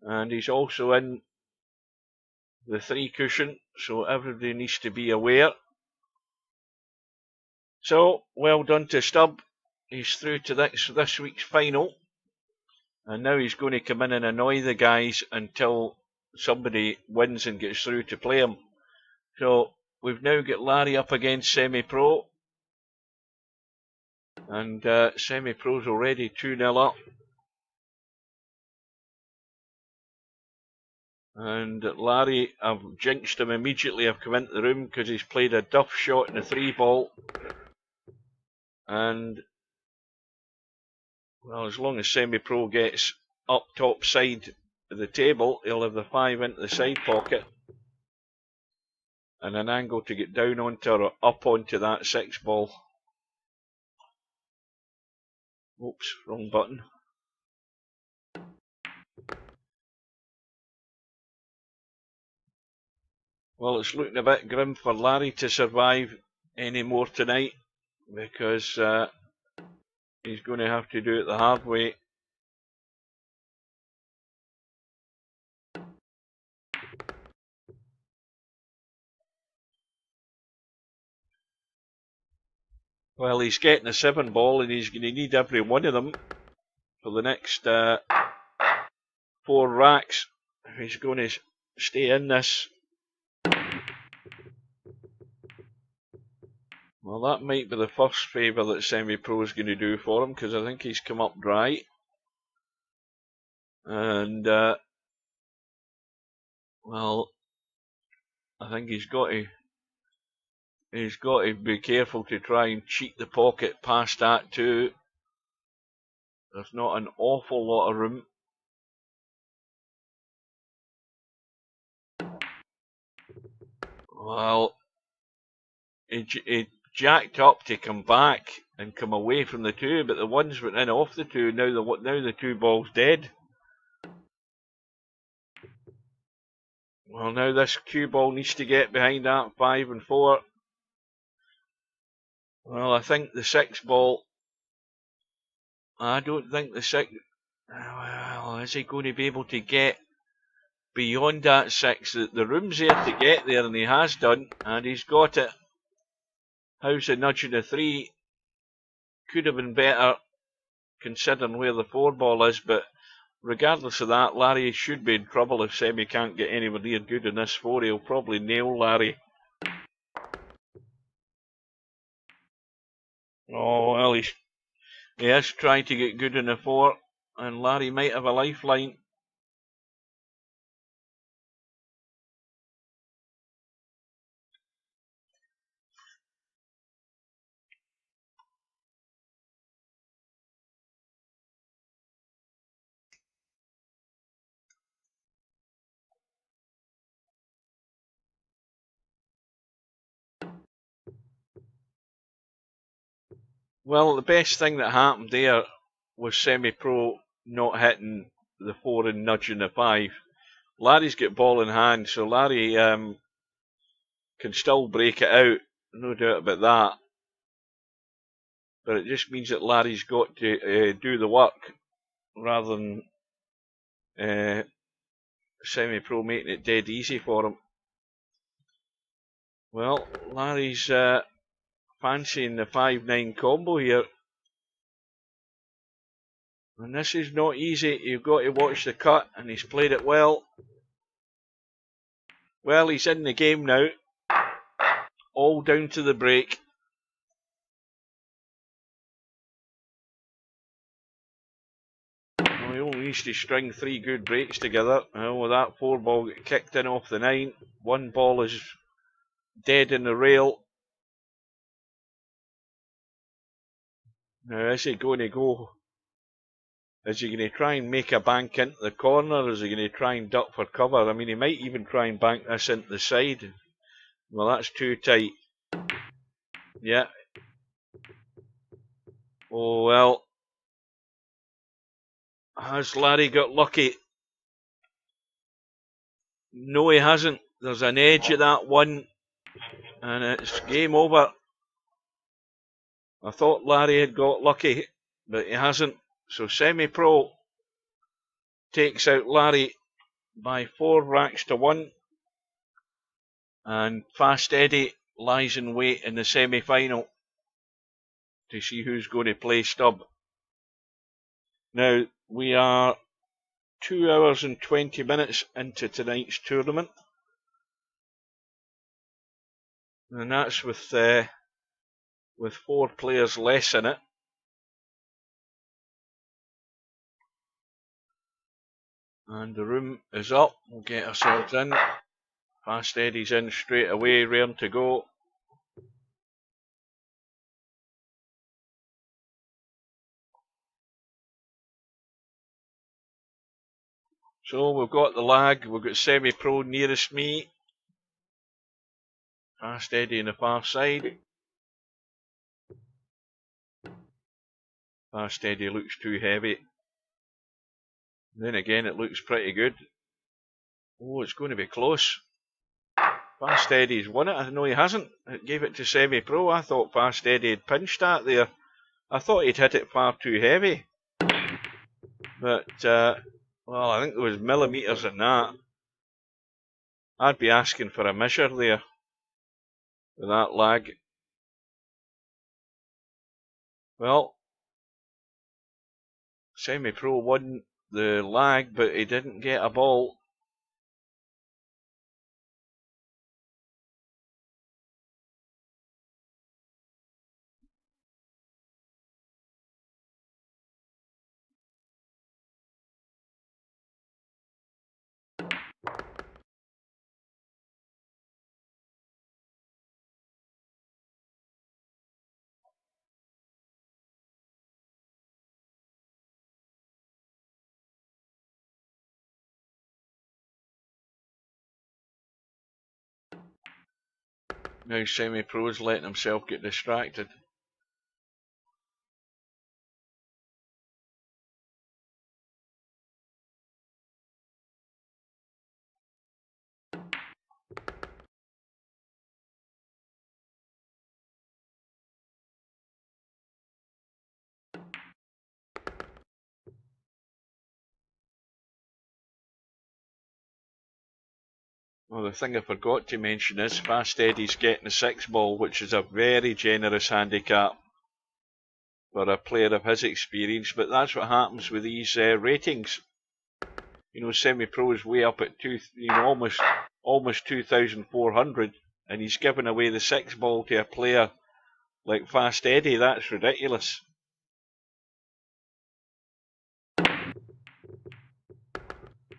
And he's also in the 3 cushion, so everybody needs to be aware. So, well done to Stubb. He's through to this week's final. And now he's going to come in and annoy the guys until somebody wins and gets through to play him. So, we've now got Larry up against Semi-Pro. And Semi-Pro's already 2-0 up. And Larry, I've jinxed him immediately. I've come into the room because he's played a duff shot in the 3 ball. And, well, as long as Semi-Pro gets up top side of the table, he'll have the 5 into the side pocket. And an angle to get down onto or up onto that 6 ball. Oops, wrong button. Well, it's looking a bit grim for Larry to survive any more tonight because he's going to have to do it the hard way. Well, he's getting a 7 ball and he's going to need every one of them for the next 4 racks if he's going to stay in this. Well, that might be the first favour that Semi-Pro is going to do for him, because I think he's come up dry. And, well, I think he's got to be careful to try and cheat the pocket past that too. There's not an awful lot of room. Well, he jacked up to come back and come away from the two, but the ones went in off the two. Now the two ball's dead. Well, now this cue ball needs to get behind that 5 and 4. Well, I think the 6 ball. I don't think the 6. Well, is he going to be able to get beyond that 6? The room's there to get there, and he has done, and he's got it. How's the nudging a 3? Could have been better considering where the 4 ball is, but regardless of that, Larry should be in trouble if Semi can't get anywhere near good in this 4. He'll probably nail Larry. Oh, well, he is trying to get good in the 4, and Larry might have a lifeline. Well, the best thing that happened there was Semi-Pro not hitting the 4 and nudging the 5. Larry's got ball in hand, so Larry can still break it out, no doubt about that. But it just means that Larry's got to do the work rather than Semi-Pro making it dead easy for him. Well, Larry's fancying the 5-9 combo here. And this is not easy. You've got to watch the cut, and he's played it well. Well, he's in the game now. All down to the break. Well, he only needs to string 3 good breaks together. Well, that 4 ball got kicked in off the 9. 1 ball is dead in the rail. Now, is he going to go? Is he going to try and make a bank into the corner, or is he going to try and duck for cover? I mean, he might even try and bank this into the side. Well, that's too tight. Yeah. Oh, well. Has Larry got lucky? No, he hasn't. There's an edge at that 1, and it's game over. I thought Larry had got lucky, but he hasn't. So Semi-Pro takes out Larry by 4 racks to 1. And Fast Eddie lies in wait in the semi-final to see who's going to play Stubb. Now, we are 2 hours and 20 minutes into tonight's tournament. And that's with 4 players less in it. And the room is up. We'll get ourselves in. Fast Eddie's in straight away, raring to go. So we've got the lag. We've got Semi-Pro nearest me. Fast Eddie on the far side. Fast Eddie looks too heavy. Then again, it looks pretty good. Oh, it's going to be close. Fast Eddie's won it. No, he hasn't. It gave it to Semi-Pro. I thought Fast Eddie had pinched that there. I thought he'd hit it far too heavy. But, well, I think there was millimetres in that. I'd be asking for a measure there with that lag. Well, Semi-Pro won the lag, but he didn't get a ball. Now semi-pro's letting himself get distracted. Well, the thing I forgot to mention is Fast Eddie's getting a 6 ball, which is a very generous handicap for a player of his experience, but that's what happens with these ratings. You know, semi-pro is way up at almost 2,400, and he's given away the 6 ball to a player like Fast Eddie. That's ridiculous.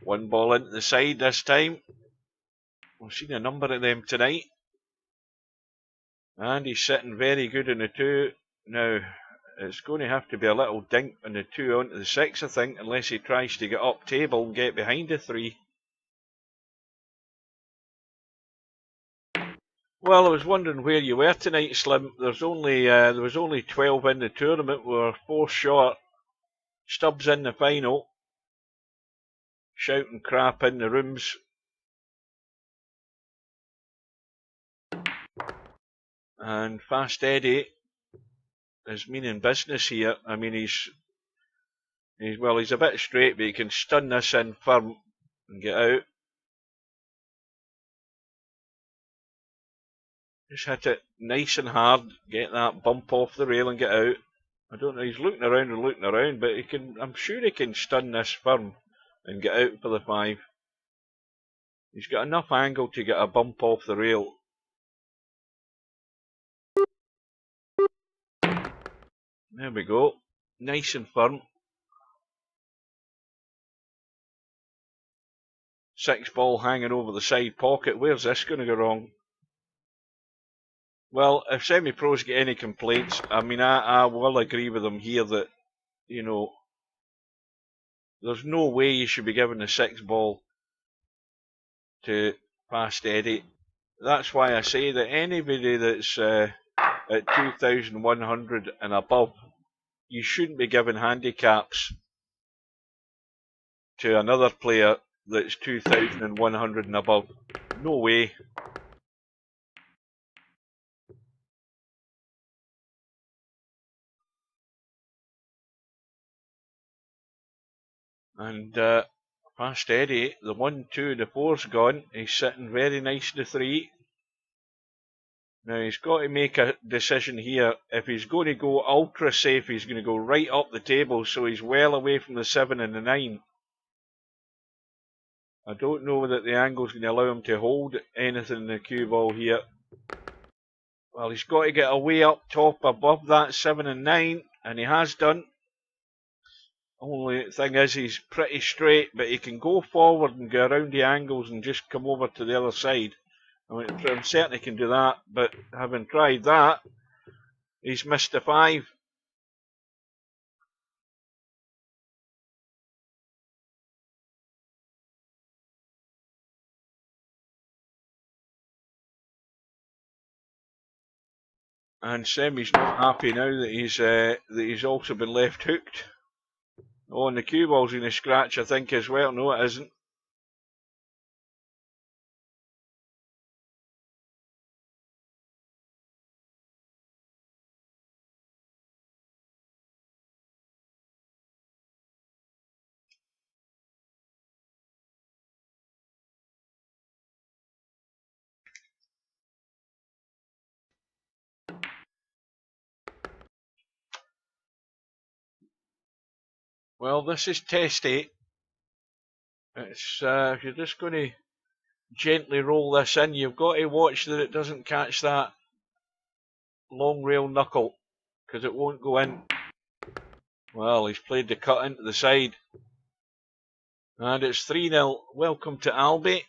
One ball into the side this time. We've seen a number of them tonight. And he's sitting very good in the 2. Now, it's going to have to be a little dink on the 2 onto the 6, I think, unless he tries to get up table and get behind the 3. Well, I was wondering where you were tonight, Slim. There was only 12 in the tournament. We were 4 short. Stubbs in the final. Shouting crap in the rooms. And Fast Eddie is meaning business here. I mean, he's a bit straight, but he can stun this in firm and get out. Just hit it nice and hard, get that bump off the rail and get out. I don't know, he's looking around, but I'm sure he can stun this firm and get out for the 5. He's got enough angle to get a bump off the rail. There we go. Nice and firm. 6 ball hanging over the side pocket. Where's this going to go wrong? Well, if semi-pros get any complaints, I mean, I will agree with them here that, you know, there's no way you should be giving the 6 ball to Fast Eddie. That's why I say that anybody that's at 2,100 and above, you shouldn't be giving handicaps to another player that's 2,100 and above. No way. And Fast Eddie, the 1, 2, the 4's gone. He's sitting very nice to 3. Now he's got to make a decision here. If he's going to go ultra safe, he's going to go right up the table, so he's well away from the 7 and the 9. I don't know that the angle's going to allow him to hold anything in the cue ball here. Well, he's got to get away up top above that 7 and 9, and he has done. Only thing is, he's pretty straight, but he can go forward and go around the angles and just come over to the other side. I mean, I'm certain he can do that, but having tried that, he's missed a 5. And Semi's not happy now that he's also been left hooked. Oh, and the cue ball's going to scratch, I think, as well. No, it isn't. Well, this is testy. It's if you're just going to gently roll this in, you've got to watch that it doesn't catch that long rail knuckle, because it won't go in. Well, he's played the cut into the side. And it's 3-0. Welcome to Albi.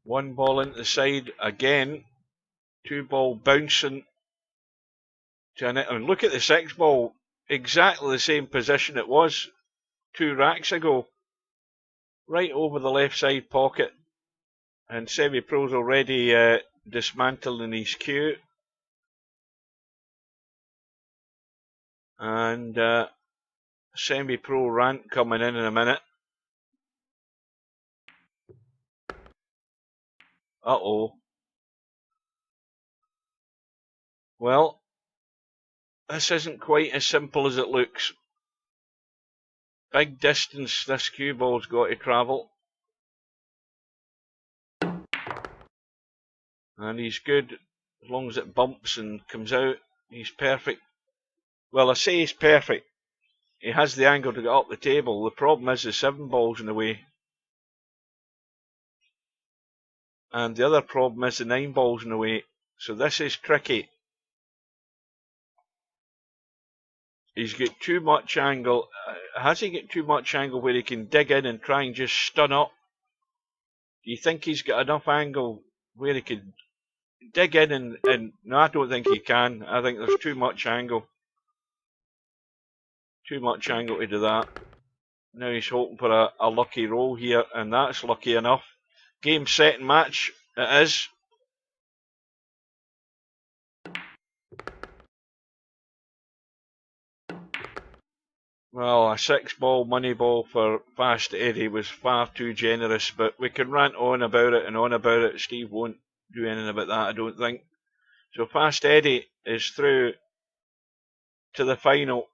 One ball into the side again. 2 ball bouncing to a net. I mean, look at the 6 ball. exactly the same position it was 2 racks ago. Right over the left side pocket. And Semi-Pro's already dismantling his queue. And Semi-Pro rant coming in a minute. Uh-oh. Well, this isn't quite as simple as it looks. Big distance this cue ball's got to travel. And he's good as long as it bumps and comes out. He's perfect. Well, I say he's perfect. He has the angle to get up the table. The problem is the 7 ball's in the way. And the other problem is the 9 ball's in the way. So this is tricky. He's got too much angle. Has he got too much angle where he can dig in and try and just stun up? Do you think he's got enough angle where he could dig in and no, I don't think he can. I think there's too much angle. Too much angle to do that. Now he's hoping for a lucky roll here, and that's lucky enough. Game, set, and match it is. Well, a 6 ball money ball for Fast Eddie was far too generous, but we can rant on about it and on about it. Steve won't do anything about that, I don't think. So Fast Eddie is through to the final.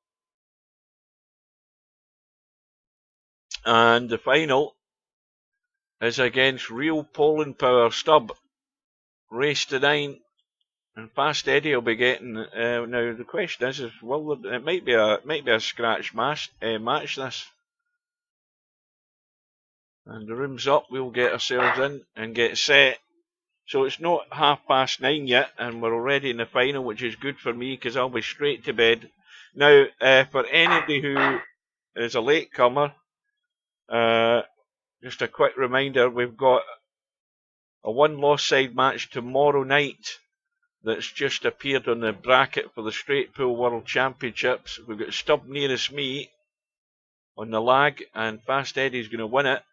And the final is against Real Poland Power Stub. Race to 9. And Fast Eddie will be getting. Now the question is, well, it might be a scratch match this. And the room's up. We'll get ourselves in and get set. So it's not 9:30 yet, and we're already in the final, which is good for me because I'll be straight to bed. Now, for anybody who is a latecomer, just a quick reminder: we've got a 1-loss side match tomorrow night. That's just appeared on the bracket for the Straight Pool World Championships. We've got Stub nearest me on the lag, and Fast Eddie's going to win it.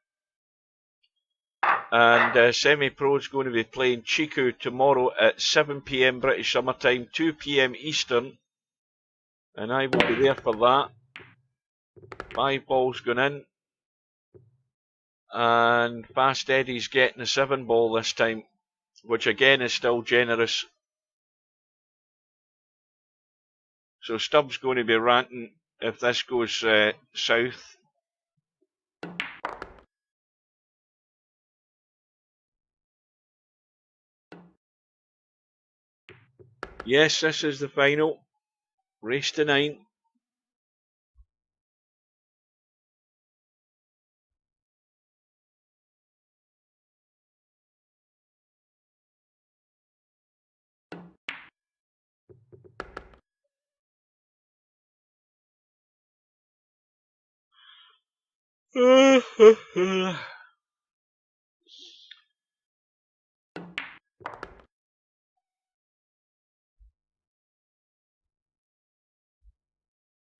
And Semi-Pro's going to be playing Chiku tomorrow at 7 PM British Summer Time, 2 PM Eastern. And I will be there for that. 5 balls going in. And Fast Eddie's getting a 7 ball this time, which again is still generous. So Stubb's going to be ranting if this goes south. Yes, this is the final. Race to 9.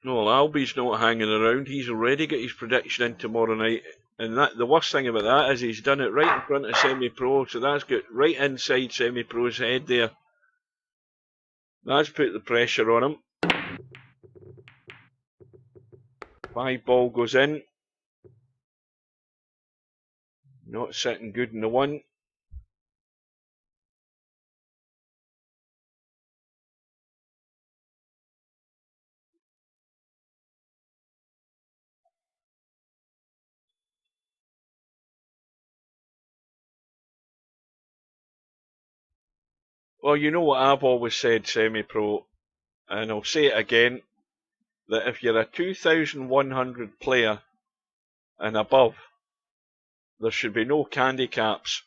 No, Albie's not hanging around. He's already got his prediction in tomorrow night. And the worst thing about that is he's done it right in front of Semi-Pro, so that's got right inside Semi-Pro's head there. That's put the pressure on him. 5 ball goes in. Not sitting good in the 1. Well, you know what I've always said, Semi-Pro, and I'll say it again, that if you're a 2,100 player and above, there should be no candy caps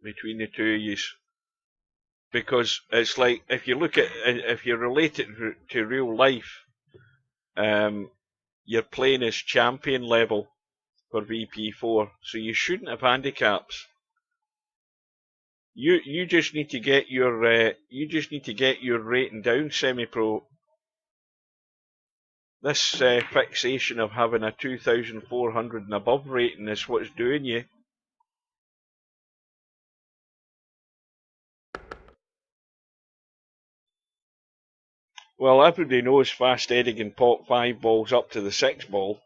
between the two of you. Because it's like, if you relate it to real life, you're playing as champion level for VP4, so you shouldn't have handicaps. You just need to get your rating down, Semi-Pro. fixation of having a 2,400 and above rating is what's doing you. Well, everybody knows fast Edding can pop 5 balls up to the 6 ball.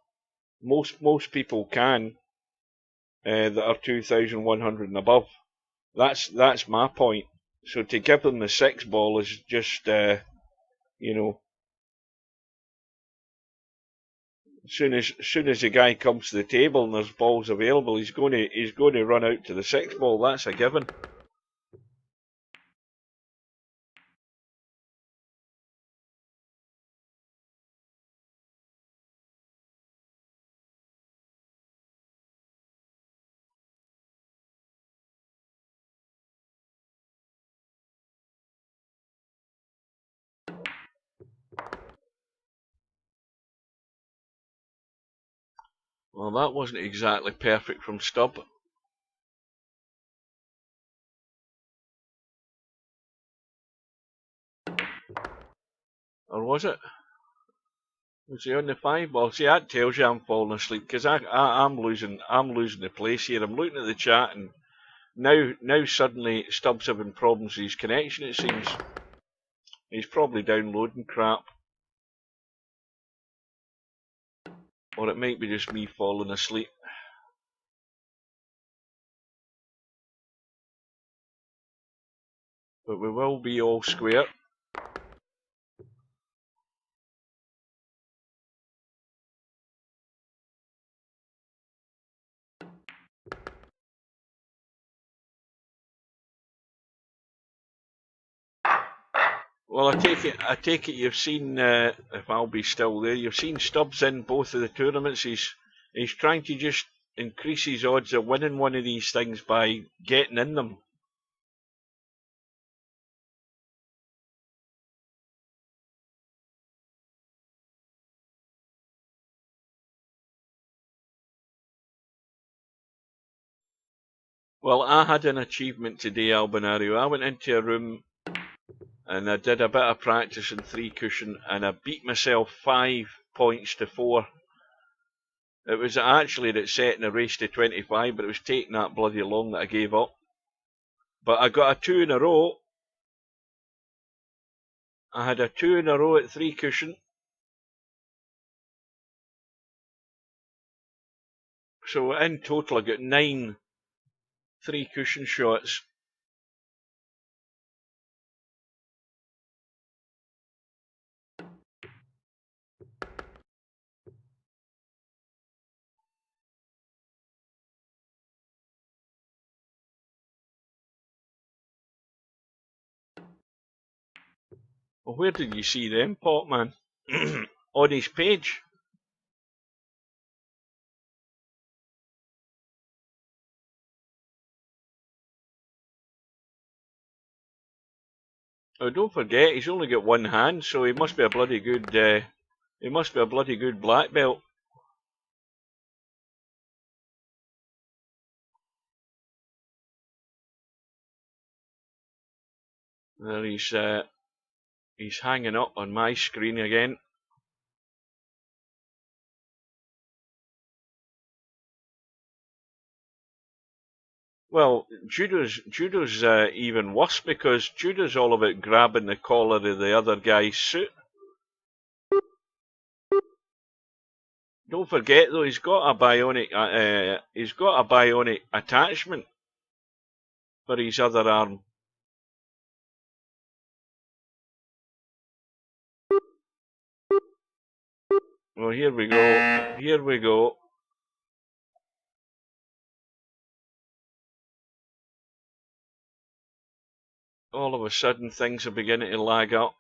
Most people can that are 2,100 and above. That's my point. So to give them the 6 ball is just you know, as soon as the guy comes to the table and there's balls available, he's going to run out to the 6 ball. That's a given. Well, that wasn't exactly perfect from Stubb. Or was it? Was he on the 5 ball? See, that tells you I'm falling asleep, because I'm losing the place here. I'm looking at the chat, and now suddenly Stubbs having problems with his connection, it seems. He's probably downloading crap. Or it might be just me falling asleep. But we will be all square. Well, I take it you've seen, if I'll be still there, you've seen Stubbs in both of the tournaments. He's trying to just increase his odds of winning one of these things by getting in them. Well, I had an achievement today, Albinario. I went into a room and I did a bit of practice in 3 cushion, and I beat myself 5 points to 4. It was actually that set in a race to 25, but it was taking that bloody long that I gave up. But I got a 2 in a row. I had a 2 in a row at 3 cushion. So in total I got 9 3 cushion shots. Well, where did you see them, Potman? On his page? Oh, don't forget, he's only got one hand, so he must be a bloody good. He must be a bloody good black belt. There he's hanging up on my screen again. Well, judo's even worse, because judo's all about grabbing the collar of the other guy's suit. Don't forget though, he's got a bionic attachment for his other arm. Well, here we go. Here we go. All of a sudden, things are beginning to lag up.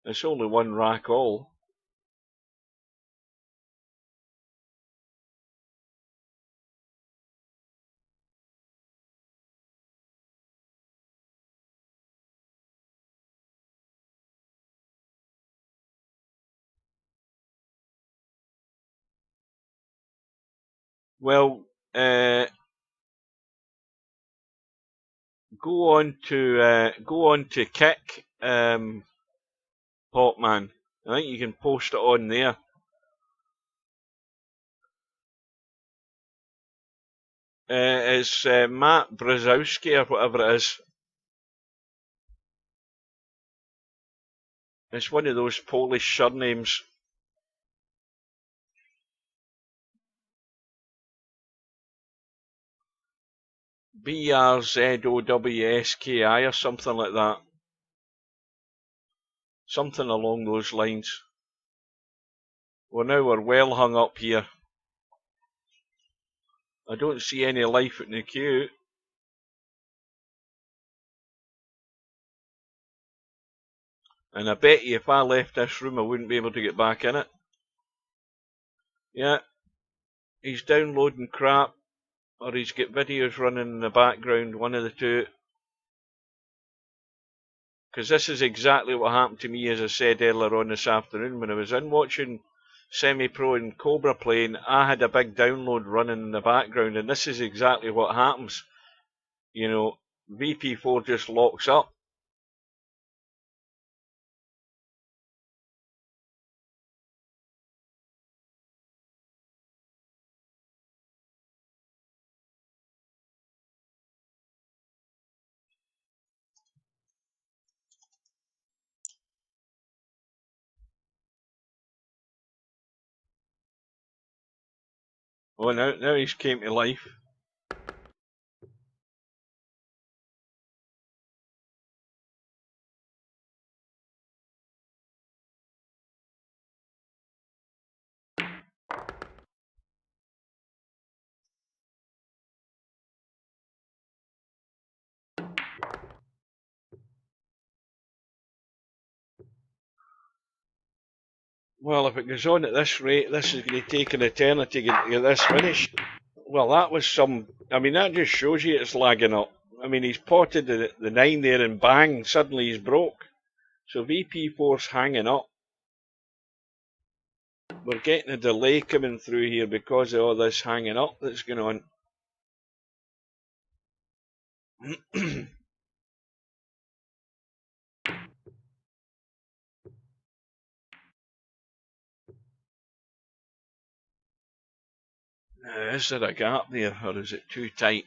It's only one rack all. Well, go on to kick, Potman. I think you can post it on there. It's Matt Brzezowski or whatever it is. It's one of those Polish surnames. Brzowski or something like that. Something along those lines. Well, now we're well hung up here. I don't see any life in the queue. And I bet you if I left this room I wouldn't be able to get back in it. Yeah. He's downloading crap, or he's got videos running in the background, one of the two. Because this is exactly what happened to me, as I said earlier on this afternoon. When I was in watching Semi-Pro and Cobra playing, I had a big download running in the background, and this is exactly what happens. You know, VP4 just locks up. Oh, now he's came to life. Well, if it goes on at this rate, this is going to take an eternity to get this finished. Well, that was some... I mean, that just shows you it's lagging up. I mean, he's potted the 9 there and bang, suddenly he's broke. So VP4's hanging up. We're getting a delay coming through here because of all this hanging up that's going on. Is there a gap there, or is it too tight?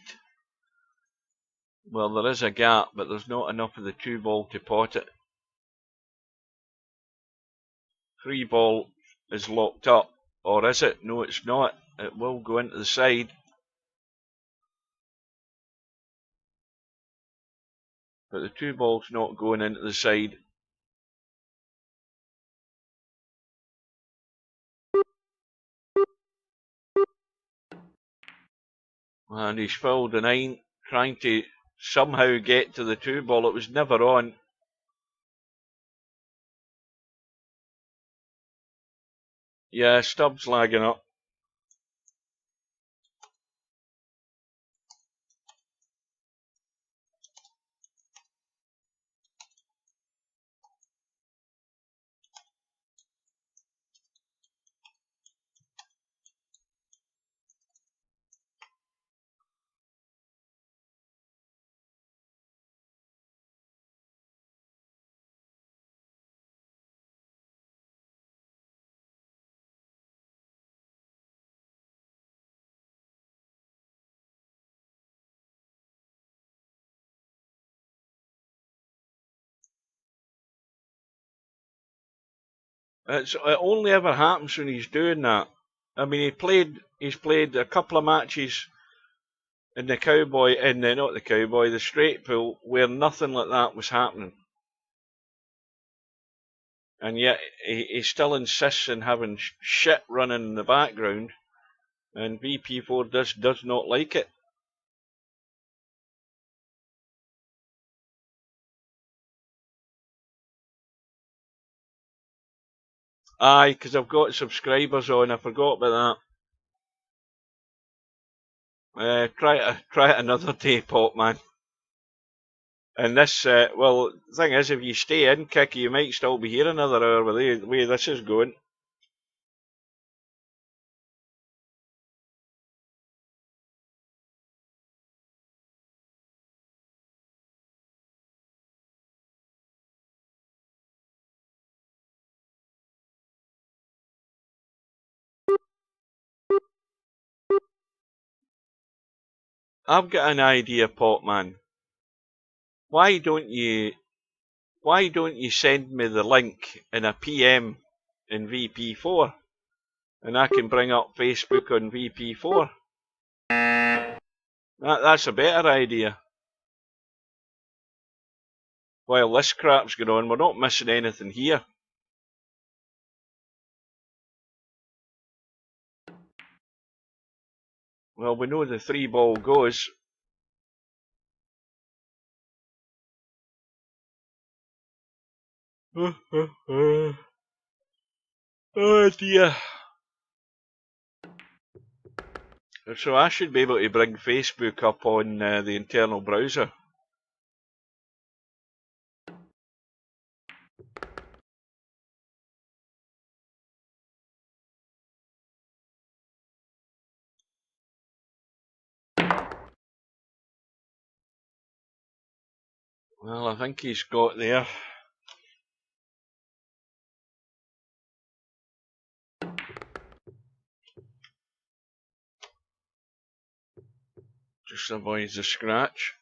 Well, there is a gap, but there's not enough of the 2 ball to pot it. 3 ball is locked up, or is it? No, it's not. It will go into the side. But the 2 ball's not going into the side. And he's filled the 9, trying to somehow get to the 2 ball. It was never on. Yeah, Stubbs lagging up. It only ever happens when he's doing that. I mean, he's played a couple of matches in the Cowboy, not the Cowboy, the Straight Pool, where nothing like that was happening. And yet, he still insists on having shit running in the background, and VP4 does not like it. Aye, because I've got subscribers on, I forgot about that. Try it another day, Pop Man. And this, well, the thing is, if you stay in, Kicky, you might still be here another hour with the way this is going. I've got an idea, Potman. Why don't you send me the link in a PM in VP4, and I can bring up Facebook on VP4. That's a better idea. While this crap's going on, we're not missing anything here. Well, we know the 3 ball goes. Oh dear. So I should be able to bring Facebook up on the internal browser. Well, I think he's got there. Just avoids the scratch.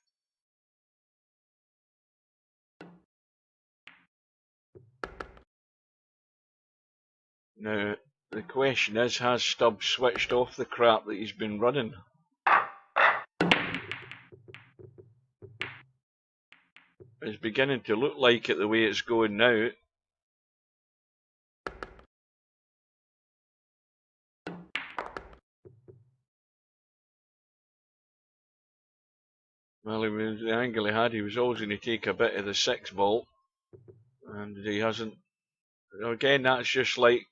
Now, the question is, has Stubbs switched off the crap that he's been running? It's beginning to look like it the way it's going now. Well, the angle he had, he was always going to take a bit of the 6 ball, and he hasn't. Again, that's just like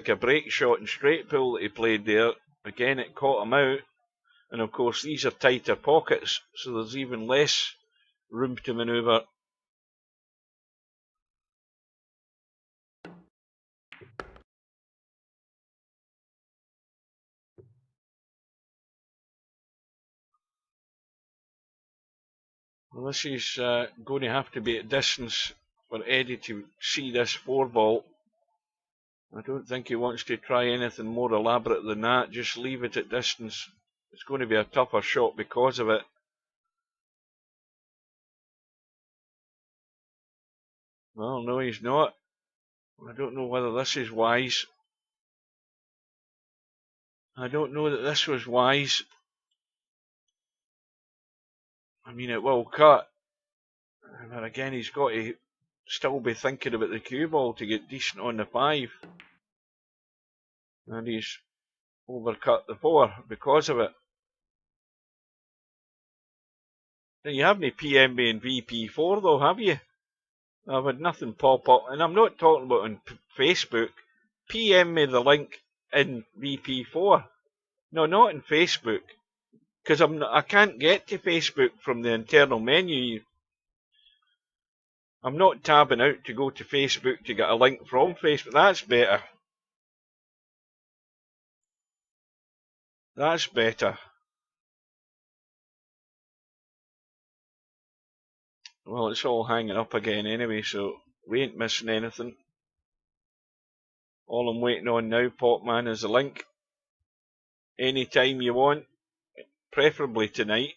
a break shot and straight pull that he played there. Again, it caught him out, and of course these are tighter pockets, so there's even less room to manoeuvre. Well, this is going to have to be at distance for Eddie to see this 4 ball. I don't think he wants to try anything more elaborate than that. Just leave it at distance. It's going to be a tougher shot because of it. Well, no, he's not. I don't know whether this is wise. I don't know that this was wise. I mean, it will cut. But again, he's got to still be thinking about the cue ball to get decent on the 5. And he's overcut the 4 because of it. Now, you haven't PM me in VP4 though, have you? I've had nothing pop up, and I'm not talking about on Facebook. PM me the link in VP4. No, not in Facebook, because I can't get to Facebook from the internal menu. I'm not tabbing out to go to Facebook to get a link from Facebook. That's better. That's better. Well, it's all hanging up again anyway, so we ain't missing anything. All I'm waiting on now, Potman, is the link. Anytime you want, preferably tonight.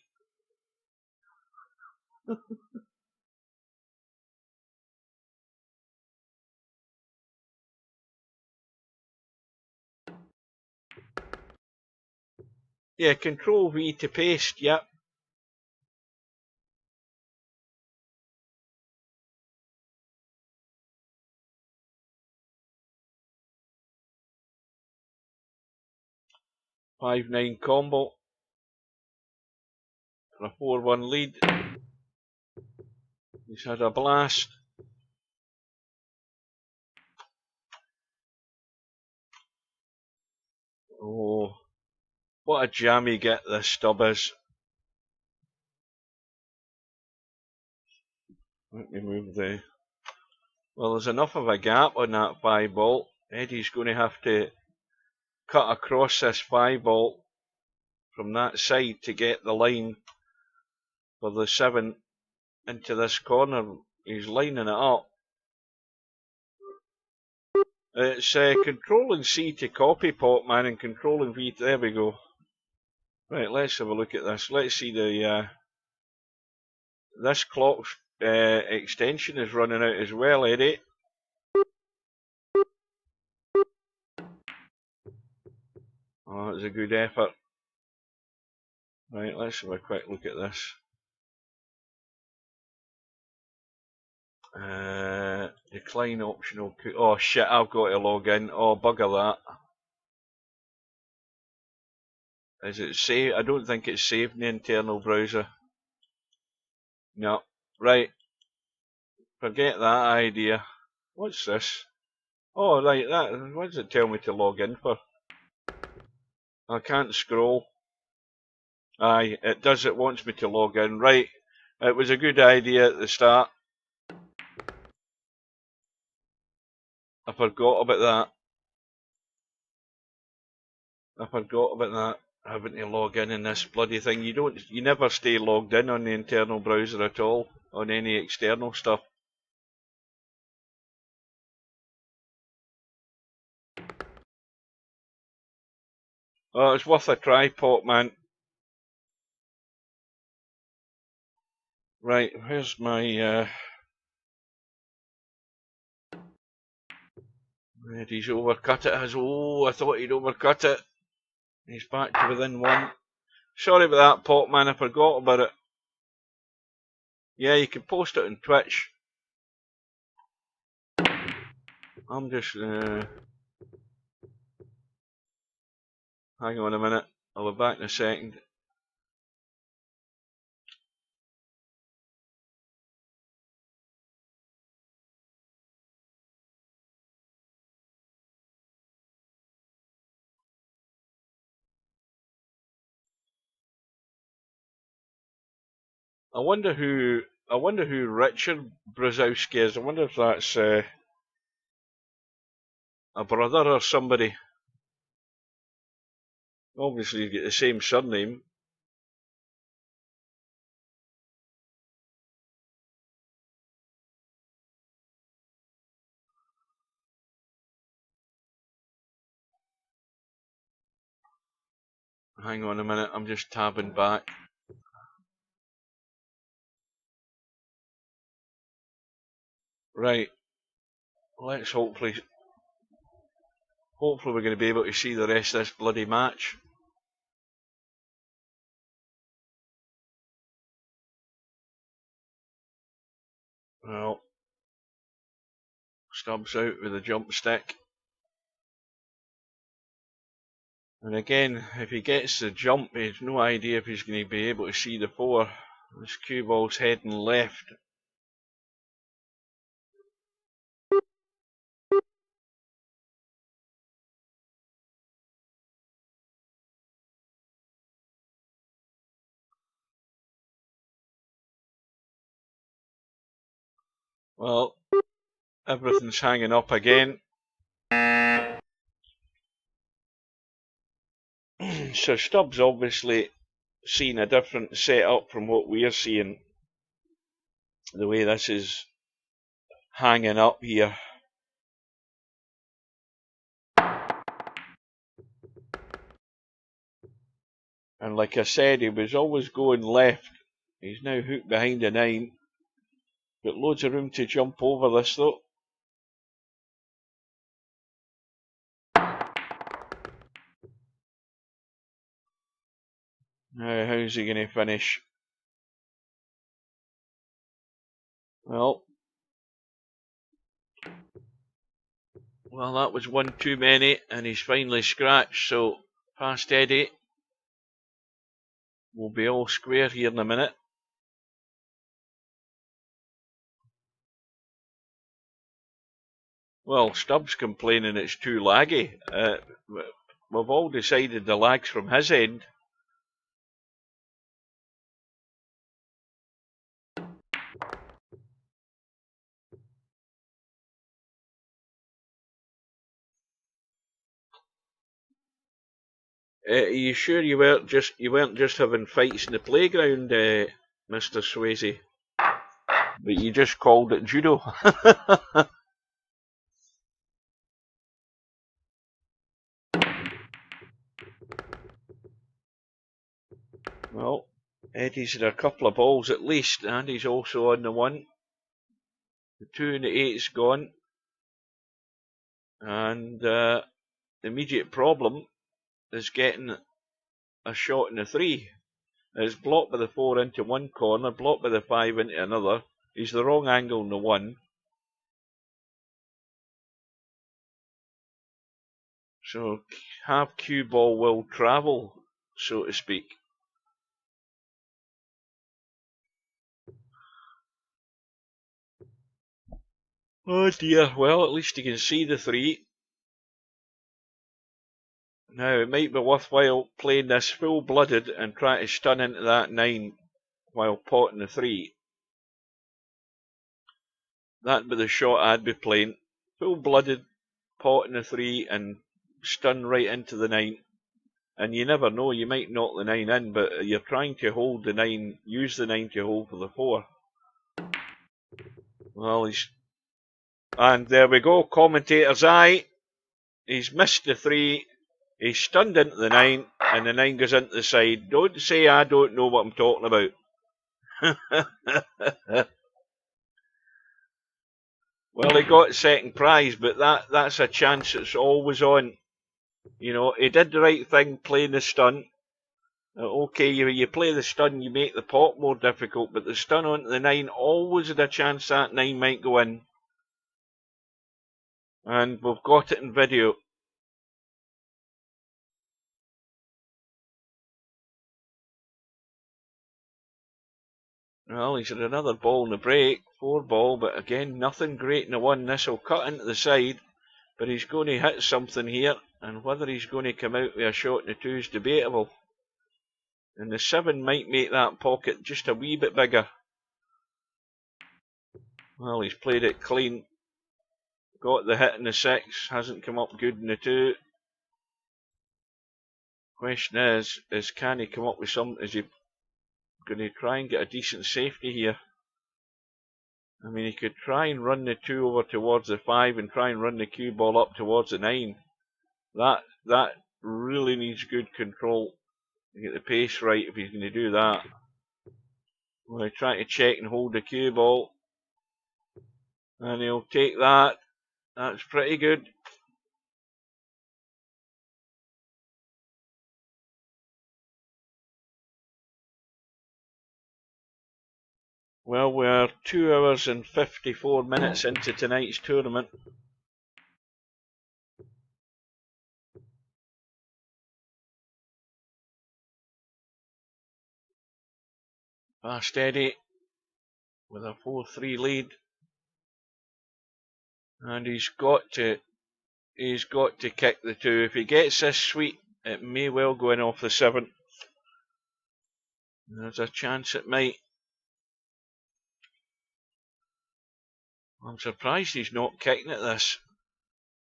Yeah, Control V to paste, yep. Five 9 combo for a 4-1 lead. He's had a blast. Oh, what a jammy get this stub is. Let me move the... Well, there's enough of a gap on that 5 ball. Eddie's going to have to cut across this 5 ball from that side to get the line for the 7 into this corner. He's lining it up. It's controlling C to copy, Potman, and controlling V. There we go. Right, let's have a look at this. Let's see the this clock extension is running out as well, Eddie. Oh, that was a good effort. Right, let's have a quick look at this. Decline optional. Oh shit, I've got to log in. Oh, bugger that. Is it saved? I don't think it's saved in the internal browser. No. Right. Forget that idea. What's this? Oh, right, that. What does it tell me to log in for? I can't scroll. Aye, it does. It wants me to log in. Right. It was a good idea at the start. I forgot about that. Having to log in this bloody thing. You never stay logged in on the internal browser at all, on any external stuff. Oh, it's worth a try, Pot Man. Right, where's my he's overcut it. Oh, I thought he'd overcut it. He's back to within one. Sorry about that, Pot Man. I forgot about it. Yeah, you can post it on Twitch. I'm just hang on a minute. I'll be back in a second. I wonder who Richard Brzezowski is. I wonder if that's a brother or somebody. Obviously, he's got the same surname. Hang on a minute. I'm just tabbing back. Right. Let's hopefully we're going to be able to see the rest of this bloody match. Well, Stubbs out with a jump stick. And again, if he gets the jump, he has no idea if he's going to be able to see the four. This cue ball's heading left. Well, everything's hanging up again. So Stubbs obviously seen a different setup from what we're seeing. The way this is hanging up here. And like I said, he was always going left. He's now hooked behind the 9. Got loads of room to jump over this though. Now, how's he going to finish? Well, that was one too many, and he's finally scratched, so past Eddie. We'll be all square here in a minute. Well, Stubbs complaining it's too laggy. We've all decided the lag's from his end. Are you sure you weren't just having fights in the playground, Mr. Swayze? But you just called it judo. Well, Eddie's had a couple of balls at least, and he's also on the 1. The 2 and the 8's gone. And the immediate problem is getting a shot in the 3. It's blocked by the 4 into one corner, blocked by the 5 into another. He's the wrong angle in the 1. So half cue ball will travel, so to speak. Oh dear, well at least you can see the 3. Now it might be worthwhile playing this full-blooded and trying to stun into that 9 while potting the 3. That'd be the shot I'd be playing. Full-blooded, potting the 3 and stun right into the 9. And you never know, you might knock the 9 in, but you're trying to hold the 9, use the 9 to hold for the 4. Well, and there we go, commentator's eye. He's missed the 3, he's stunned into the 9, and the 9 goes into the side. Don't say I don't know what I'm talking about. Well, he got second prize, but that's a chance that's always on. You know, he did the right thing playing the stun. Okay, you play the stun, you make the pot more difficult, but the stun onto the 9 always had a chance that 9 might go in. And we've got it in video. Well, he's had another ball in the break, 4 ball, but again, nothing great in the 1. This will cut into the side, but he's going to hit something here, and whether he's going to come out with a shot in the 2 is debatable. And the 7 might make that pocket just a wee bit bigger. Well, he's played it clean. Got the hit in the 6, hasn't come up good in the 2. Question is can he come up with some, is he going to try and get a decent safety here? I mean, he could try and run the 2 over towards the 5 and try and run the cue ball up towards the 9. That really needs good control to get the pace right if he's going to do that. Well, he's trying to check and hold the cue ball. And he'll take that. That's pretty good. Well, we're 2 hours and 54 minutes into tonight's tournament. Fast Eddie with a 4-3 lead. And he's got to kick the 2. If he gets this sweep, it may well go in off the 7. There's a chance it might. I'm surprised he's not kicking at this.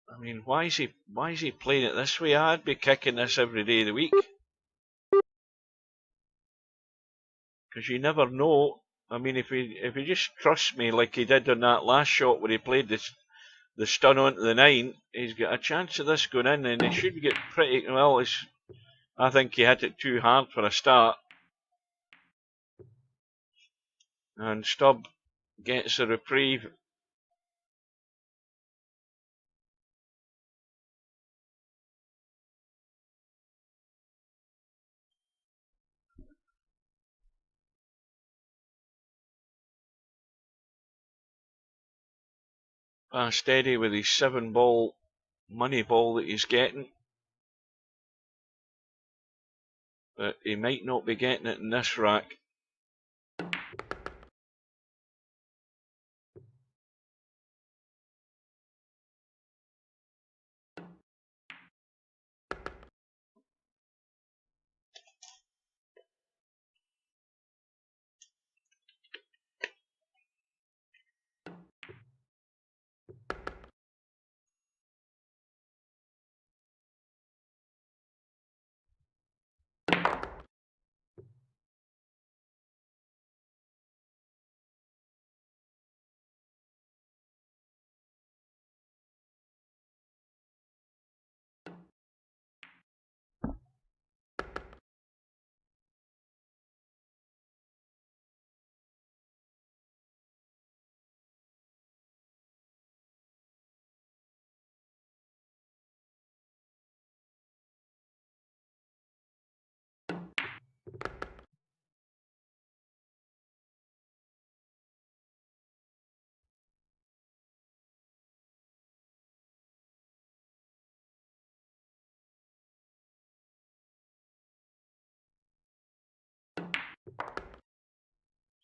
I mean, why is he playing it this way? I'd be kicking this every day of the week. Because you never know. I mean, if he just trusts me like he did on that last shot where he played the stun onto the 9, he's got a chance of this going in, and he should get pretty well. I think he hit it too hard for a start. And Stubb gets a reprieve. Steady with his 7 ball money ball that he's getting. But he might not be getting it in this rack.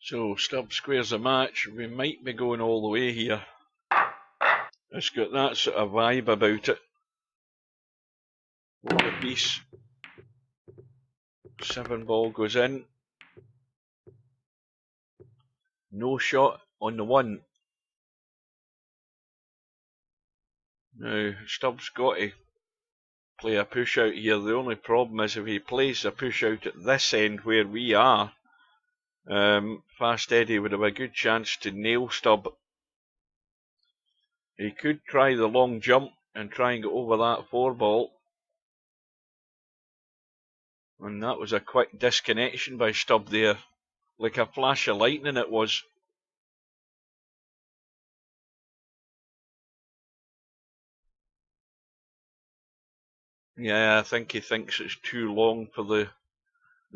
So Stubb squares a match. We might be going all the way here. It's got that sort of vibe about it. Hold a piece. 7 ball goes in. No shot on the 1. Now Stubb's got to play a push out here. The only problem is if he plays a push out at this end where we are, Fast Eddie would have a good chance to nail Stubb. He could try the long jump and try and get over that 4 ball. And that was a quick disconnection by Stubb there. Like a flash of lightning it was. Yeah, I think he thinks it's too long for the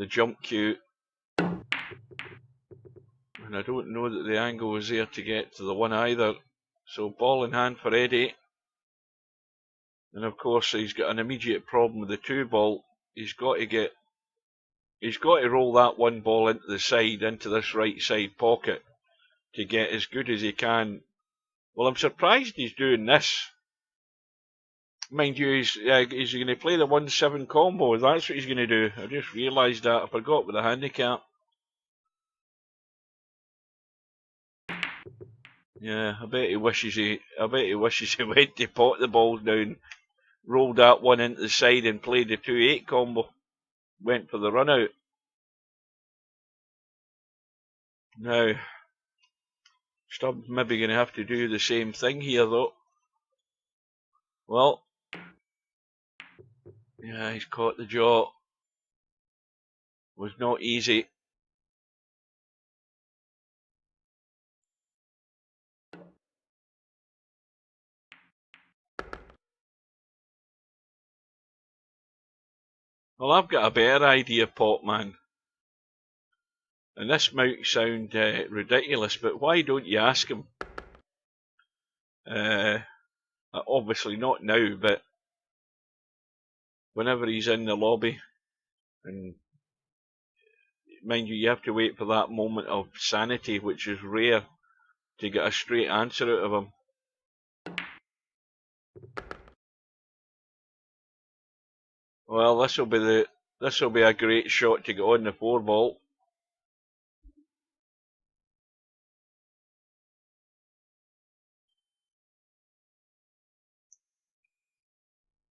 jump cue. And I don't know that the angle was there to get to the 1 either. So ball in hand for Eddie. And of course he's got an immediate problem with the 2 ball. He's got to roll that 1 ball into the side, into this right side pocket to get as good as he can. Well, I'm surprised he's doing this. Mind you, he's going to play the 1-7 combo. That's what he's going to do. I just realised that. I forgot with the handicap. Yeah, I bet he wishes he went to pot the balls down, rolled that 1 into the side and played the 2-8 combo. Went for the run out. Now, Stubb's maybe going to have to do the same thing here though. Well, yeah, he's caught the jaw. Was not easy. Well, I've got a better idea, pot man. And this might sound ridiculous, but why don't you ask him? Obviously not now, but whenever he's in the lobby, and mind you, you have to wait for that moment of sanity, which is rare, to get a straight answer out of him. Well, this will be a great shot to get on the 4 ball.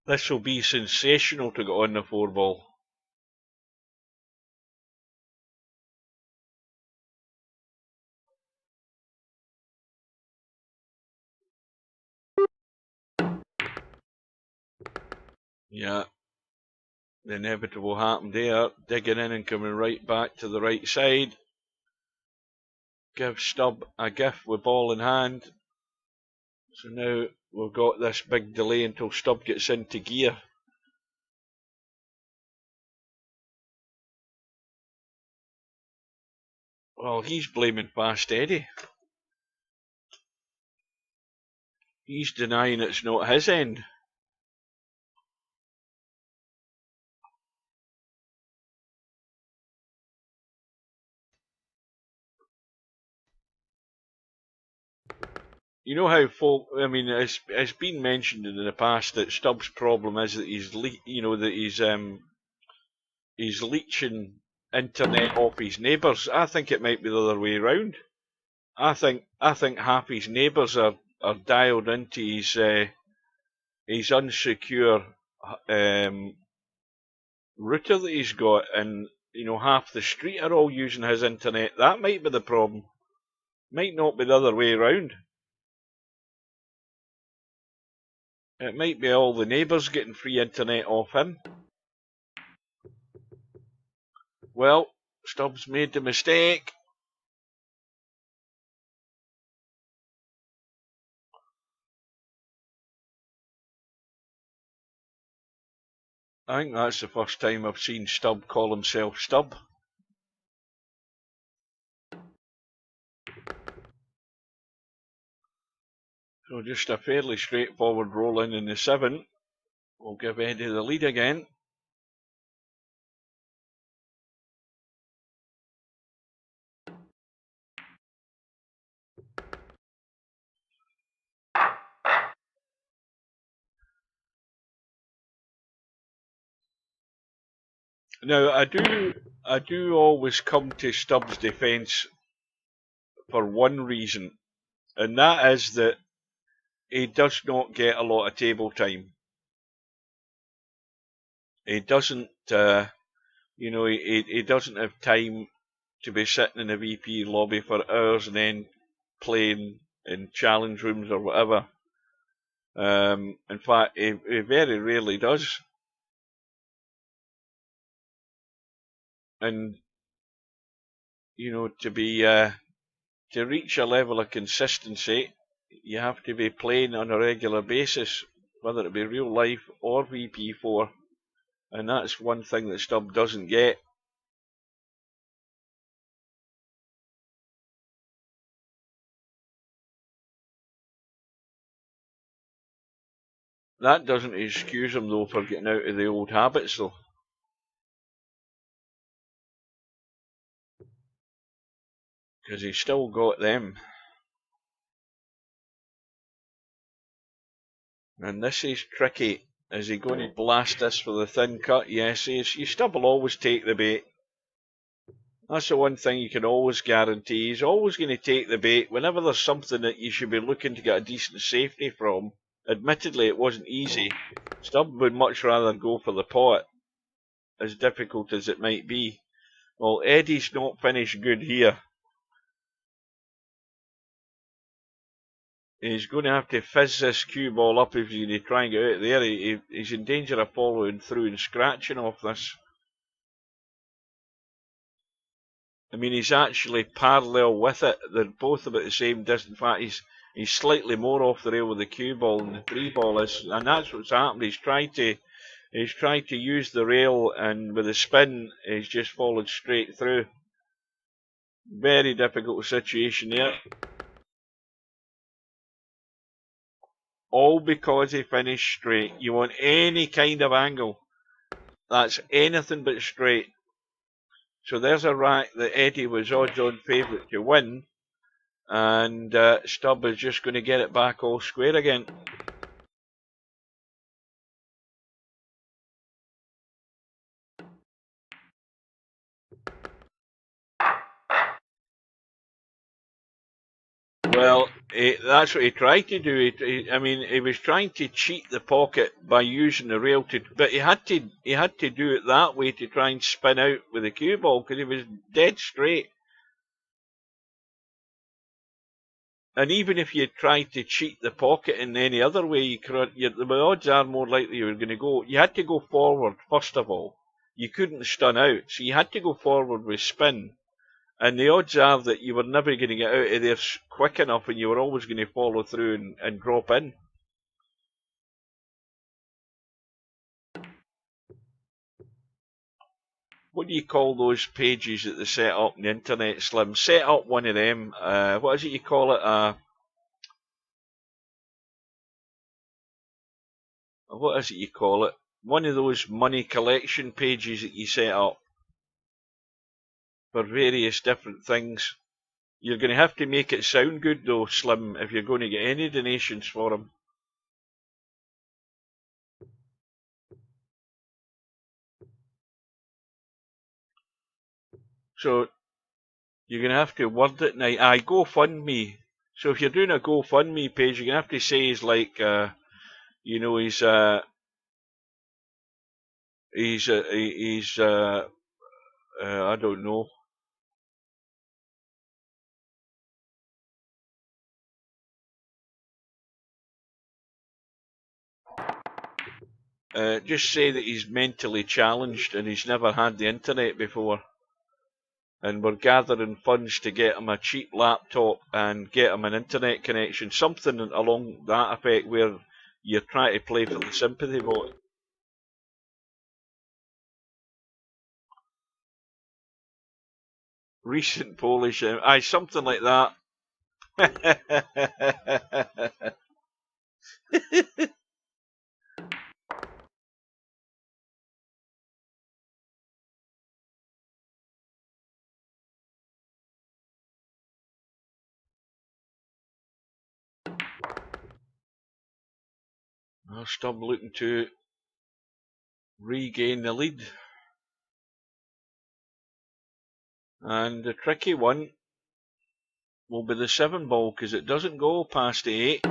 This will be sensational to get on the 4 ball. Yeah, the inevitable happened there. Digging in and coming right back to the right side. Give Stubb a gift with ball in hand. So now we've got this big delay until Stubb gets into gear. Well, he's blaming Fast Eddie. He's denying it's not his end. You know how folk, I mean, it's been mentioned in the past that Stubb's problem is that he's leeching internet off his neighbours. I think it might be the other way around. I think half his neighbours are dialed into his unsecure router that he's got, and half the street are all using his internet. That might be the problem. Might not be the other way around. It might be all the neighbours getting free internet off him. Well, Stubbs made the mistake. I think that's the first time I've seen Stubb call himself Stubb. So just a fairly straightforward roll in the 7. We'll give Eddie the lead again. Now, I do always come to Stubbs' defence for one reason, and that is that he does not get a lot of table time. He doesn't, he doesn't have time to be sitting in a VP lobby for hours and then playing in challenge rooms or whatever. In fact, he very rarely does. And, to reach a level of consistency, you have to be playing on a regular basis, whether it be real life or VP4. And that's one thing that Stubb doesn't get. That doesn't excuse him, though, for getting out of the old habits, though. Because he's still got them. And this is tricky. Is he going to blast this for the thin cut? Yes, he is. Stubb will always take the bait. That's the one thing you can always guarantee. He's always going to take the bait whenever there's something that you should be looking to get a decent safety from. Admittedly, it wasn't easy. Stubb would much rather go for the pot, as difficult as it might be. Well, Eddie's not finished good here. He's going to have to fizz this cue ball up if he's going to try and get out there. He's in danger of following through and scratching off this. I mean, he's actually parallel with it. They're both about the same distance. In fact, he's slightly more off the rail with the cue ball than the three ball is, and that's what's happened. He's tried to use the rail, and with the spin, he's just followed straight through. Very difficult situation there. All because he finished straight. You want any kind of angle. That's anything but straight. So there's a rack that Eddie was odds-on favourite to win, and Stubb is just going to get it back all square again. Well, that's what he tried to do. He was trying to cheat the pocket by using the rail but he had to do it that way to try and spin out with the cue ball because he was dead straight. And even if you tried to cheat the pocket in any other way, the odds are more likely you were going to go. You had to go forward first of all. You couldn't stun out, so you had to go forward with spin. And the odds are that you were never going to get out of there quick enough, and you were always going to follow through and drop in. What do you call those pages that they set up on the internet, Slim? Set up one of them. What is it you call it? What is it you call it? One of those money collection pages that you set up for various different things. You're going to have to make it sound good, though, Slim, if you're going to get any donations for them. So you're going to have to word it now. GoFundMe. So if you're doing a GoFundMe page, you're going to have to say he's like, he's I don't know. Just say that he's mentally challenged and he's never had the internet before. And we're gathering funds to get him a cheap laptop and get him an internet connection. Something along that effect where you're trying to play for the sympathy vote. Recent Polish, something like that. Stubb looking to regain the lead. And the tricky one will be the 7 ball, because it doesn't go past the 8.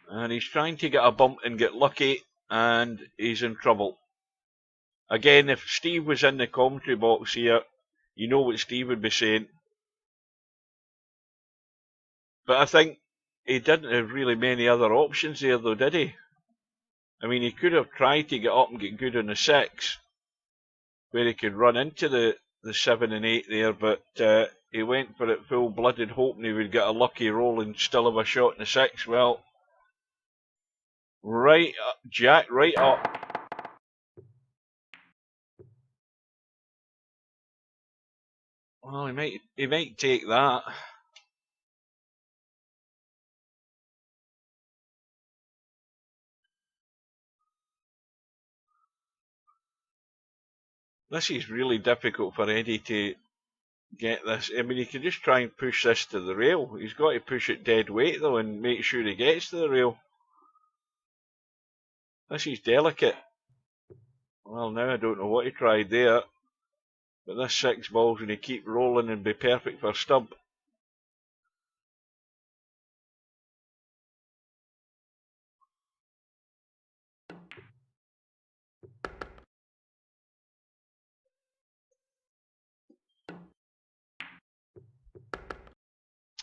And he's trying to get a bump and get lucky, and he's in trouble. Again, if Steve was in the commentary box here, you know what Steve would be saying. But I think he didn't have really many other options there, though, did he? I mean, he could have tried to get up and get good on the 6, where he could run into the 7 and 8 there, but he went for it full-blooded, hoping he would get a lucky roll and still have a shot in the 6. Well, right up, Jack, right up. Well, he might take that. This is really difficult for Eddie to get this. I mean, he could just try and push this to the rail. He's got to push it dead weight, though, and make sure he gets to the rail. This is delicate. Well, now I don't know what he tried there. But this 6 ball's going to keep rolling and be perfect for stub.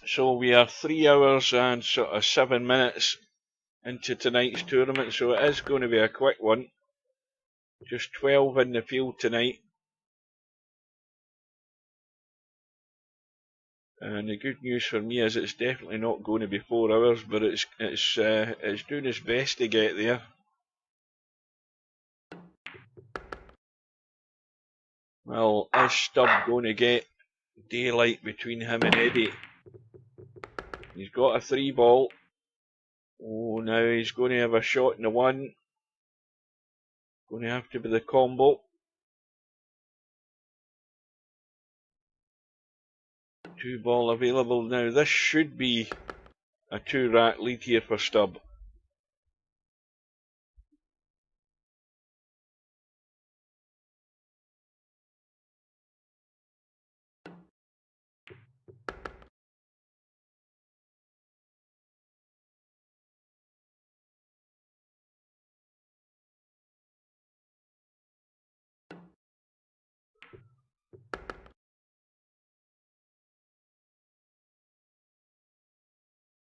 So we are 3 hours and sort of 7 minutes into tonight's tournament, so it is going to be a quick one. Just 12 in the field tonight. And the good news for me is it's definitely not going to be 4 hours, but it's doing its best to get there. Well, is Stubb going to get daylight between him and Eddie? He's got a 3 ball. Oh, now he's going to have a shot in the 1. Going to have to be the combo. 2 ball available now. This should be a 2-rack lead here for Stubb.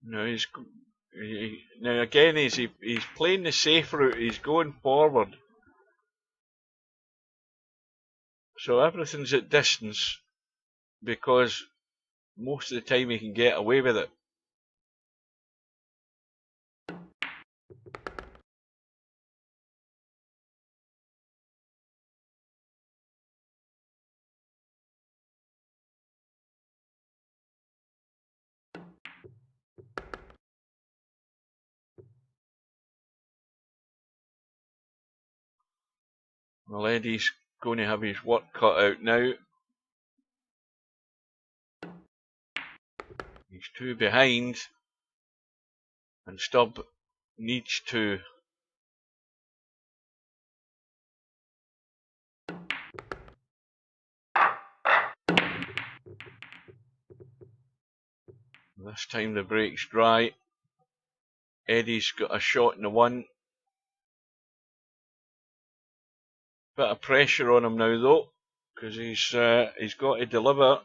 Now now again he's playing the safe route. He's going forward, so everything's at distance because most of the time he can get away with it. Well, Eddie's going to have his work cut out now. He's 2 behind, and Stubb needs to. This time the break's dry. Eddie's got a shot in the 1. Bit of pressure on him now though, because he's got to deliver.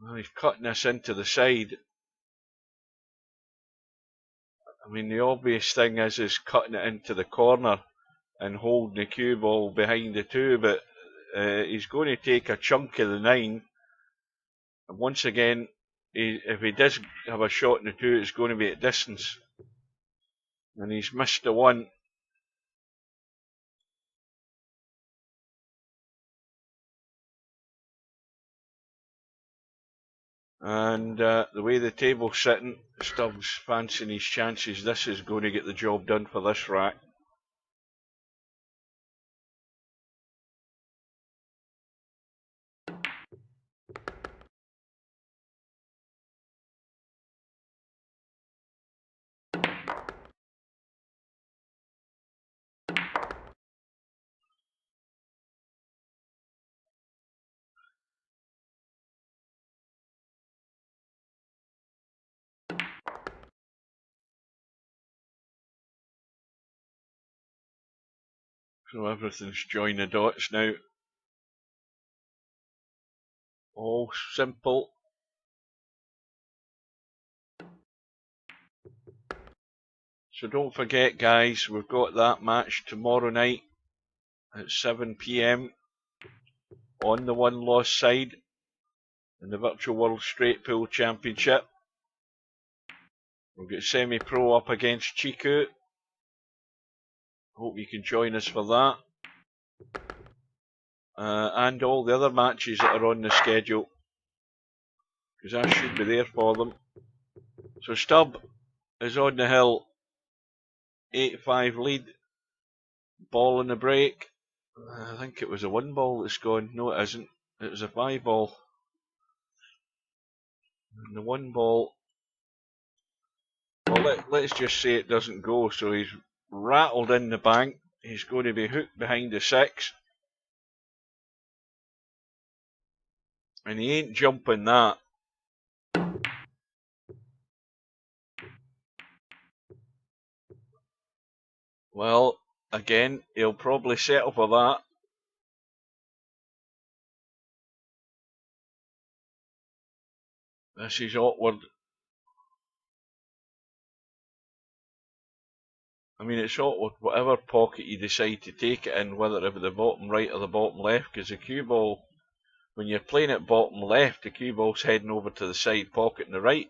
Well, he's cutting this into the side. I mean, the obvious thing is cutting it into the corner and holding the cue ball behind the 2, but he's going to take a chunk of the 9. And once again, if he does have a shot in the 2, it's going to be at distance. And he's missed the 1. And the way the table's sitting, Stubbs fancying his chances. This is going to get the job done for this rack. So everything's join the dots now. All simple. So don't forget, guys, we've got that match tomorrow night at 7 PM on the one-loss side in the Virtual World Straight Pool Championship. We'll get Semi-Pro up against Chiku. Hope you can join us for that. And all the other matches that are on the schedule, because I should be there for them. So Stubb is on the hill, 8-5 lead, ball in the break. I think it was a 1 ball that's gone. No, it isn't. It was a 5 ball. And the 1 ball, well, let's just say it doesn't go. So he's rattled in the bank. He's going to be hooked behind the 6. And he ain't jumping that. Well, again, he'll probably settle for that. This is awkward. I mean, it's awkward whatever pocket you decide to take it in, whether it be the bottom right or the bottom left, because the cue ball, when you're playing it bottom left, the cue ball's heading over to the side pocket on the right.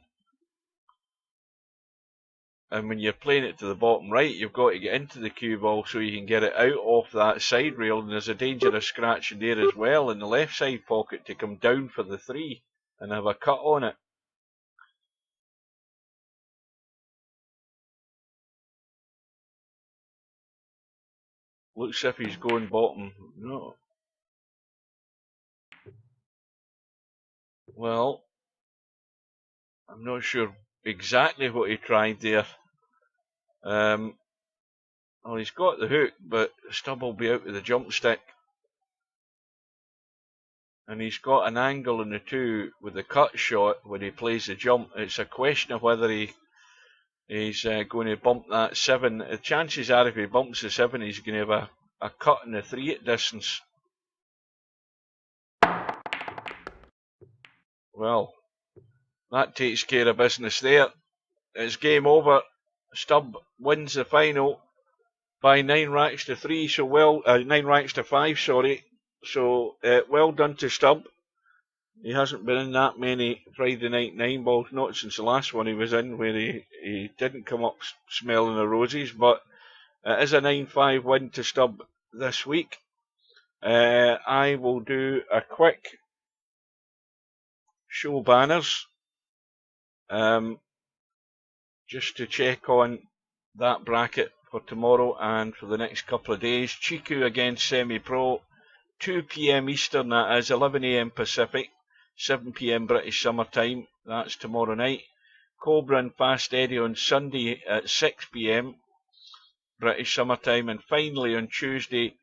And when you're playing it to the bottom right, you've got to get into the cue ball so you can get it out off that side rail, and there's a danger of scratching there as well in the left side pocket to come down for the 3 and have a cut on it. Looks as if he's going bottom. No. Well, I'm not sure exactly what he tried there. Well, he's got the hook, but Stubb will be out with the jump stick. And he's got an angle in the 2 with the cut shot when he plays the jump. It's a question of whether he's going to bump that 7. The chances are if he bumps the 7, he's going to have a cut in the 3 at distance. Well, that takes care of business there. It's game over. Stubb wins the final by 9 racks to 3. So 9 racks to 5. Sorry. So well done to Stubb. He hasn't been in that many Friday night 9 balls, not since the last one he was in, where he didn't come up smelling the roses. But it is a 9-5 win to Stubb this week. I will do a quick show banners just to check on that bracket for tomorrow and for the next couple of days. Chiku against Semi-Pro, 2 PM Eastern, that is 11 AM Pacific, 7 PM British Summer Time, that's tomorrow night. Cobra and Fast Eddie on Sunday at 6 PM British Summer Time, and finally on Tuesday,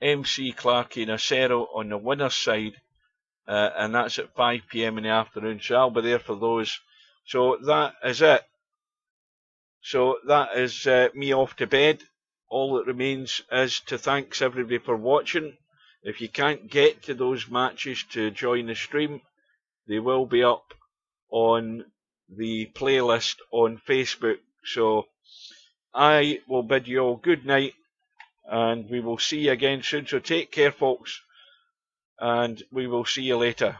MC Clarkey and Acero on the winner's side, and that's at 5 PM in the afternoon, so I'll be there for those. So that is it. So that is me off to bed. All that remains is to thanks everybody for watching. If you can't get to those matches to join the stream, they will be up on the playlist on Facebook. So I will bid you all good night, and we will see you again soon. So take care, folks, and we will see you later.